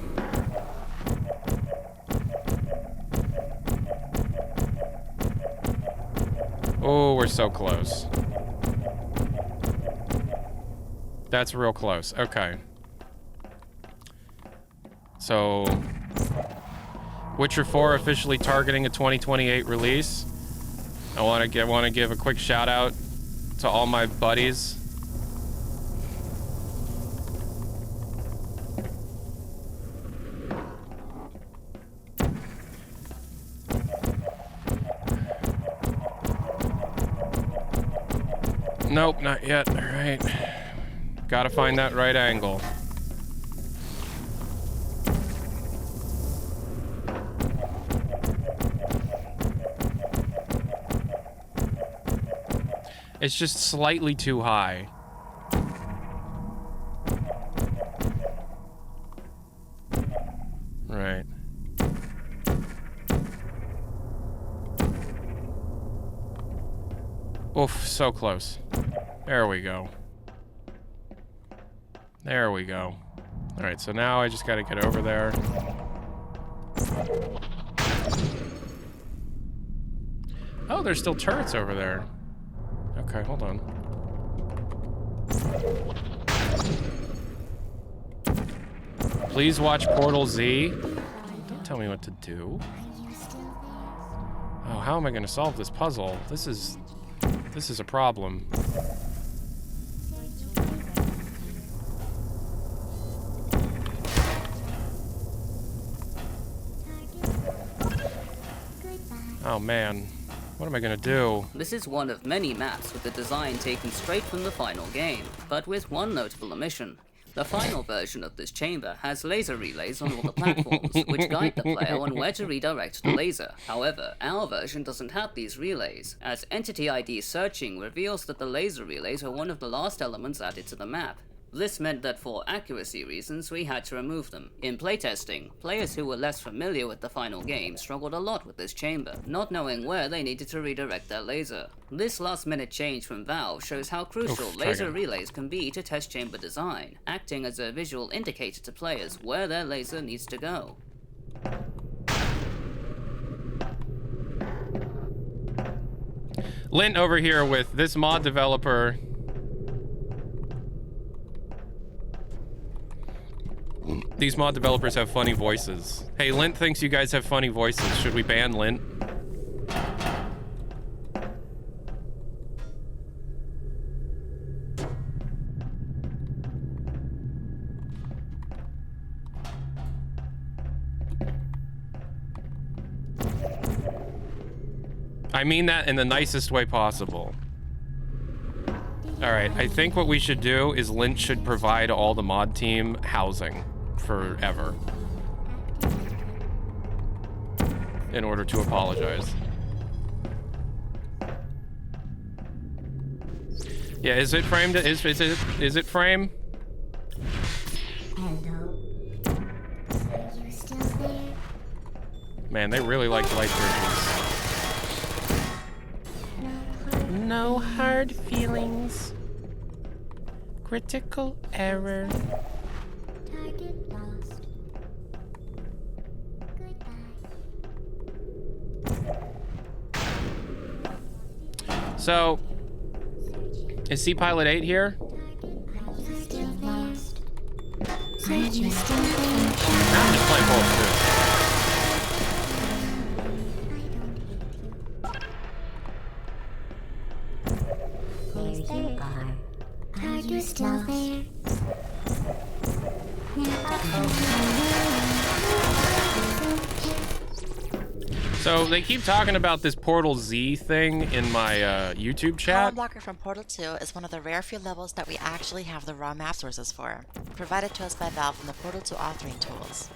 Oh, we're so close. That's real close. Okay. So, Witcher 4 officially targeting a 2028 release. I want to give a quick shout out to all my buddies. Nope, not yet. All right. Gotta find that right angle. It's just slightly too high. Right. Oof, so close. There we go. There we go. All right, so now I just gotta get over there. Oh, there's still turrets over there. Okay, hold on. Please watch Portal Z. Don't tell me what to do. Oh, how am I gonna solve this puzzle? This is a problem. Oh man, what am I gonna do? This is one of many maps with the design taken straight from the final game, but with one notable omission. The final version of this chamber has laser relays on all the platforms, which guide the player on where to redirect the laser. However, our version doesn't have these relays, as Entity ID searching reveals that the laser relays are one of the last elements added to the map. This meant that for accuracy reasons, we had to remove them. In playtesting, players who were less familiar with the final game struggled a lot with this chamber, not knowing where they needed to redirect their laser. This last-minute change from Valve shows how crucial laser relays can be to test chamber design, acting as a visual indicator to players where their laser needs to go. Lint over here with this mod developer. These mod developers have funny voices. Hey, Lint thinks you guys have funny voices. Should we ban Lint? I mean that in the nicest way possible. All right, I think what we should do is Lint should provide all the mod team housing forever in order to apologize. Yeah, is it framed? Is it frame? Hello. Are you still there? Man, they really like light bridges. No hard feelings. Critical error. Target lost. Goodbye. So, is C-Pilot 8 here? Still lost. Are you still there? I'm just playing Portal 2. There you are. Are you still there? So they keep talking about this Portal Z thing in my YouTube Column chat. Blocker from Portal 2 is one of the rare few levels that we actually have the raw map sources for, provided to us by Valve from the Portal 2 authoring tools.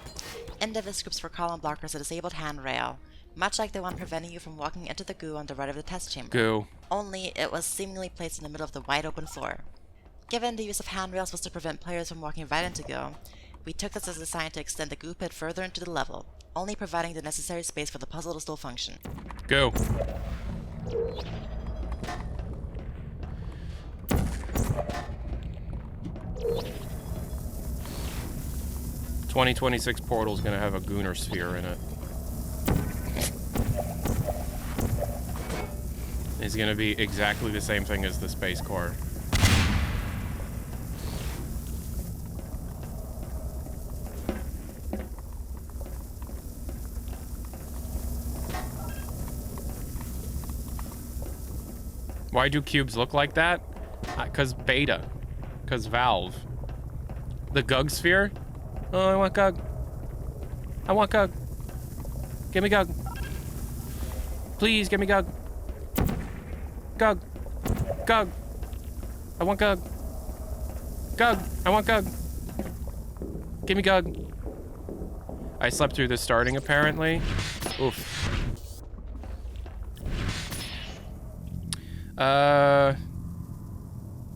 In the Vis groups for Column Blocker is a disabled handrail, much like the one preventing you from walking into the goo on the right of the test chamber. Goo. Only it was seemingly placed in the middle of the wide open floor. Given the use of handrails was to prevent players from walking right into goo, we took this as a sign to extend the goo pit further into the level, only providing the necessary space for the puzzle to still function. Go. "2026 Portal's gonna have a Gooner sphere in it. It's gonna be exactly the same thing as the Space Core. Why do cubes look like that? 'Cause beta. 'Cause Valve. The Gug sphere? Oh, I want Gug. I want Gug. Give me Gug. Please, give me Gug. Gug. Gug. I want Gug. Gug. I want Gug. Give me Gug. I slept through the starting, apparently. Oof.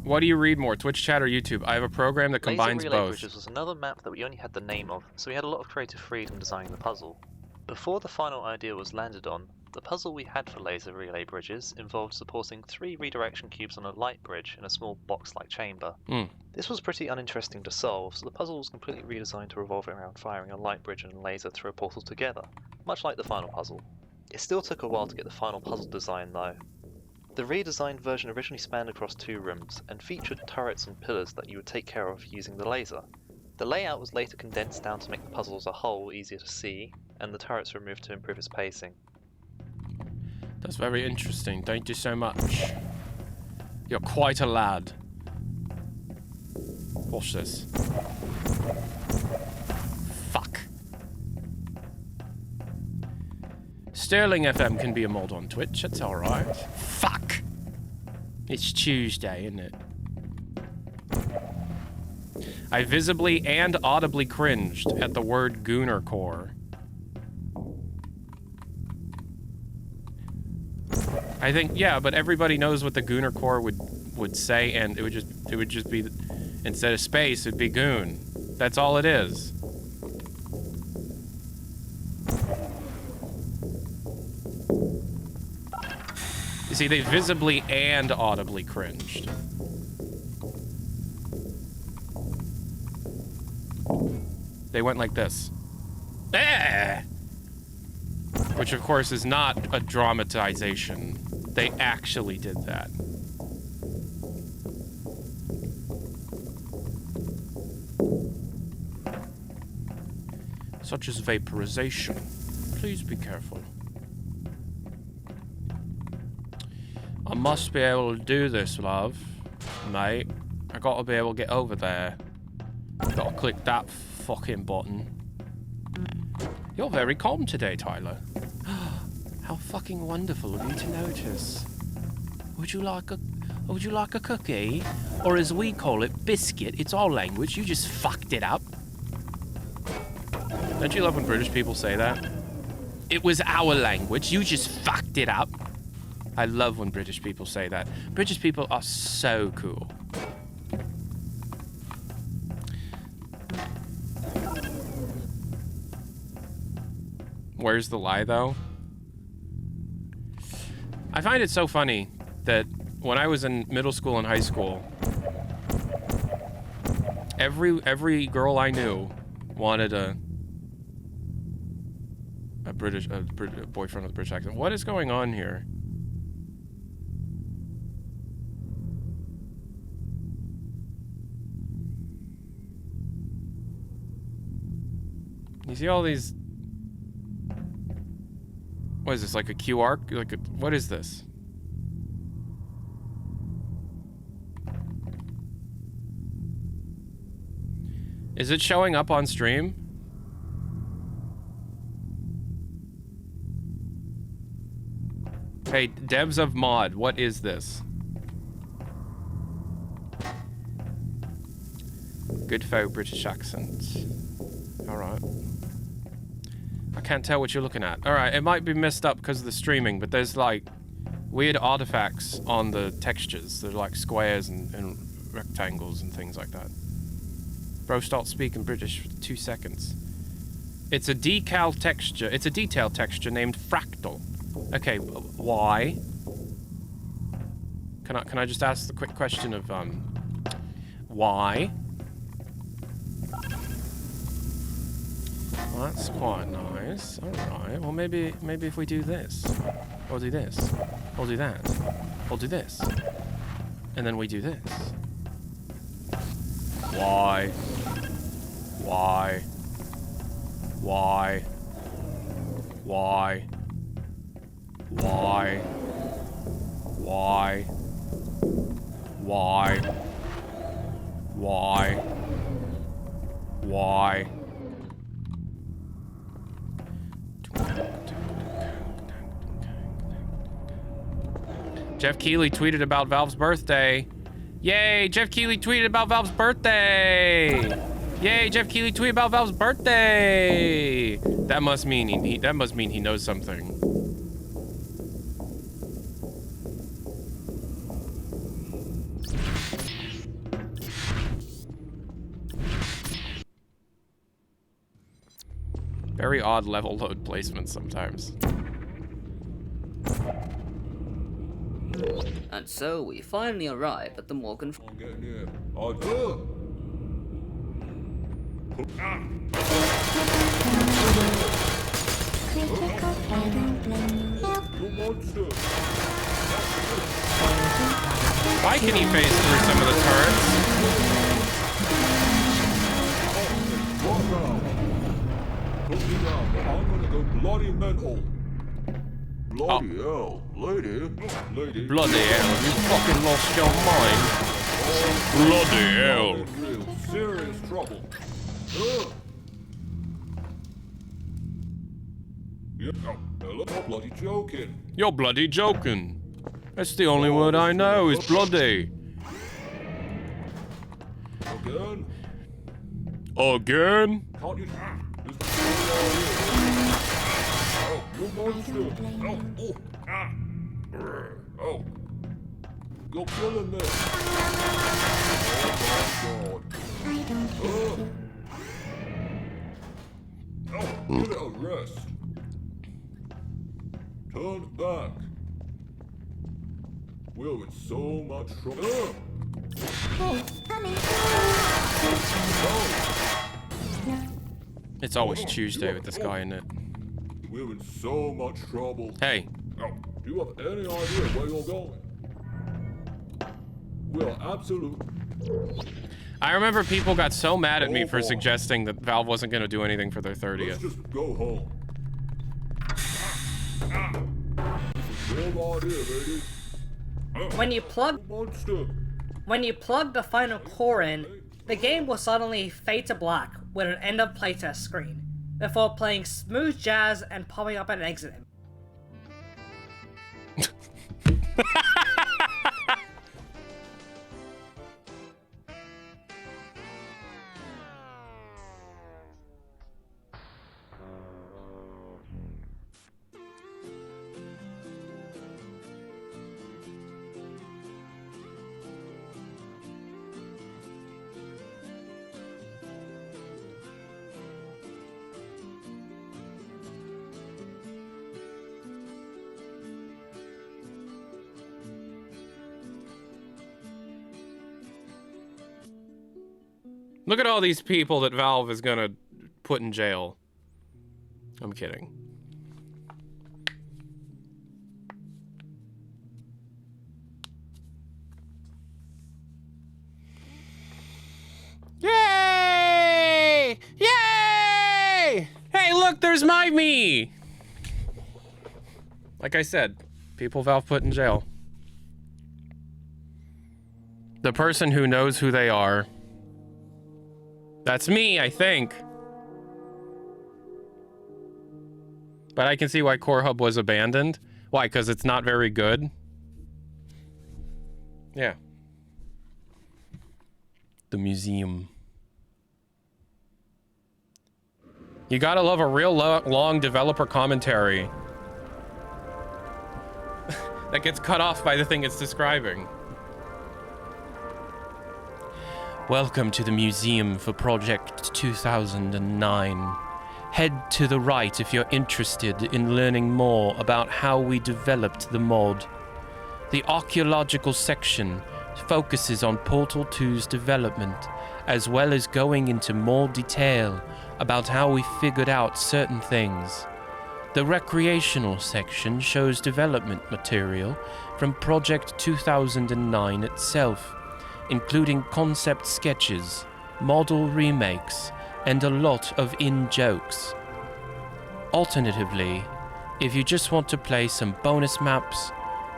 What do you read more, Twitch chat or YouTube? I have a program that combines Laser Relay both. Bridges was another map that we only had the name of, so we had a lot of creative freedom designing the puzzle. Before the final idea was landed on, the puzzle we had for Laser Relay Bridges involved supporting 3 redirection cubes on a light bridge in a small box-like chamber. This was pretty uninteresting to solve, so the puzzle was completely redesigned to revolve around firing a light bridge and a laser through a portal together, much like the final puzzle. It still took a while to get the final puzzle design though. The redesigned version originally spanned across 2 rooms, and featured turrets and pillars that you would take care of using the laser. The layout was later condensed down to make the puzzle as a whole easier to see, and the turrets removed to improve its pacing. That's very interesting. Thank you so much. You're quite a lad. Watch this. Fuck. Sterling FM can be a mod on Twitch. That's alright. Fuck! It's Tuesday, isn't it? I visibly and audibly cringed at the word Gooner Core. I think, yeah, but everybody knows what the Gooner Core would say, and it would just be, instead of space, it'd be goon. That's all it is. You see, they visibly and audibly cringed. They went like this. Ah! Which, of course, is not a dramatization. They actually did that. Such as vaporization. Please be careful. I must be able to do this, love. Mate. I gotta be able to get over there. Gotta click that fucking button. You're very calm today, Tyler. How fucking wonderful of you to notice. Would you like a cookie? Or as we call it, biscuit. It's our language. You just fucked it up. Don't you love when British people say that? It was our language. You just fucked it up. I love when British people say that. British people are so cool. Where's the lie, though? I find it so funny that when I was in middle school and high school, every girl I knew wanted a boyfriend with a British accent. What is going on here? You see all these... What is this, like a QR? What is this? Is it showing up on stream? Hey, devs of mod, what is this? Good faux British accents. Alright. I can't tell what you're looking at. Alright, it might be messed up because of the streaming, but there's like weird artifacts on the textures. They're like squares and rectangles and things like that. Bro, start speaking British for 2 seconds. It's a decal texture. It's a detail texture named fractal. Okay, why? Can I just ask the quick question of why? Well, that's quite nice. Alright, well maybe if we do this. Or do this. Or do that. Or do this. And then we do this. Why? Why? Why? Why? Why? Why? Why? Why? Why? Jeff Keighley tweeted about Valve's birthday. Yay, Jeff Keighley tweeted about Valve's birthday. Yay, Jeff Keighley tweeted about Valve's birthday. That must mean he knows something. Very odd level load placement sometimes. And so we finally arrive at the Morgan. Why can he phase through some of the turrets? I'm gonna go bloody mental. Bloody hell, lady. Bloody hell, you fucking lost your mind. Bloody hell. I'm in real serious trouble. Yeah, hello, bloody joking. You're bloody joking. That's the only word I know is bloody. Again? Again? Can't you... Oh, you monster. Oh. You're killing me. Oh, my God. I don't hate you. Oh, give it a rest. Turn back. We're in so much trouble. Hey, honey. It's always Tuesday with this guy in it. We're in so much trouble. Hey. Now, do you have any idea where you're going? We're absolute. I remember people got so mad at me for suggesting that Valve wasn't going to do anything for their 30th. Let's just go home. This is your idea, lady. When you plug the final core in, the game will suddenly fade to black with an end of playtest screen, before playing smooth jazz and popping up an exit. Look at all these people that Valve is gonna put in jail. I'm kidding. Yay! Yay! Hey, look, there's my me! Like I said, people Valve put in jail. The person who knows who they are. That's me, I think. But I can see why Core Hub was abandoned. Why? Because it's not very good? Yeah. The museum. You gotta love a real long developer commentary that gets cut off by the thing it's describing. Welcome to the museum for Project 2009. Head to the right if you're interested in learning more about how we developed the mod. The archaeological section focuses on Portal 2's development, as well as going into more detail about how we figured out certain things. The recreational section shows development material from Project 2009 itself, including concept sketches, model remakes, and a lot of in-jokes. Alternatively, if you just want to play some bonus maps,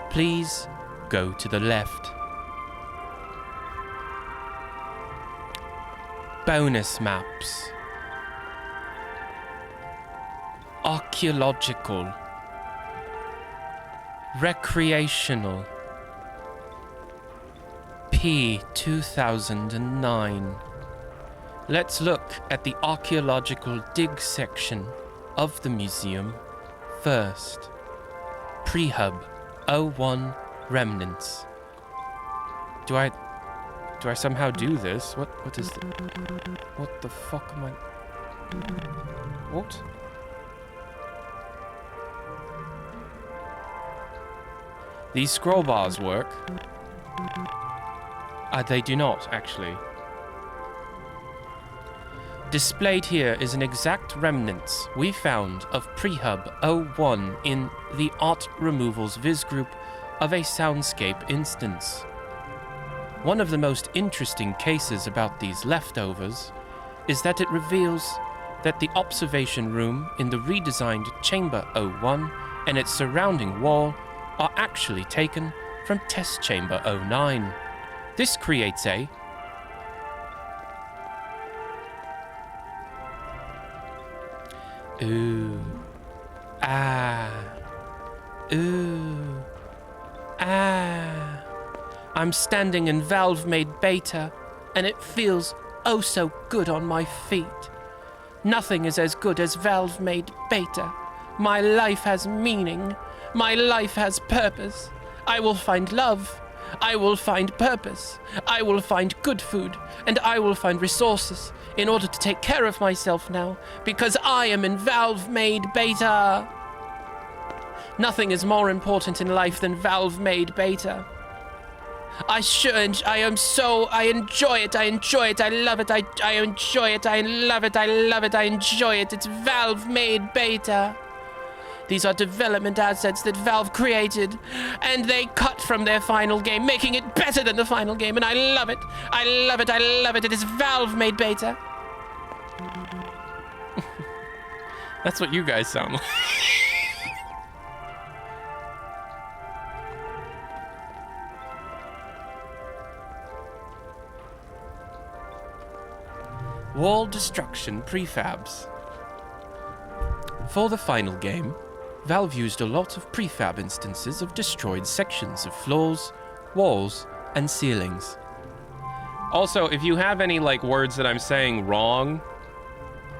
please go to the left. Bonus maps. Archaeological. Recreational. P 2009. Let's look at the archaeological dig section of the museum first. Pre-hub 01 remnants. Do I somehow do this? What is the... What the fuck am I... What? These scroll bars work. They do not, actually. Displayed here is an exact remnants we found of Prehub 01 in the Art Removals Viz group of a soundscape instance. One of the most interesting cases about these leftovers is that it reveals that the observation room in the redesigned Chamber 01 and its surrounding wall are actually taken from Test Chamber 09. This creates a ooh, ah, ooh, ah. I'm standing in Valve-made beta, and it feels oh so good on my feet. Nothing is as good as Valve-made beta. My life has meaning. My life has purpose. I will find love. I will find purpose. I will find good food. And I will find resources in order to take care of myself now, because I am in Valve-made beta. Nothing is more important in life than Valve-made beta. I enjoy it, I enjoy it, I love it, I enjoy it, I love it, I love it, I enjoy it. It's Valve-made beta. These are development assets that Valve created, and they cut from their final game, making it better than the final game, and I love it. I love it, I love it. It is Valve-made beta. That's what you guys sound like. Wall destruction prefabs. For the final game, Valve used a lot of prefab instances of destroyed sections of floors, walls, and ceilings. Also, if you have any like words that I'm saying wrong,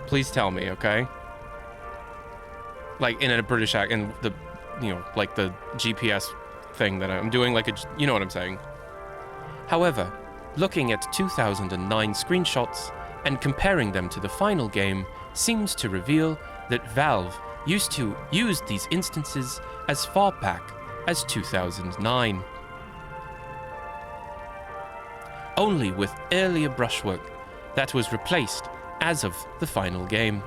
please tell me, okay? Like in a British accent, the, you know, like the GPS thing that I'm doing, like a, you know what I'm saying. However, looking at 2009 screenshots and comparing them to the final game seems to reveal that Valve used to use these instances as far back as 2009. Only with earlier brushwork that was replaced as of the final game.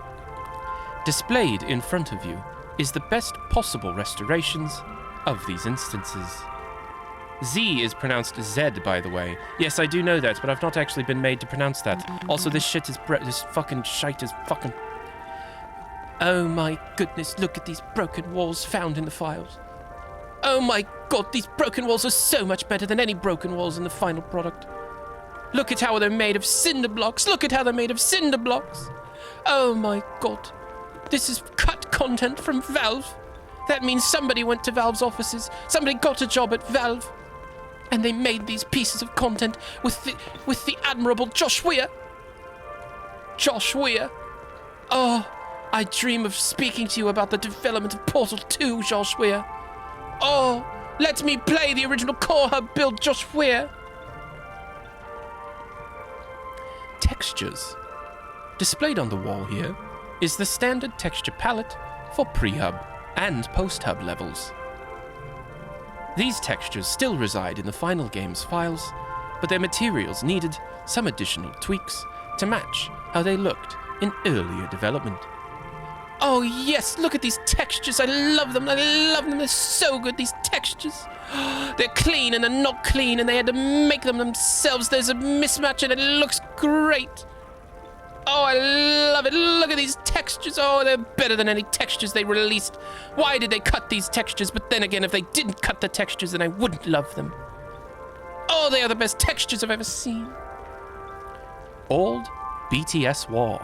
Displayed in front of you is the best possible restorations of these instances. Z is pronounced Z, by the way. Yes, I do know that, but I've not actually been made to pronounce that. Also, this shit is this fucking shite is fucking... Oh my goodness, look at these broken walls found in the files. Oh my god, these broken walls are so much better than any broken walls in the final product. Look at how they're made of cinder blocks. Look at how they're made of cinder blocks. Oh my god. This is cut content from Valve. That means somebody went to Valve's offices. Somebody got a job at Valve. And they made these pieces of content with the admirable Josh Weir. Josh Weir. Oh, I dream of speaking to you about the development of Portal 2, Josh Weir. Oh, let me play the original Core Hub build, Josh Weir. Textures. Displayed on the wall here is the standard texture palette for pre-hub and post-hub levels. These textures still reside in the final game's files, but their materials needed some additional tweaks to match how they looked in earlier development. Oh yes, look at these textures, I love them, they're so good, these textures. They're clean and they're not clean and they had to make them themselves, there's a mismatch and it looks great. Oh, I love it. Look at these textures. Oh, they're better than any textures they released. Why did they cut these textures? But then again, if they didn't cut the textures, then I wouldn't love them. Oh, they are the best textures I've ever seen. Old BTS wall.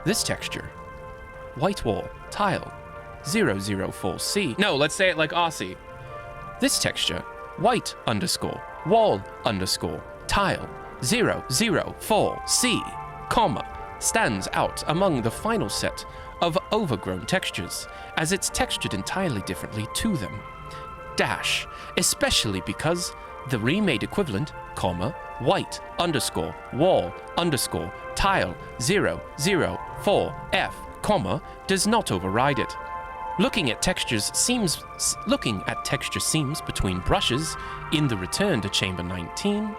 This texture. White wall, tile, 004C. No, let's say it like Aussie. This texture. White _ wall _ tile, 004C. Comma, stands out among the final set of overgrown textures, as it's textured entirely differently to them. Dash, especially because the remade equivalent, comma, white _ wall _ tile 004F, comma, does not override it. Looking at texture seams between brushes in the return to Chamber 19,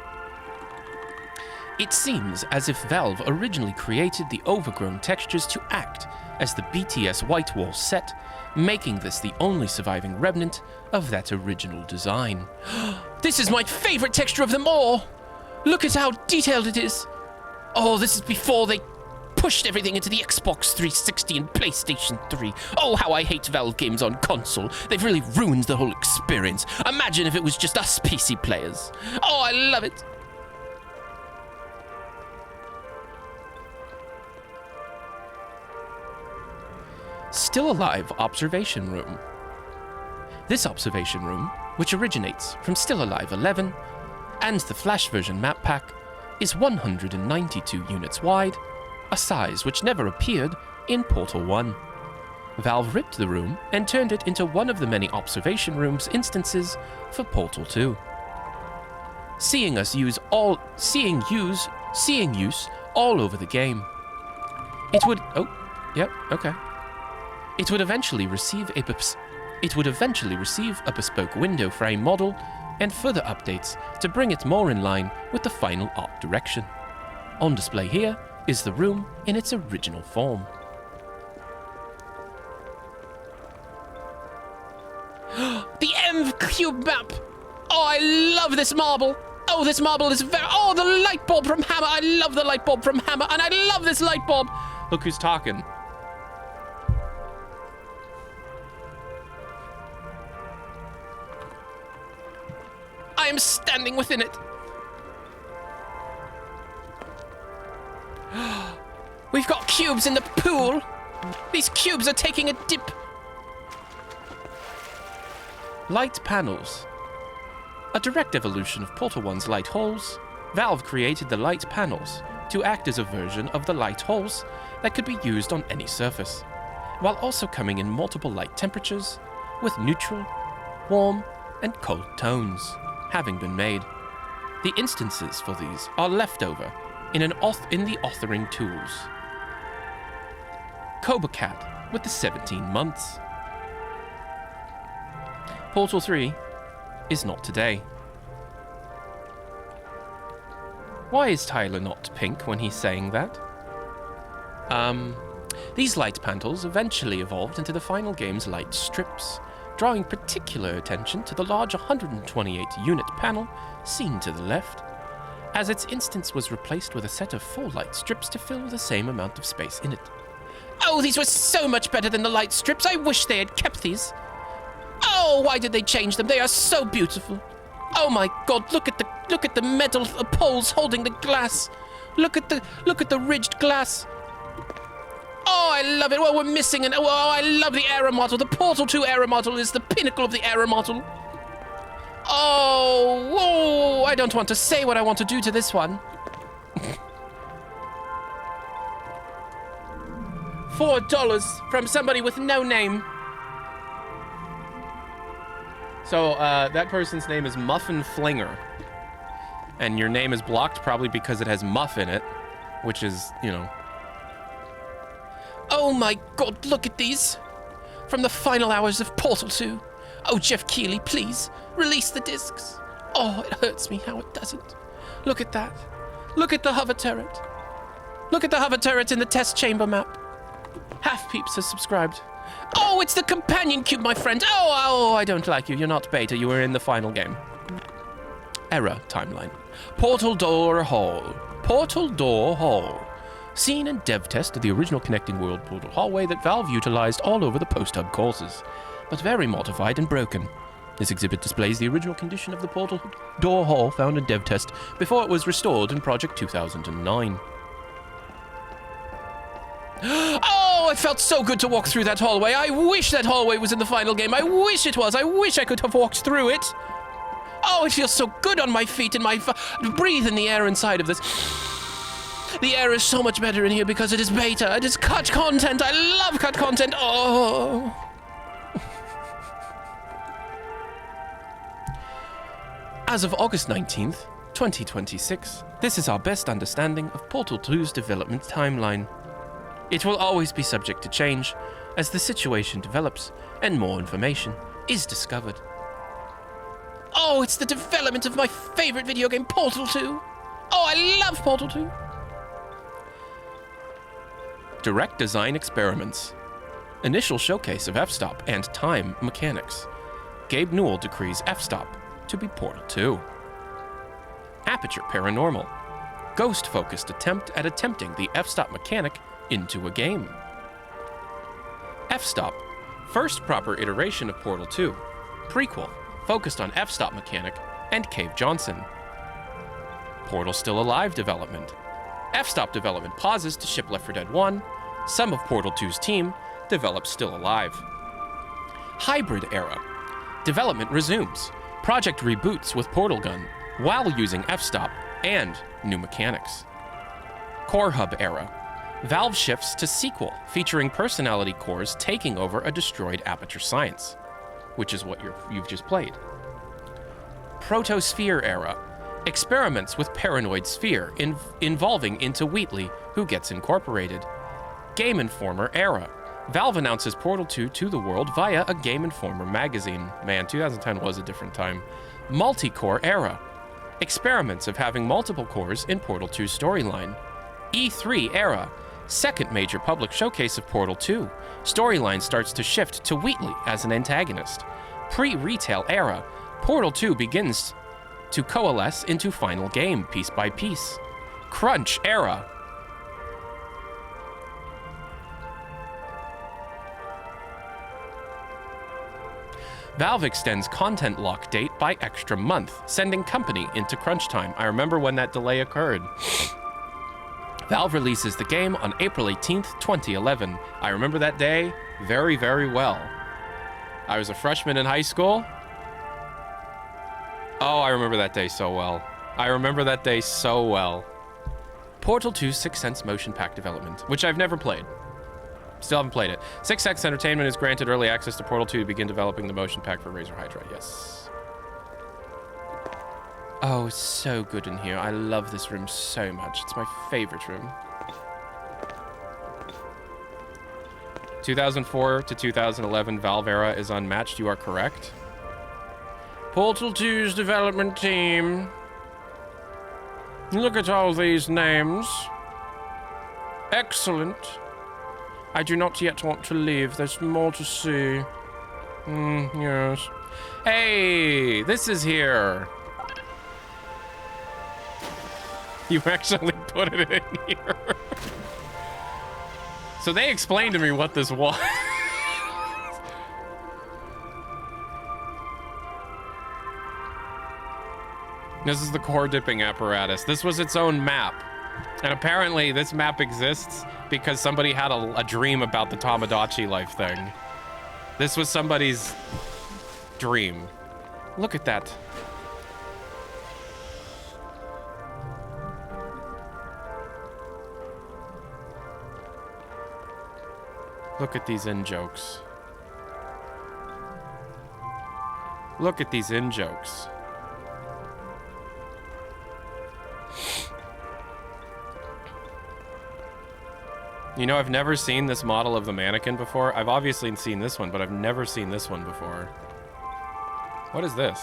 it seems as if Valve originally created the overgrown textures to act as the BTS white wall set, making this the only surviving remnant of that original design. This is my favorite texture of them all! Look at how detailed it is! Oh, this is before they pushed everything into the Xbox 360 and PlayStation 3. Oh, how I hate Valve games on console. They've really ruined the whole experience. Imagine if it was just us PC players. Oh, I love it! Still Alive Observation Room. This observation room, which originates from Still Alive 11 and the Flash version map pack, is 192 units wide, a size which never appeared in Portal 1. Valve ripped the room and turned it into one of the many observation rooms instances for Portal 2. Seeing use all over the game. It would eventually receive a bespoke window frame model and further updates to bring it more in line with the final art direction. On display here is the room in its original form. The M cube map! Oh, I love this marble! Oh, this marble is very... Oh, the light bulb from Hammer! I love the light bulb from Hammer, and I love this light bulb! Look who's talking. I am standing within it. We've got cubes in the pool. These cubes are taking a dip. Light panels. A direct evolution of Portal 1's light holes, Valve created the light panels to act as a version of the light holes that could be used on any surface, while also coming in multiple light temperatures, with neutral, warm, and cold tones having been made. The instances for these are left over in the authoring tools. Cobra Cat with the 17 months. Portal 3 is not today. Why is Tyler not pink when he's saying that? These light panels eventually evolved into the final game's light strips, drawing particular attention to the large 128-unit panel seen to the left, as its instance was replaced with a set of 4 light strips to fill the same amount of space in it. Oh, these were so much better than the light strips. I wish they had kept these. Oh, why did they change them? They are so beautiful. Oh my God, look at the metal poles holding the glass. Look at the ridged glass. Oh, I love it. Well, we're missing oh, I love the error model. The Portal 2 error model is the pinnacle of the error model. Oh, whoa, I don't want to say what I want to do to this one. $4 from somebody with no name. So, that person's name is Muffin Flinger. And your name is blocked probably because it has muff in it, which is, you know. Oh my God, look at these. From the final hours of Portal 2. Oh, Jeff Keighley, please, release the discs. Oh, it hurts me how it doesn't. Look at that. Look at the hover turret. Look at the hover turret in the test chamber map. Half Peeps has subscribed. Oh, it's the companion cube, my friend. Oh, I don't like you. You're not beta. You were in the final game. Error timeline. Portal Door Hall. Portal Door Hall. Seen and dev test of the original Connecting World Portal hallway that Valve utilized all over the post-hub courses, but very modified and broken. This exhibit displays the original condition of the Portal Door Hall found in dev test before it was restored in Project 2009. Oh, it felt so good to walk through that hallway. I wish that hallway was in the final game. I wish it was. I wish I could have walked through it. Oh, it feels so good on my feet and breathe in the air inside of this. The air is so much better in here because it is beta. It is cut content. I love cut content. Oh. As of August 19th, 2026, this is our best understanding of Portal 2's development timeline. It will always be subject to change as the situation develops and more information is discovered. Oh, it's the development of my favorite video game, Portal 2. Oh, I love Portal 2. Direct design experiments. Initial showcase of f-stop and time mechanics. Gabe Newell decrees f-stop to be Portal 2. Aperture Paranormal. Ghost-focused attempt at attempting the f-stop mechanic into a game. F-stop. First proper iteration of Portal 2. Prequel. Focused on f-stop mechanic and Cave Johnson. Portal Still Alive development. F-stop development pauses to ship Left 4 Dead 1. Some of Portal 2's team develops Still Alive. Hybrid era. Development resumes. Project reboots with Portal Gun while using f-stop and new mechanics. Core Hub era. Valve shifts to sequel featuring personality cores taking over a destroyed Aperture Science, which is what you've just played. Protosphere era. Experiments with Paranoid Sphere involving Into Wheatley, who gets incorporated. Game Informer era. Valve announces Portal 2 to the world via a Game Informer magazine. Man, 2010 was a different time. Multi-core era. Experiments of having multiple cores in Portal 2's storyline. E3 era. Second major public showcase of Portal 2. Storyline starts to shift to Wheatley as an antagonist. Pre-retail era. Portal 2 begins to coalesce into final game, piece by piece. Crunch era. Valve extends content lock date by extra month, sending company into crunch time. I remember when that delay occurred. Valve releases the game on April 18th, 2011. I remember that day very, very well. I was a freshman in high school. Oh, I remember that day so well. I remember that day so well. Portal 2 Sixth Sense motion pack development, which I've never played. Still haven't played it. Sixth Sense Entertainment is granted early access to Portal 2 to begin developing the motion pack for Razor Hydra. Yes. Oh, it's so good in here. I love this room so much. It's my favorite room. 2004 to 2011 Valve era is unmatched. You are correct. Portal 2's development team. Look at all these names. Excellent. I do not yet want to leave. There's more to see. Yes. Hey, this is here. You actually put it in here. So they explained to me what this was. This is the core dipping apparatus. This was its own map. And apparently this map exists because somebody had a dream about the Tamagotchi life thing. This was somebody's dream. Look at that. Look at these in-jokes. Look at these in-jokes. You know, I've never seen this model of the mannequin before. I've obviously seen this one, but I've never seen this one before. What is this?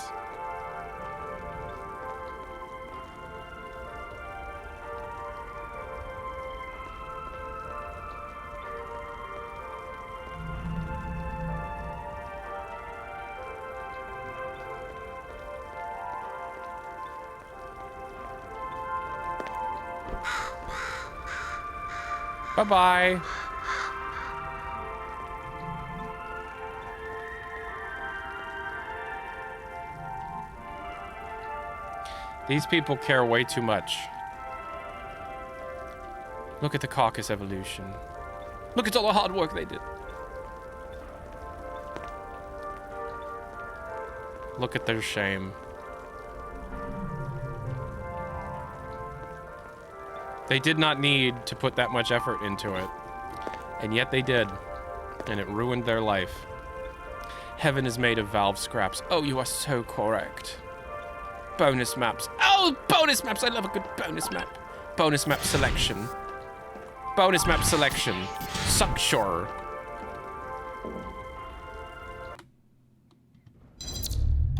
Bye-bye. These people care way too much. Look at the caucus evolution. Look at all the hard work they did. Look at their shame. They did not need to put that much effort into it. And yet they did. And it ruined their life. Heaven is made of Valve scraps. Oh, you are so correct. Bonus maps. Oh, bonus maps! I love a good bonus map. Bonus map selection. Bonus map selection. Suckshore.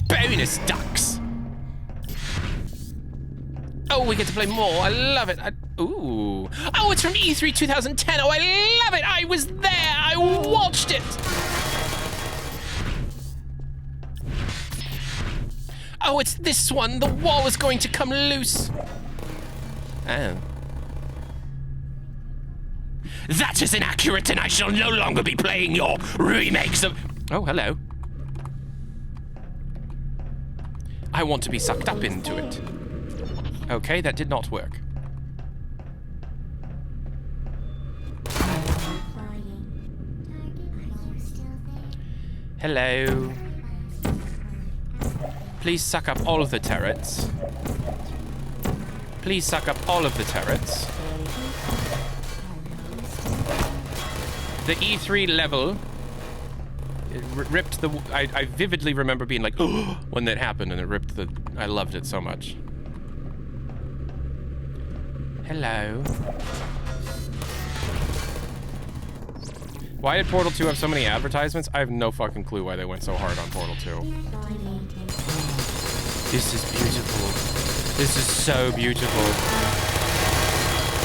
Bonus ducks. Oh, we get to play more. I love it. Ooh. Oh, it's from E3 2010. Oh, I love it. I was there. I watched it. Oh, it's this one. The wall is going to come loose. Oh. That is inaccurate, and I shall no longer be playing your remakes of... Oh, hello. I want to be sucked up into it. Okay, that did not work. Hello. Please suck up all of the turrets. Please suck up all of the turrets. The E3 level, it ripped the... I vividly remember being like, oh, when that happened, and it ripped the... I loved it so much. Hello. Why did Portal 2 have so many advertisements? I have no fucking clue why they went so hard on Portal 2. This is beautiful. This is so beautiful.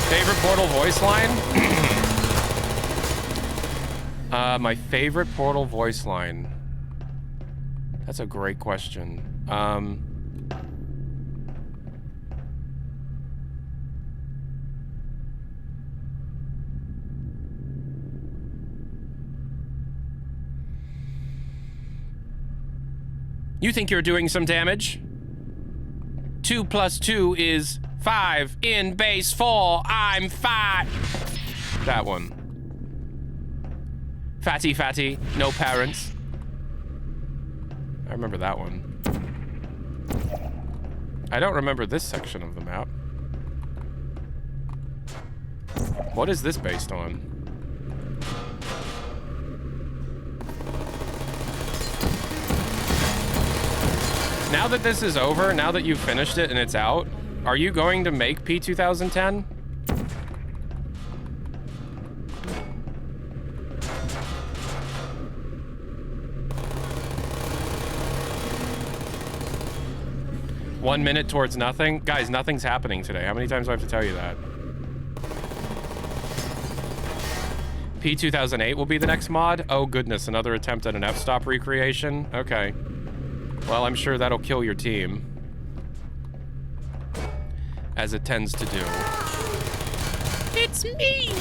Favorite Portal voice line? My favorite Portal voice line. That's a great question. You think you're doing some damage? 2 + 2 is 5 in base 4. I'm fat. That one. Fatty, fatty, no parents. I remember that one. I don't remember this section of the map. What is this based on? Now that this is over, now that you've finished it and it's out, are you going to make P2010? 1 minute towards nothing? Guys, nothing's happening today. How many times do I have to tell you that? P2008 will be the next mod? Oh goodness, another attempt at an f-stop recreation? Okay. Well, I'm sure that'll kill your team. As it tends to do. It's me!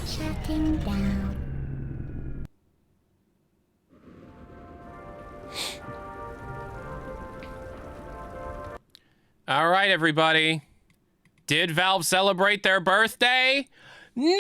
Shutting down. All right, everybody. Did Valve celebrate their birthday? No!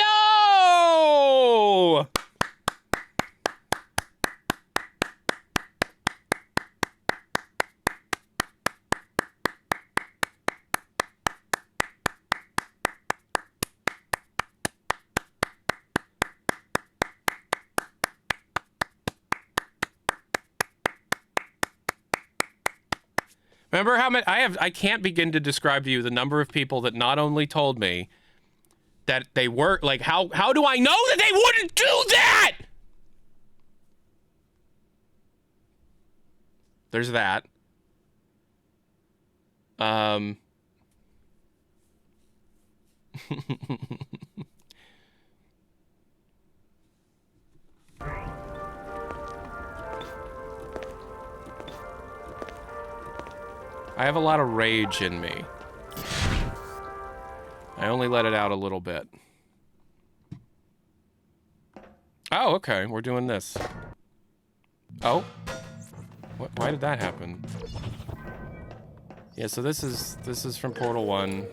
Remember how many I can't begin to describe to you the number of people that not only told me that they were like, how do I know that they wouldn't do that? There's that. I have a lot of rage in me. I only let it out a little bit. Oh, okay, we're doing this. Oh? What, why did that happen? Yeah, so this is from Portal 1.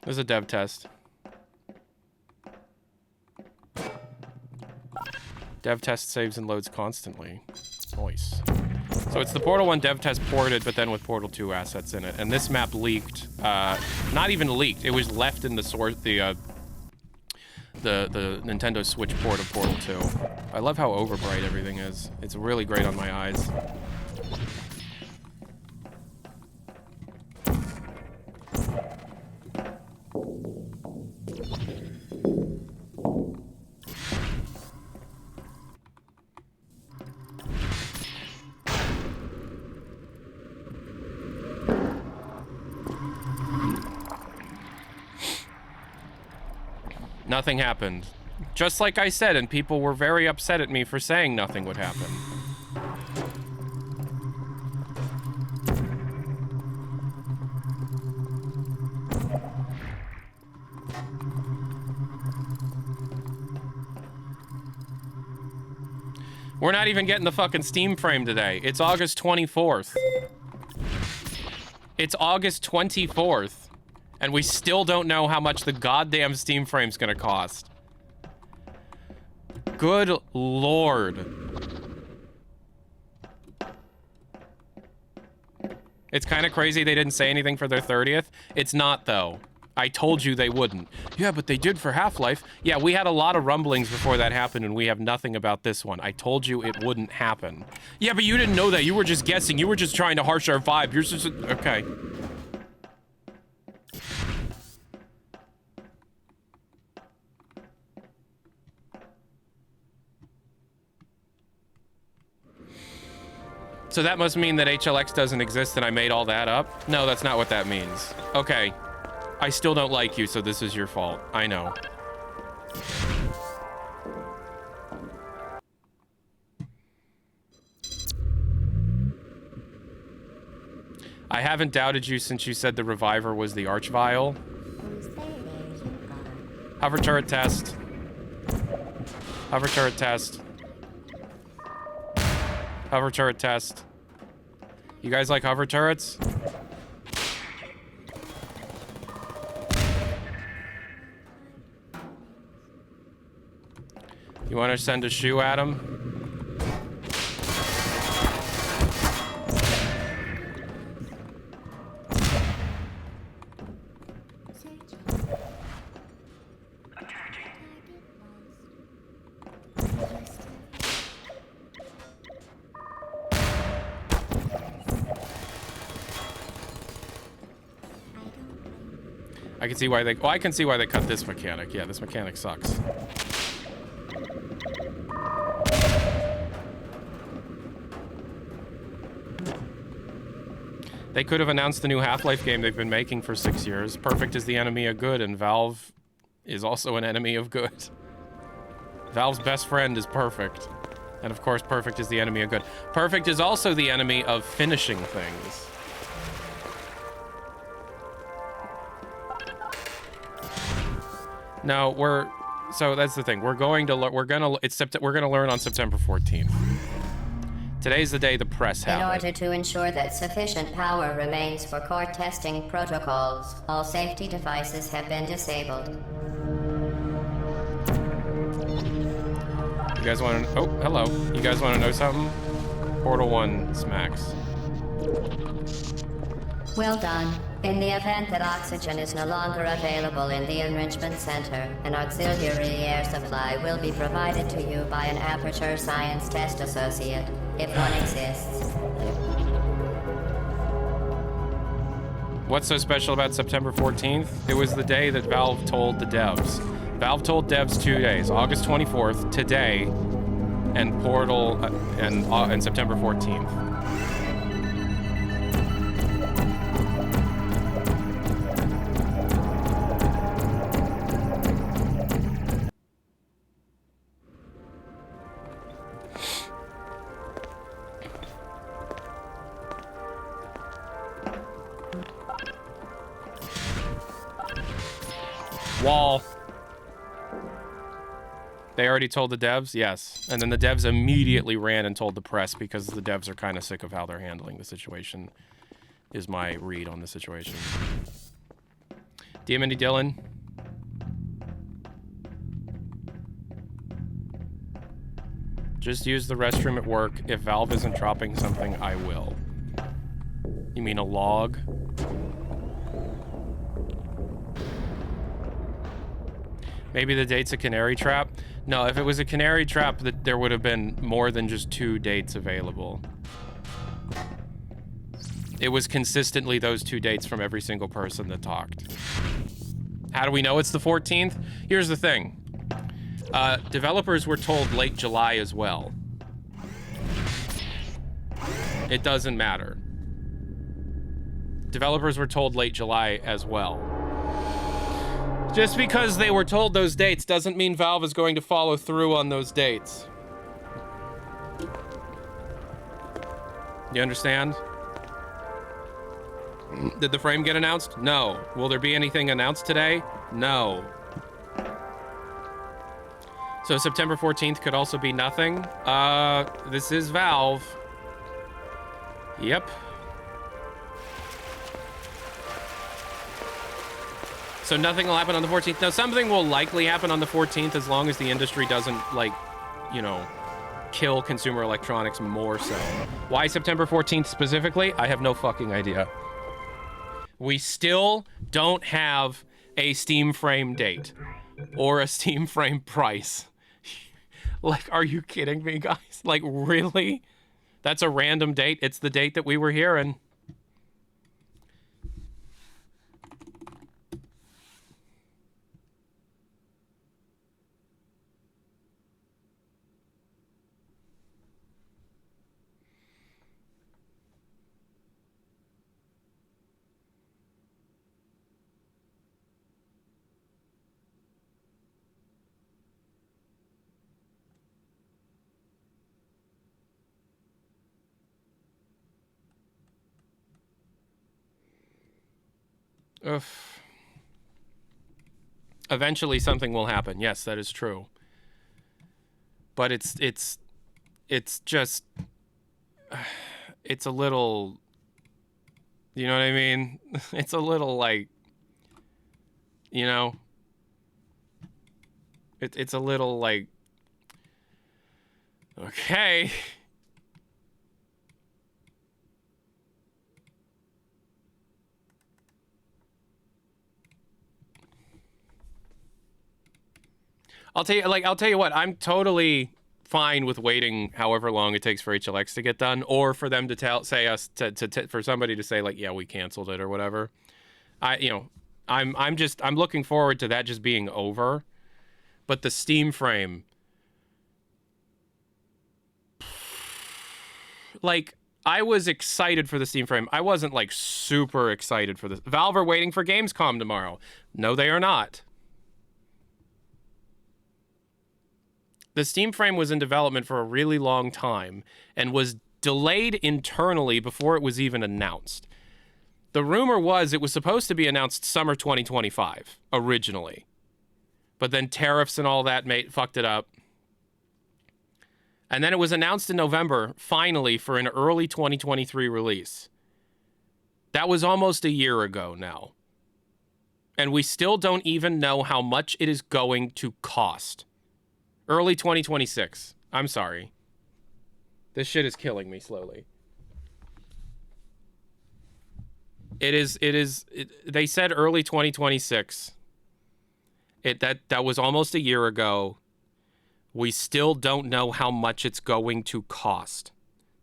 There's a dev test. Dev test saves and loads constantly. Nice. So it's the Portal 1 dev test ported, but then with Portal 2 assets in it. And this map leaked. Not even leaked. It was left in the source, the Nintendo Switch port of Portal 2. I love how overbright everything is. It's really great on my eyes. Nothing happened. Just like I said, and people were very upset at me for saying nothing would happen. We're not even getting the fucking Steam frame today. It's August 24th. It's August 24th. And we still don't know how much the goddamn Steam frame's gonna cost. Good lord. It's kind of crazy they didn't say anything for their 30th. It's not, though. I told you they wouldn't. Yeah, but they did for Half-Life. Yeah, we had a lot of rumblings before that happened, and we have nothing about this one. I told you it wouldn't happen. Yeah, but you didn't know that. You were just guessing. You were just trying to harsh our vibe. You're just... Okay. So that must mean that HLX doesn't exist and I made all that up? No, that's not what that means. Okay. I still don't like you, so this is your fault. I know. I haven't doubted you since you said the Reviver was the Archvile. Hover turret test. Hover turret test. Hover turret test. You guys like hover turrets? You want to send a shoe at him? I can see why they... Oh, I can see why they cut this mechanic. Yeah, this mechanic sucks. They could have announced the new Half-Life game they've been making for 6 years. Perfect is the enemy of good, and Valve is also an enemy of good. Valve's best friend is perfect. And of course, perfect is the enemy of good. Perfect is also the enemy of finishing things. No, so that's the thing. We're gonna learn on September 14th. Today's the day the press have In it. order to ensure that sufficient power remains for core testing protocols, all safety devices have been disabled. You guys want to? Oh, hello. You guys want to know something? Portal 1 smacks. Well done. In the event that oxygen is no longer available in the enrichment center, an auxiliary air supply will be provided to you by an Aperture Science Test Associate, if one exists. What's so special about September 14th? It was the day that Valve told the devs. Valve told devs 2 days, August 24th, today, and Portal, and September 14th. Wall. They already told the devs? Yes. And then the devs immediately ran and told the press because the devs are kind of sick of how they're handling the situation, is my read on the situation. DMND Dylan. Just use the restroom at work. If Valve isn't dropping something, I will. You mean a log? Maybe the date's a canary trap? No, if it was a canary trap, there would have been more than just 2 dates available. It was consistently those 2 dates from every single person that talked. How do we know it's the 14th? Here's the thing. Developers were told late July as well. It doesn't matter. Developers were told late July as well. Just because they were told those dates doesn't mean Valve is going to follow through on those dates. You understand? Did the frame get announced? No. Will there be anything announced today? No. So September 14th could also be nothing. This is Valve. Yep. So nothing will happen on the 14th. Now, something will likely happen on the 14th as long as the industry doesn't, like, you know, kill consumer electronics more so. Why September 14th specifically? I have no fucking idea. We still don't have a Steam frame date or a Steam frame price. Like, are you kidding me, guys? Like, really? That's a random date? It's the date that we were hearing. Ugh. Eventually something will happen. Yes, that is true. But it's just, it's a little, you know what I mean? It's a little like, you know, it's a little like, okay. I'll tell you what, I'm totally fine with waiting however long it takes for HLX to get done, or for them to for somebody to say, like, yeah, we canceled it or whatever. I'm looking forward to that just being over. But the Steam frame, like, I was excited for the Steam frame. I wasn't like super excited for this. Valve are waiting for Gamescom tomorrow. No, they are not. The Steam frame was in development for a really long time and was delayed internally before it was even announced. The rumor was it was supposed to be announced summer 2025 originally. But then tariffs and all that fucked it up. And then it was announced in November, finally, for an early 2023 release. That was almost a year ago now. And we still don't even know how much it is going to cost. Early 2026. I'm sorry. This shit is killing me slowly. They said early 2026. That was almost a year ago. We still don't know how much it's going to cost.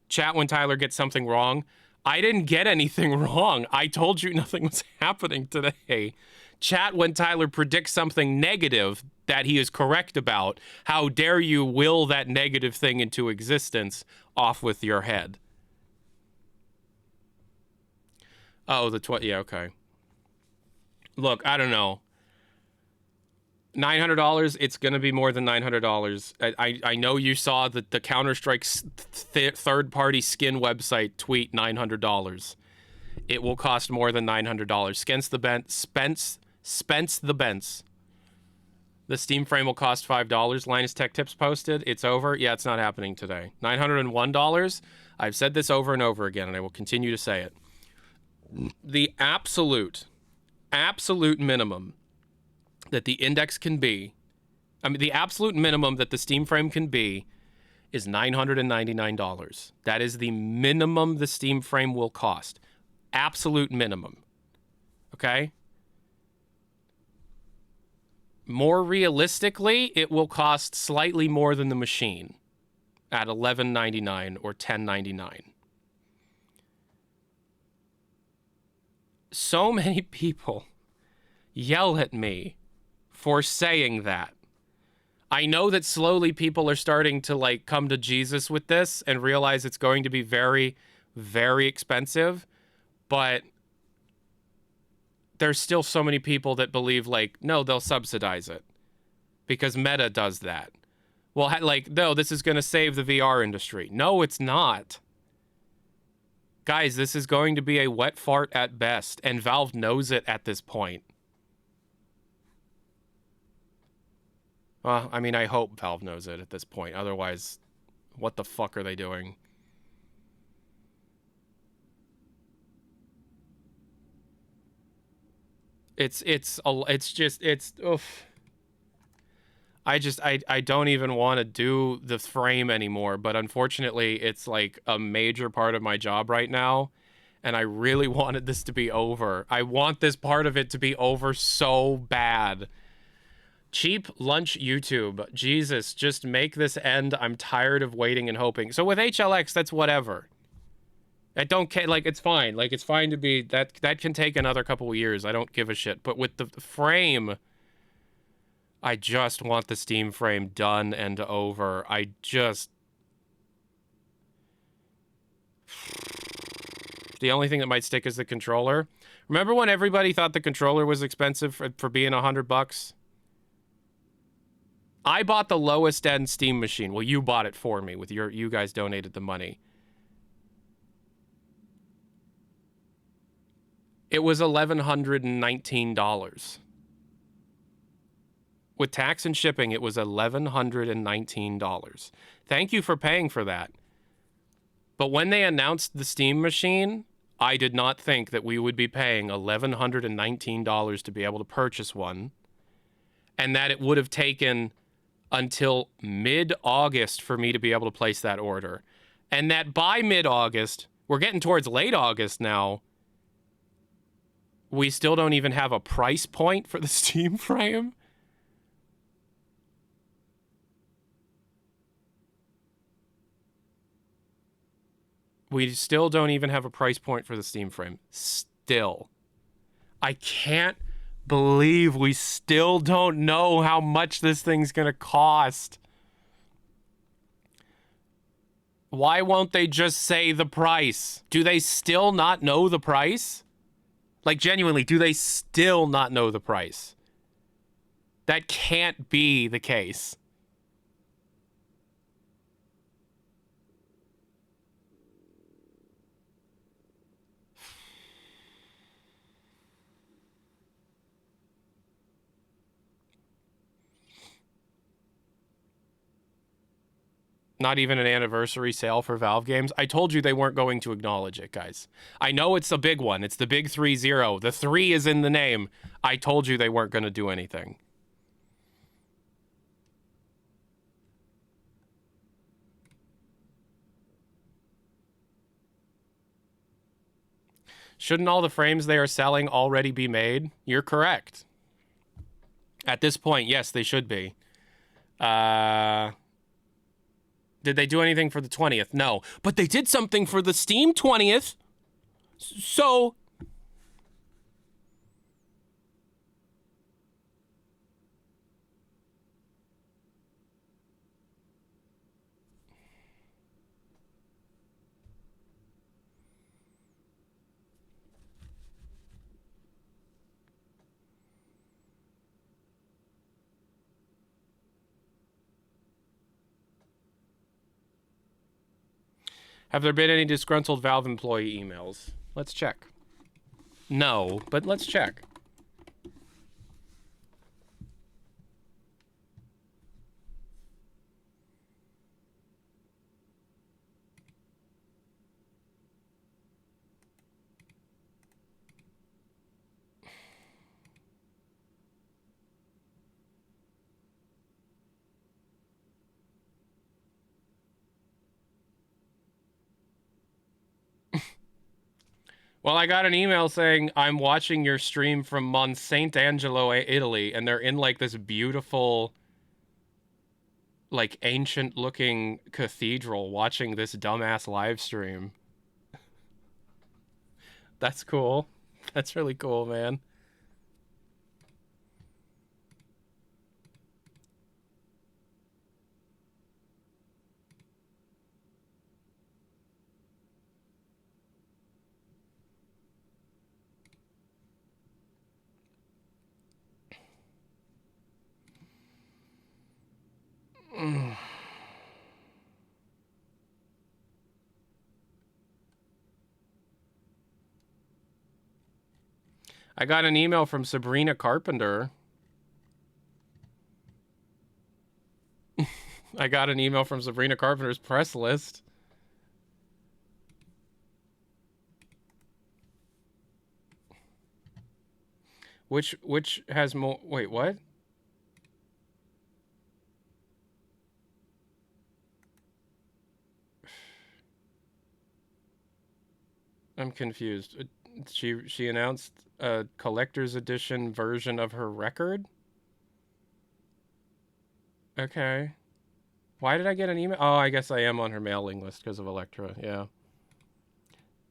Chat, when Tyler gets something wrong. I didn't get anything wrong. I told you nothing was happening today. Chat, when Tyler predicts something negative that he is correct about, how dare you will that negative thing into existence? Off with your head. Oh, yeah, okay. Look, I don't know. $900, it's going to be more than $900. I know you saw that the Counter-Strike's third-party skin website tweet $900. It will cost more than $900. Spence the Bents. The Steam frame will cost $5. Linus Tech Tips posted. It's over. Yeah, it's not happening today. $901. I've said this over and over again, and I will continue to say it. The absolute minimum that the index can be, the absolute minimum that the Steam frame can be is $999. That is the minimum the Steam frame will cost. Absolute minimum. Okay? More realistically, it will cost slightly more than the machine at $11.99 or $10.99. So many people yell at me for saying that. I know that slowly people are starting to come to Jesus with this and realize it's going to be very, very expensive, but there's still so many people that believe no, they'll subsidize it because Meta does that. Well, no, this is going to save the VR industry. No, it's not. Guys, this is going to be a wet fart at best, and Valve knows it at this point. Well, I hope Valve knows it at this point. Otherwise, what the fuck are they doing? Oof. I don't even want to do the frame anymore, but unfortunately it's a major part of my job right now, and I really wanted this to be over. I want this part of it to be over so bad. Cheap lunch YouTube. Jesus, just make this end. I'm tired of waiting and hoping. So with HLX, that's whatever. I don't care. It's fine. It's fine to be that can take another couple of years. I don't give a shit. But with the frame, I just want the Steam frame done and over. The only thing that might stick is the controller. Remember when everybody thought the controller was expensive for being $100? I bought the lowest end Steam machine. Well, you bought it for me with you guys donated the money. It was $1,119. With tax and shipping, it was $1,119. Thank you for paying for that. But when they announced the Steam machine, I did not think that we would be paying $1,119 to be able to purchase one, and that it would have taken until mid-August for me to be able to place that order. And that by mid-August, we're getting towards late August now, we still don't even have a price point for the Steam frame. We still don't even have a price point for the Steam frame. Still. I can't believe we still don't know how much this thing's going to cost. Why won't they just say the price? Do they still not know the price? Like, genuinely, do they still not know the price? That can't be the case. Not even an anniversary sale for Valve games. I told you they weren't going to acknowledge it, guys. I know it's a big one. It's the big 3-0. The 3 is in the name. I told you they weren't going to do anything. Shouldn't all the frames they are selling already be made? You're correct. At this point, yes, they should be. Did they do anything for the 20th? No. But they did something for the Steam 20th. So... Have there been any disgruntled Valve employee emails? Let's check. No, but let's check. Well, I got an email saying, I'm watching your stream from Monsant'Angelo, Italy, and they're in, like, this beautiful, like, ancient-looking cathedral watching this dumbass live stream. That's cool. That's really cool, man. I got an email from Sabrina Carpenter. I got an email from Sabrina Carpenter's press list. Which has more... Wait, what? I'm confused. She announced a collector's edition version of her record? Okay. Why did I get an email? Oh, I guess I am on her mailing list because of Elektra, yeah.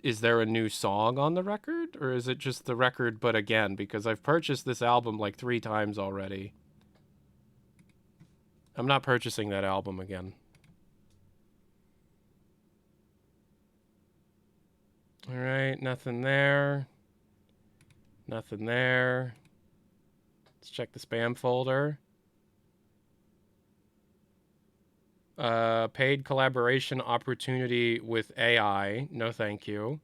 Is there a new song on the record? Or is it just the record, but again? Because I've purchased this album like 3 times already. I'm not purchasing that album again. Alright, nothing there. Nothing there. Let's check the spam folder. Paid collaboration opportunity with AI. No thank you.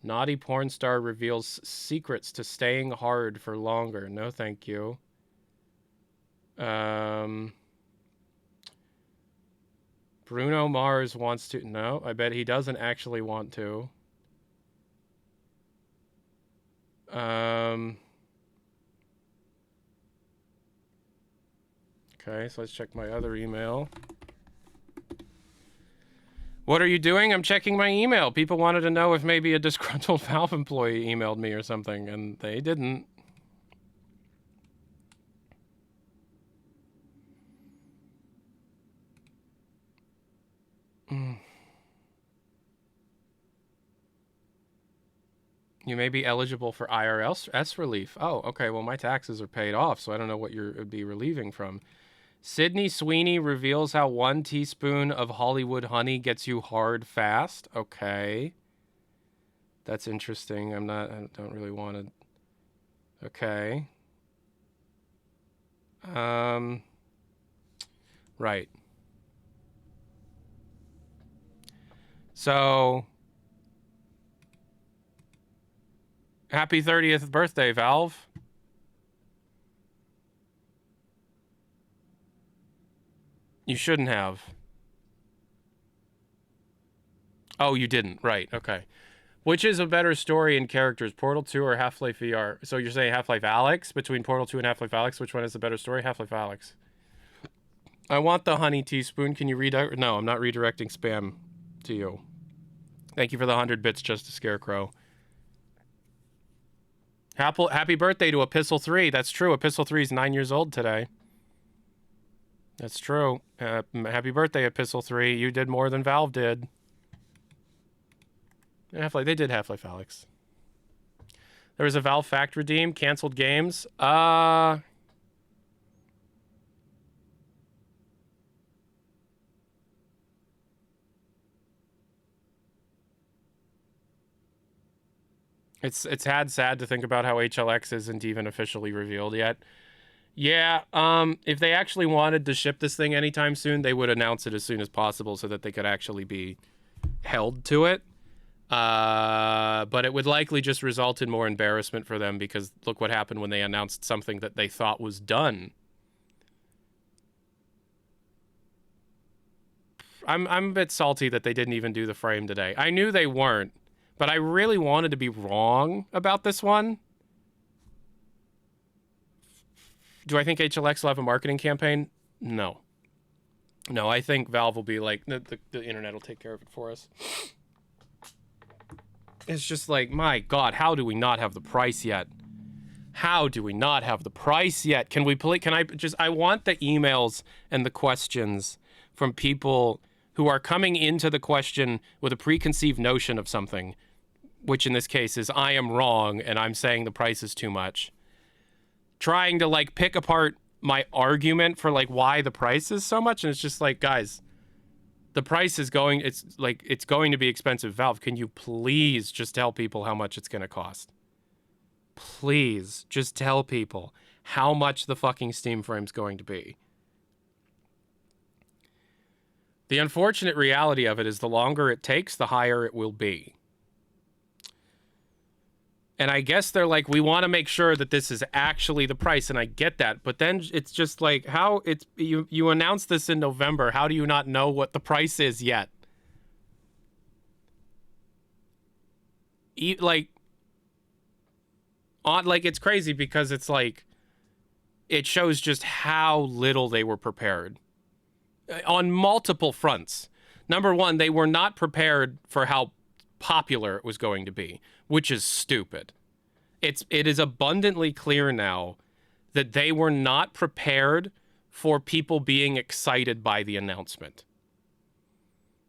Naughty porn star reveals secrets to staying hard for longer. No thank you. Bruno Mars wants to... No, I bet he doesn't actually want to. Okay, so let's check my other email. What are you doing? I'm checking my email. People wanted to know if maybe a disgruntled Valve employee emailed me or something, and they didn't. You may be eligible for IRS relief. Oh, okay. Well, my taxes are paid off, so I don't know what you'd be relieving from. Sydney Sweeney reveals how 1 teaspoon of Hollywood honey gets you hard fast. Okay. That's interesting. I don't really want to. Okay. Right. So, happy 30th birthday, Valve. You shouldn't have. Oh, you didn't. Right. Okay. Which is a better story and characters, Portal 2 or Half-Life VR? So you're saying Half-Life Alyx? Between Portal 2 and Half-Life Alyx, which one is the better story? Half-Life Alyx. I want the honey teaspoon. Can you redirect? No, I'm not redirecting spam to you. Thank you for the 100 bits, Just a Scarecrow. Happy birthday to Epistle 3. That's true. Epistle 3 is 9 years old today. That's true. Happy birthday, Epistle 3. You did more than Valve did. Half-Life. They did Half-Life Alyx. There was a Valve Fact redeem. Canceled games. It's sad to think about how HLX isn't even officially revealed yet. Yeah, if they actually wanted to ship this thing anytime soon, they would announce it as soon as possible so that they could actually be held to it. But it would likely just result in more embarrassment for them because look what happened when they announced something that they thought was done. I'm a bit salty that they didn't even do the frame today. I knew they weren't, but I really wanted to be wrong about this one. Do I think HLX will have a marketing campaign? No. No, I think Valve will be like, the internet will take care of it for us. It's just like, my God, how do we not have the price yet? How do we not have the price yet? Can we play? I want the emails and the questions from people who are coming into the question with a preconceived notion of something, which in this case is I am wrong and I'm saying the price is too much. Trying to like pick apart my argument for like why the price is so much. And it's just like, guys, the price is going, it's going to be expensive. Valve, can you please just tell people how much it's going to cost? Please just tell people how much the fucking Steam frame's going to be. The unfortunate reality of it is the longer it takes, the higher it will be. And I guess they're like, we want to make sure that this is actually the price, and I get that. But then it's just like, how it's you announced this in November. How do you not know what the price is yet? Like it's crazy because it's like, it shows just how little they were prepared on multiple fronts. Number one, they were not prepared for how popular it was going to be, which is stupid. It is abundantly clear now that they were not prepared for people being excited by the announcement.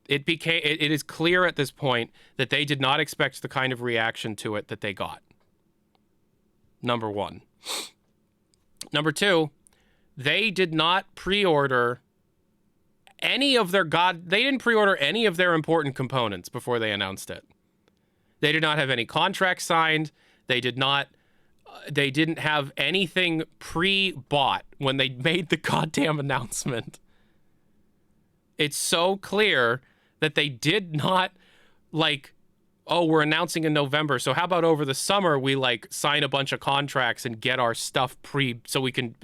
It is clear at this point that they did not expect the kind of reaction to it that they got. Number one. Number two, they did not pre-order any of their they didn't pre-order any of their important components before they announced it. They did not have any contracts signed. They didn't have anything pre-bought when they made the goddamn announcement. It's so clear that they did not like, oh, we're announcing in November, so how about over the summer we like sign a bunch of contracts and get our stuff so we can.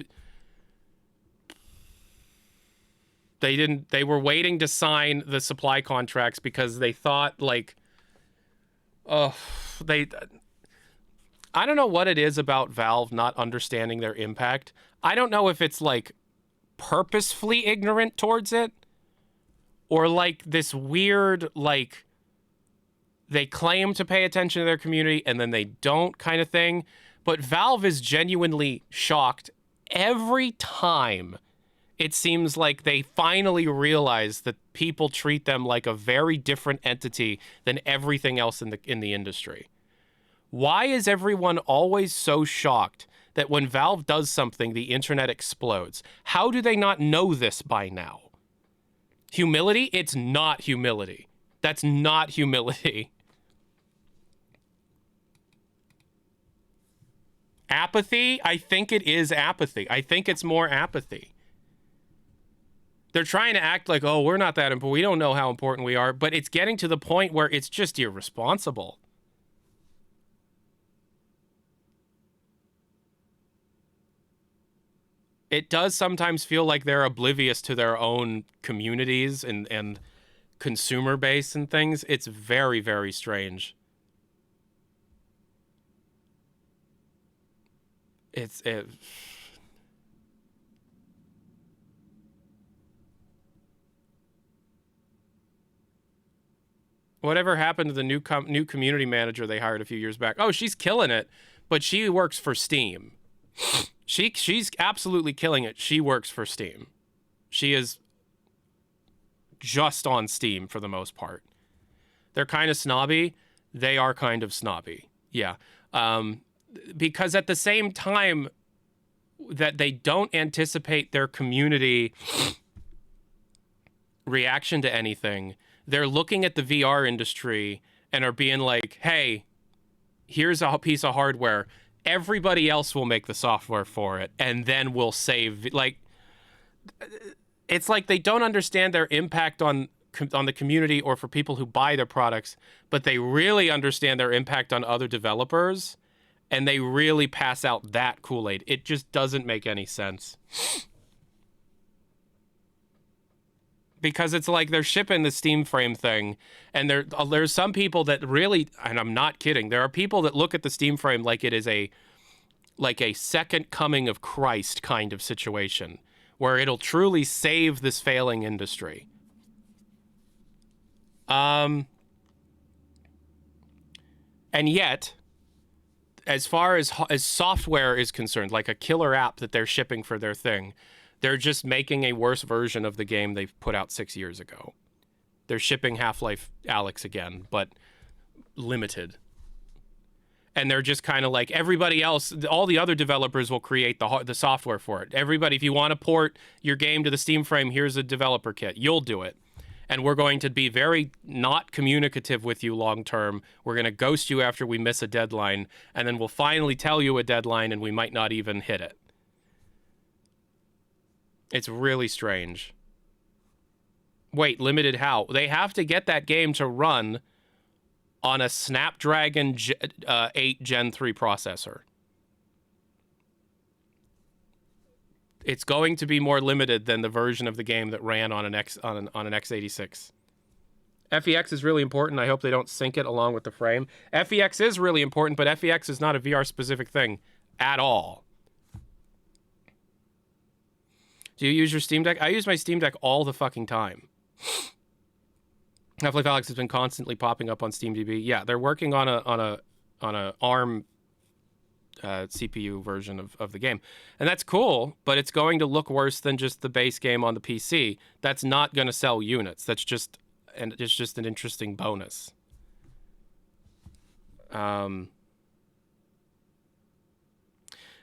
They were waiting to sign the supply contracts because they thought like, I don't know what it is about Valve not understanding their impact. I don't know if it's like purposefully ignorant towards it or like this weird, like they claim to pay attention to their community and then they don't kind of thing. But Valve is genuinely shocked every time it seems like they finally realize that people treat them like a very different entity than everything else in the industry. Why is everyone always so shocked that when Valve does something, the internet explodes. How do they not know this by now? Humility? It's not humility. That's not humility. Apathy? I think it is apathy. I think it's more apathy. They're trying to act like, oh, we're not that important. We don't know how important we are. But it's getting to the point where it's just irresponsible. It does sometimes feel like they're oblivious to their own communities and consumer base and things. It's very, very strange. Whatever happened to the new community manager they hired a few years back? Oh, she's killing it, but she works for Steam. She's absolutely killing it. She works for Steam. She is just on Steam for the most part. They're kind of snobby. They are kind of snobby. Yeah. Because at the same time that they don't anticipate their community reaction to anything, they're looking at the VR industry and are being like, hey, here's a piece of hardware. Everybody else will make the software for it, and then we'll save. Like, it's like they don't understand their impact on the community or for people who buy their products, but they really understand their impact on other developers, and they really pass out that Kool-Aid. It just doesn't make any sense. Because it's like they're shipping the Steam Frame thing, and there's some people that really, and I'm not kidding, there are people that look at the Steam Frame like it is a second coming of Christ kind of situation, where it'll truly save this failing industry. And yet, as far as software is concerned, like a killer app that they're shipping for their thing, they're just making a worse version of the game they've put out 6 years ago. They're shipping Half-Life Alyx again, but limited. And they're just kind of like, everybody else, all the other developers will create the software for it. Everybody, if you want to port your game to the Steam Frame, here's a developer kit. You'll do it. And we're going to be very not communicative with you long term. We're going to ghost you after we miss a deadline, and then we'll finally tell you a deadline, and we might not even hit it. It's really strange. Wait, limited how? They have to get that game to run on a Snapdragon 8 Gen 3 processor. It's going to be more limited than the version of the game that ran on an x86. FEX is really important. I hope they don't sync it along with the frame. FEX is really important, but FEX is not a VR specific thing at all. Do you use your Steam Deck? I use my Steam Deck all the fucking time. Half-Life Alyx has been constantly popping up on SteamDB. Yeah, they're working on a ARM CPU version of the game, and that's cool. But it's going to look worse than just the base game on the PC. That's not going to sell units. It's just an interesting bonus.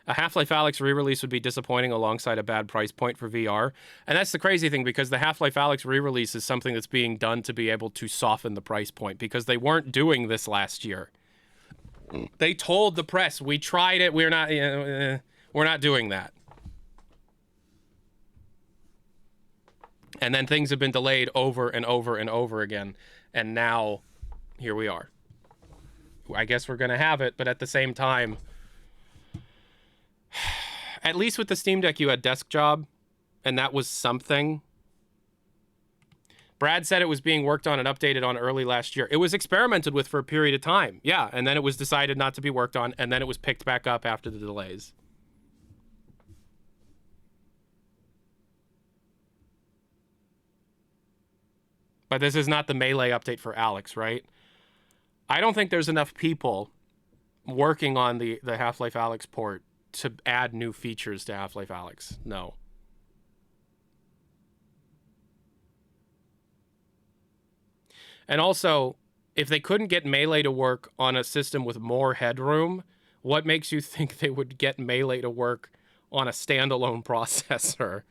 A Half-Life Alyx re-release would be disappointing alongside a bad price point for VR. And that's the crazy thing, because the Half-Life Alyx re-release is something that's being done to be able to soften the price point, because they weren't doing this last year. They told the press, we tried it, we're not doing that. And then things have been delayed over and over and over again. And now, here we are. I guess we're going to have it, but at the same time, at least with the Steam Deck, you had Desk Job, and that was something. Brad said it was being worked on and updated on early last year. It was experimented with for a period of time, yeah, and then it was decided not to be worked on, and then it was picked back up after the delays. But this is not the Melee update for Alyx, right? I don't think there's enough people working on the Half-Life Alyx port to add new features to Half-Life Alyx. No. And also, if they couldn't get Melee to work on a system with more headroom, What makes you think they would get Melee to work on a standalone processor?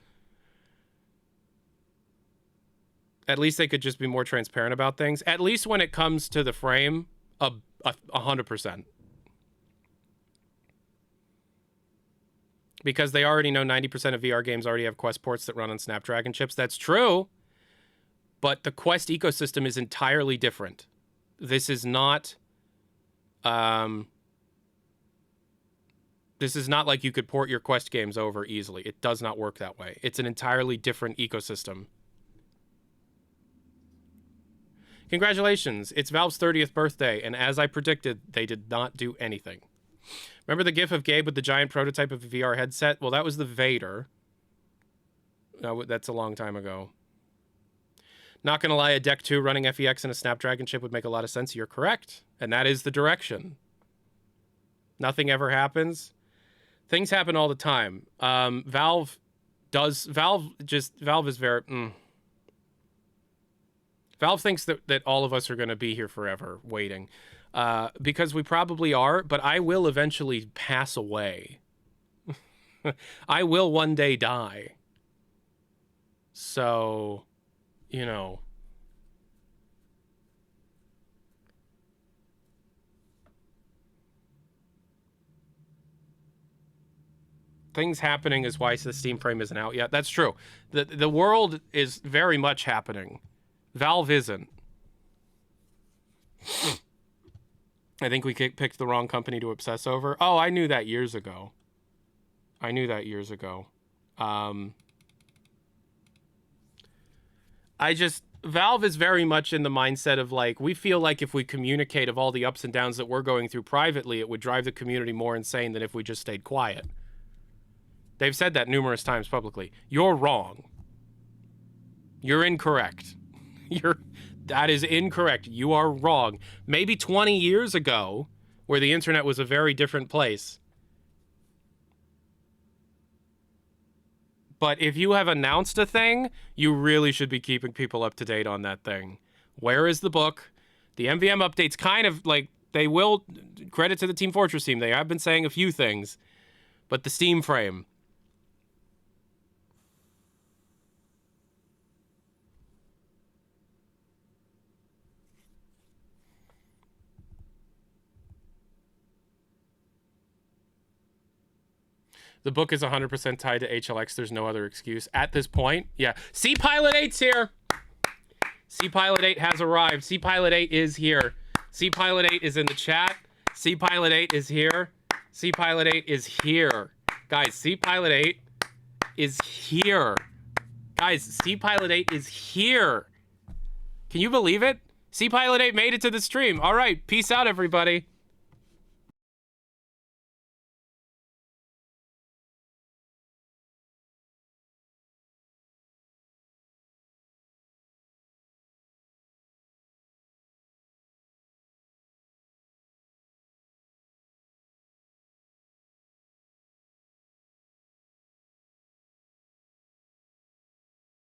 At least they could just be more transparent about things. At least when it comes to the frame, 100%. Because they already know 90% of VR games already have Quest ports that run on Snapdragon chips. That's true. But the Quest ecosystem is entirely different. This is not... this is not like you could port your Quest games over easily. It does not work that way. It's an entirely different ecosystem. Congratulations. It's Valve's 30th birthday, and as I predicted, they did not do anything. Remember the gif of Gabe with the giant prototype of a VR headset? Well, that was the Vader. No, that's a long time ago. Not gonna lie, a Deck 2 running FEX and a Snapdragon chip would make a lot of sense. You're correct. And that is the direction. Nothing ever happens. Things happen all the time. Valve is very... Valve thinks that all of us are going to be here forever waiting. Because we probably are, but I will eventually pass away. I will one day die. So, you know... Things happening is why the Steam frame isn't out yet. That's true. The world is very much happening. Valve isn't. I think we picked the wrong company to obsess over. Oh, I knew that years ago. Valve is very much in the mindset of like, we feel like if we communicate of all the ups and downs that we're going through privately, it would drive the community more insane than if we just stayed quiet. They've said that numerous times publicly. You're wrong. You're incorrect. That is incorrect. You are wrong. Maybe 20 years ago, where the internet was a very different place. But if you have announced a thing, you really should be keeping people up to date on that thing. Where is the book? The MVM updates kind of like, they will, credit to the Team Fortress team, they have been saying a few things. But the Steam frame... The book is 100% tied to HLX. There's no other excuse. At this point, yeah. C-Pilot 8's here! C-Pilot 8 has arrived. C-Pilot 8 is here. C-Pilot 8 is in the chat. C-Pilot 8 is here. C-Pilot 8 is here. Guys, C-Pilot 8 is here. Guys, C-Pilot 8 is here. Can you believe it? C-Pilot 8 made it to the stream. All right, peace out, everybody.